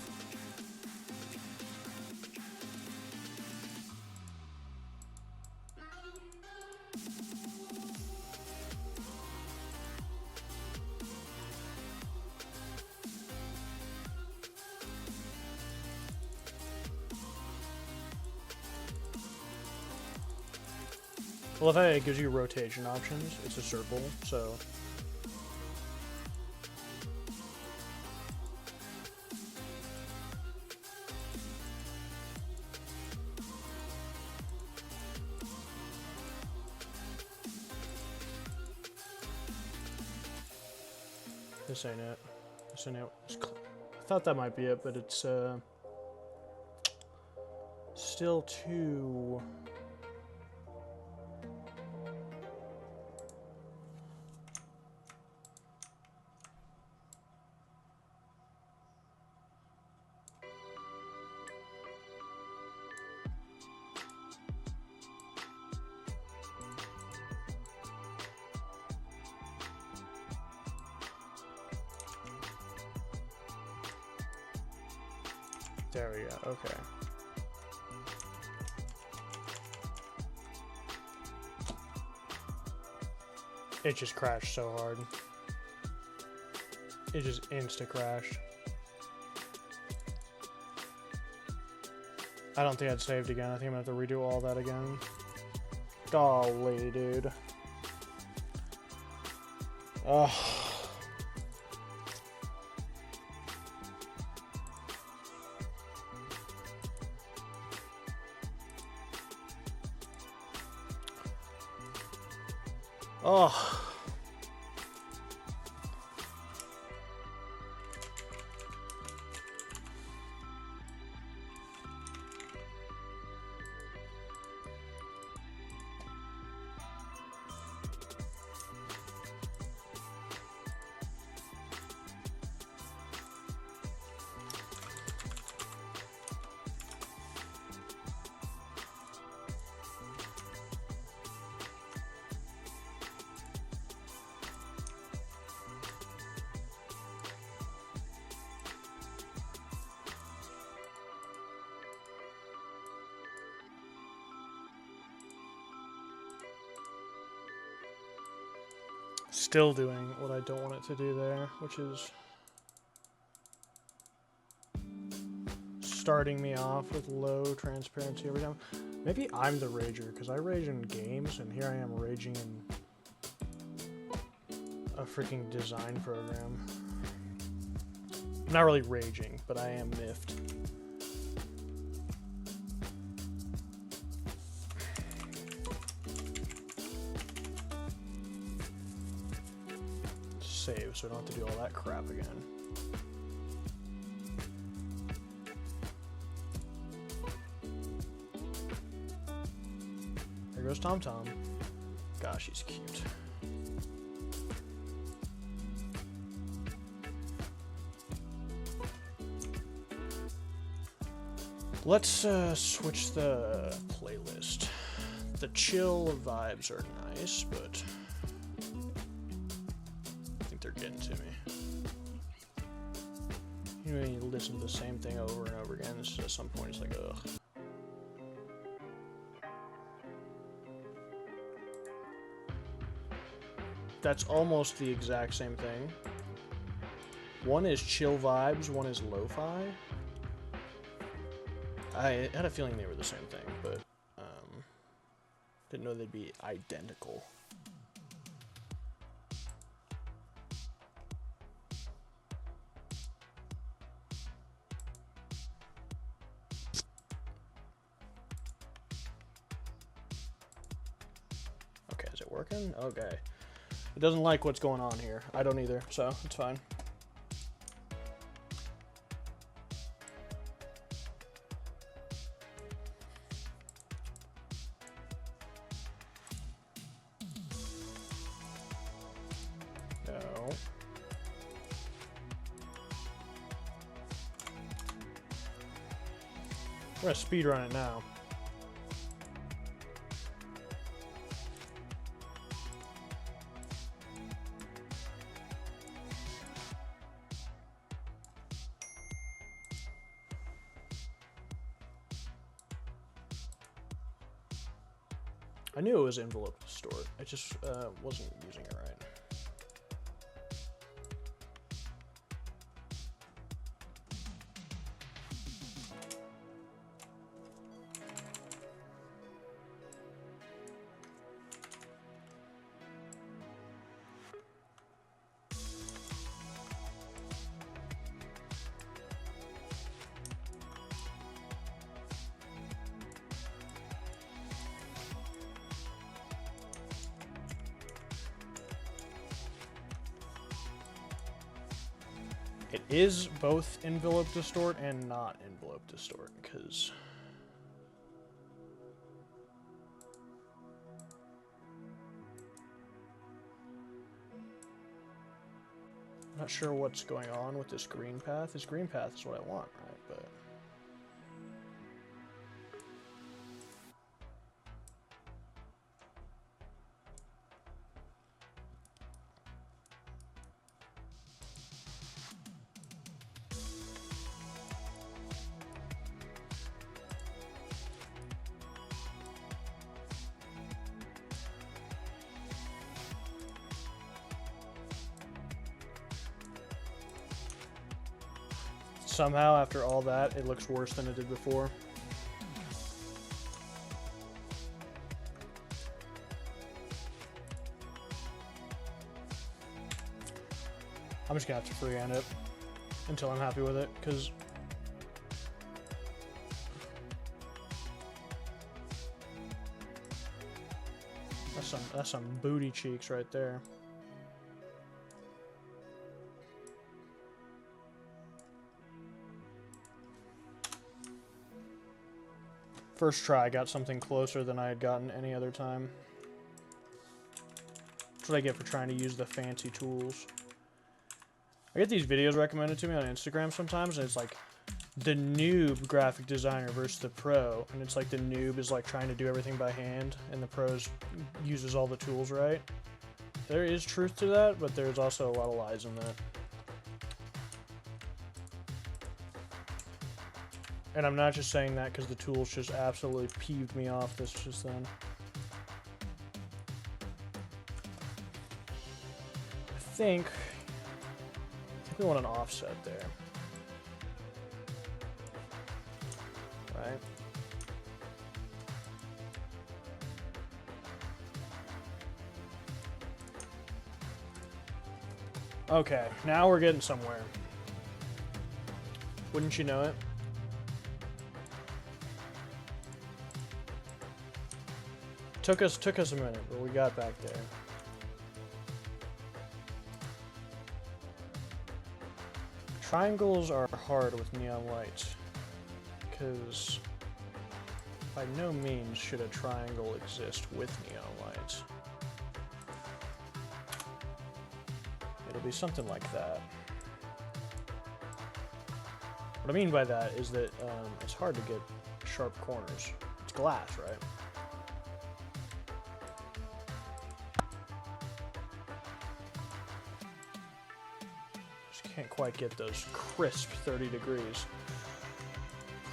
Well, if it gives you rotation options, it's a circle, so... This ain't it. This ain't it. I thought that might be it, but it's, still too... There we go, okay. It just crashed so hard. It just insta-crashed. I don't think I'd saved again. I think I'm gonna have to redo all that again. Golly, dude. Ugh. Oh. Still doing what I don't want it to do there, which is starting me off with low transparency every time. Maybe I'm the rager, because I rage in games, and here I am raging in a freaking design program. I'm not really raging, but I am miffed. Save, so I don't have to do all that crap again. There goes Tom Tom. Gosh, he's cute. Let's switch the playlist. The chill vibes are nice, but I think they're getting to me. You know, you listen to the same thing over and over again, it's, at some point it's like, ugh. That's almost the exact same thing. One is chill vibes, one is lo-fi. I had a feeling they were the same thing, but didn't know they'd be identical. Okay, is it working? Okay. It doesn't like what's going on here. I don't either, so it's fine. No. We're gonna speedrun it now. I knew it was envelope distort. I just wasn't using it right. It is both envelope distort and not envelope distort, because I'm not sure what's going on with this green path. This green path is what I want, right? But somehow, after all that, it looks worse than it did before. just gonna have to freehand it until I'm happy with it, because that's some booty cheeks right there. First try, I got something closer than I had gotten any other time. That's what I get for trying to use the fancy tools. I get these videos recommended to me on Instagram sometimes, and it's like the noob graphic designer versus the pro, and it's like the noob is like trying to do everything by hand, and the pros uses all the tools right. There is truth to that, but there's also a lot of lies in that. And I'm not just saying that because the tools just absolutely peeved me off this just then. I think we want an offset there. Right? Okay, now we're getting somewhere. Wouldn't you know it? Took us a minute, but we got back there. Triangles are hard with neon lights, because by no means should a triangle exist with neon lights. It'll be something like that. What I mean by that is that it's hard to get sharp corners. It's glass, right? Can't quite get those crisp 30 degrees.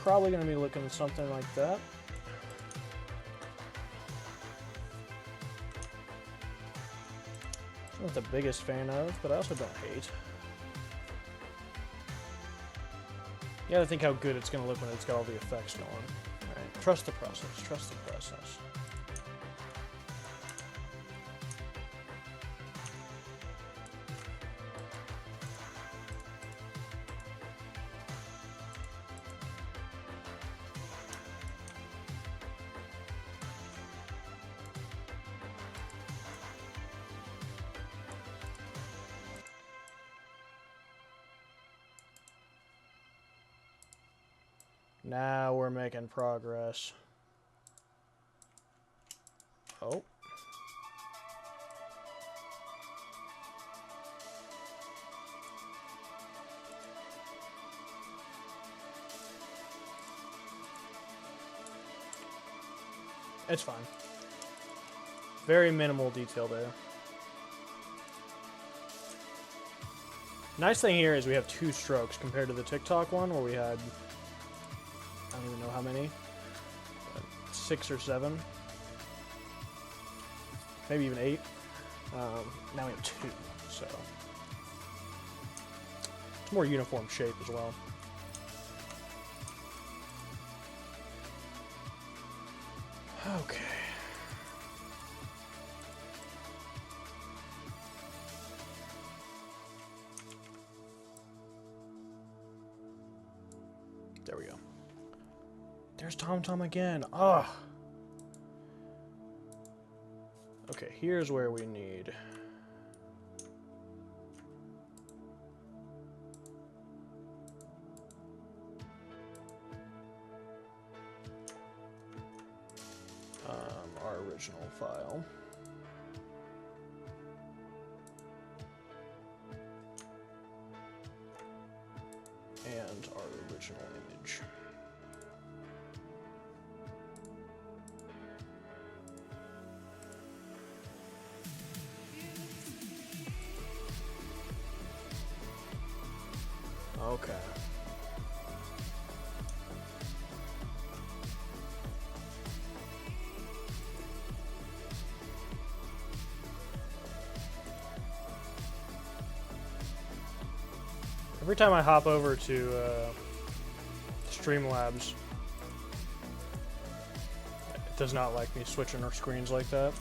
Probably going to be looking at something like that. Not the biggest fan of, but I also don't hate. You gotta think how good it's going to look when it's got all the effects going. Alright, trust the process, trust the process. Now we're making progress. Oh. It's fine. Very minimal detail there. Nice thing here is we have 2 strokes compared to the TikTok one where we had, I don't even know how many, 6 or 7, maybe even 8. Now we have 2, so it's more uniform shape as well. Okay. There we go. There's Tom again. Ugh. Okay, here's where we need. Our original file. And our original image. Okay. Every time I hop over to Streamlabs, it does not like me switching our screens like that.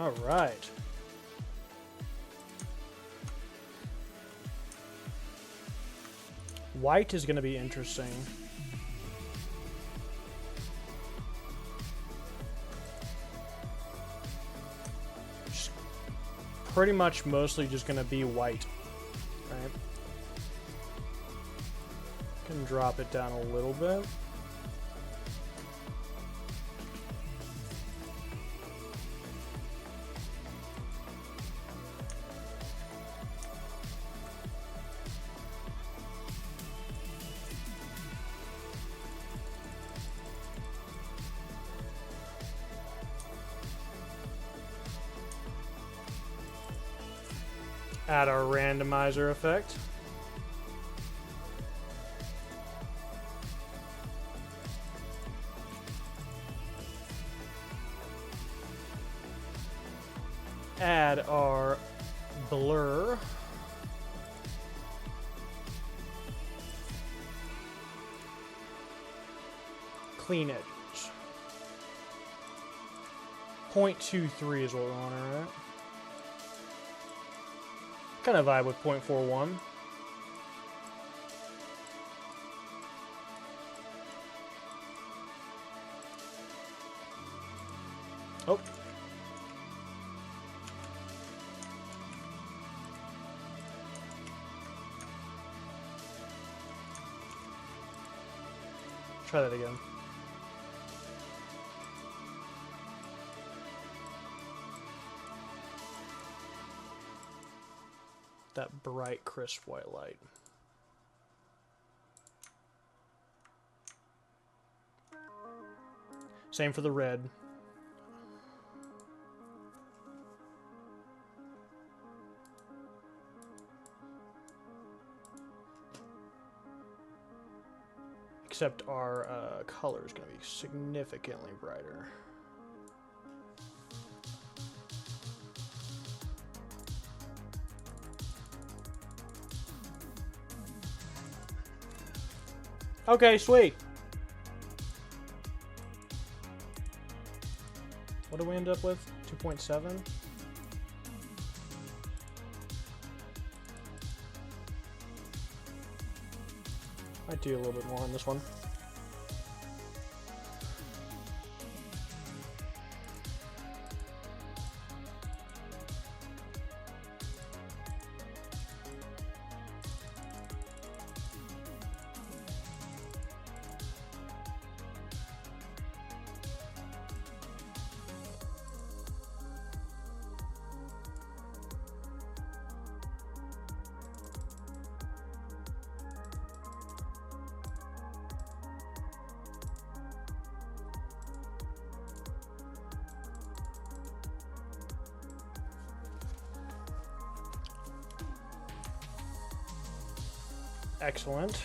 All right. White is going to be interesting. Just pretty much mostly just going to be white. Right? Can drop it down a little bit. Add our randomizer effect. Add our blur. Clean edges. 0.23 is what we want, right? Kind of vibe with 0.41. Oh. Try that again. That bright, crisp white light. Same for the red. Except our color is going to be significantly brighter. Okay, sweet. What do we end up with? 2.7? Might do a little bit more on this one. Excellent.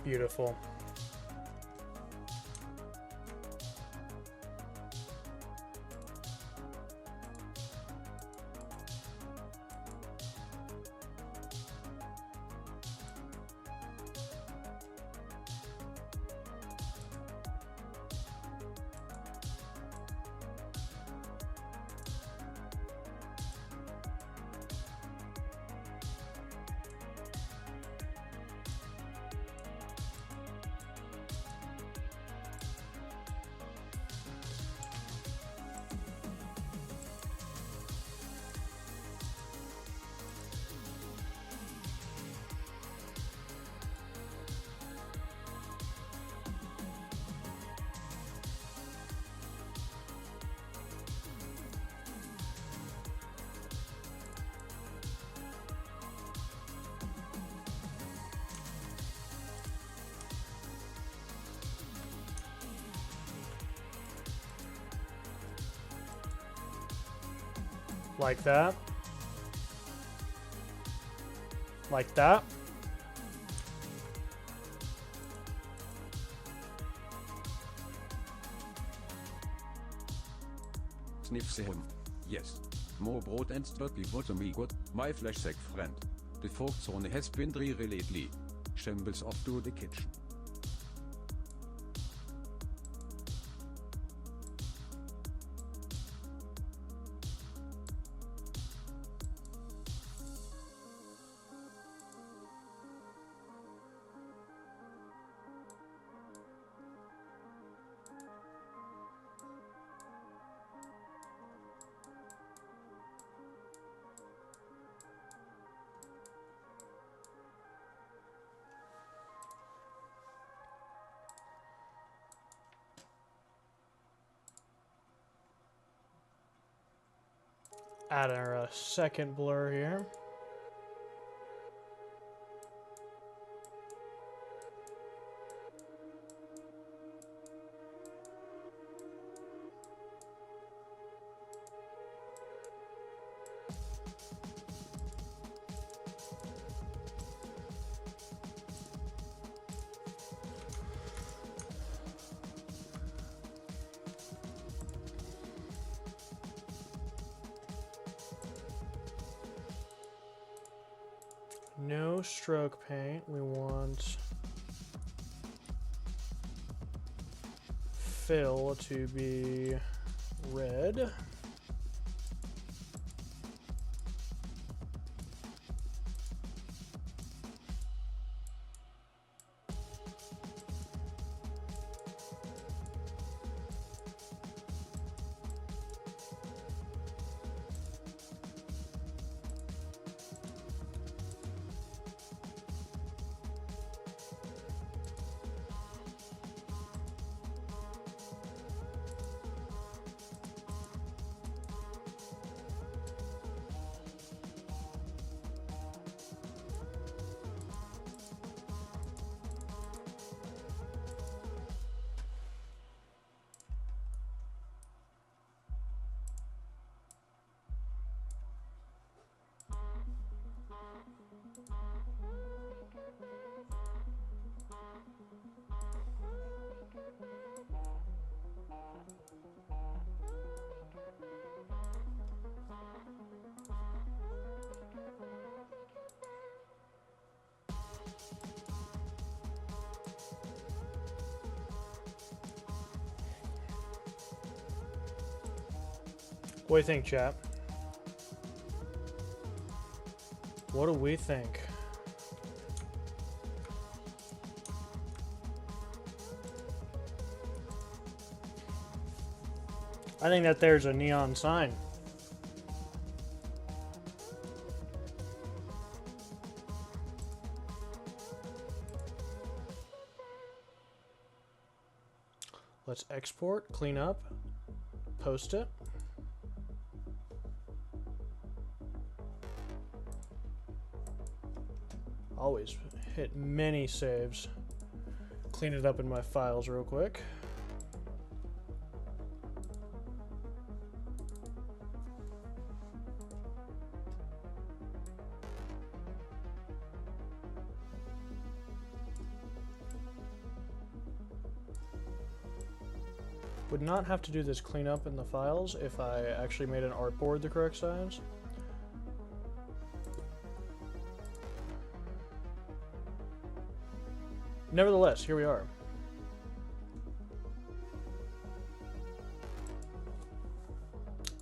Beautiful. Like that. Like that. Sniff him. Yes. More broad and dirty bottom got my flashsack friend. The fog zone has been dry lately. Shambles off to the kitchen. Add our second blur here. No stroke paint. We want fill to be red. What do you think, chat? What do we think? I think that there's a neon sign. Let's export, clean up, post it. Always hit many saves. Clean it up in my files real quick. Would not have to do this cleanup in the files if I actually made an artboard the correct size. Nevertheless, here we are.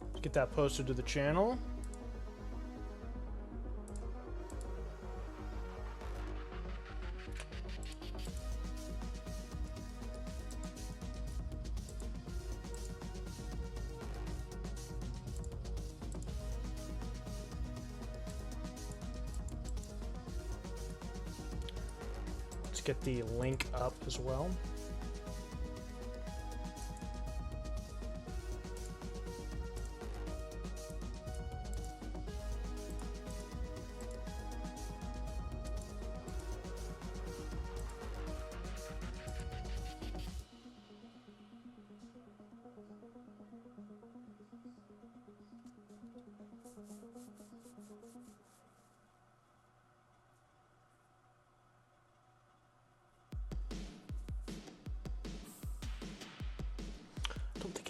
Let's get that posted to the channel. Get the link up as well.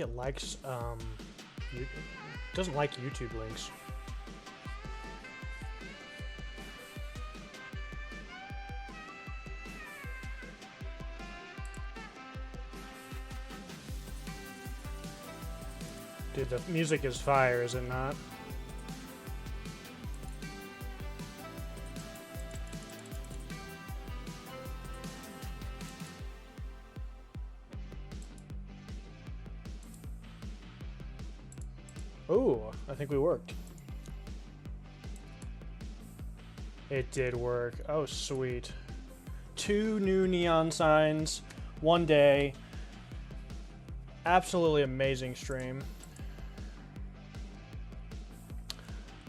think it likes doesn't like YouTube links. Dude, the music is fire, is it not? Ooh, I think we worked. It did work. Oh, sweet. 2 new neon signs, 1 day. Absolutely amazing stream.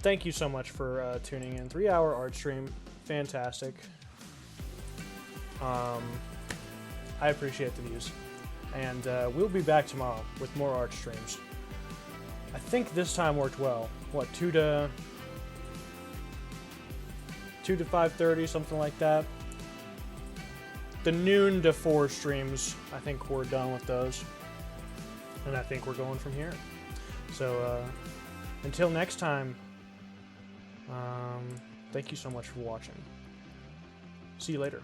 Thank you so much for tuning in. 3-hour art stream. Fantastic. I appreciate the views. And we'll be back tomorrow with more art streams. I think this time worked well. What, 2 to 5:30, something like that. The noon to 4 streams, I think we're done with those. And I think we're going from here. So, until next time, thank you so much for watching. See you later.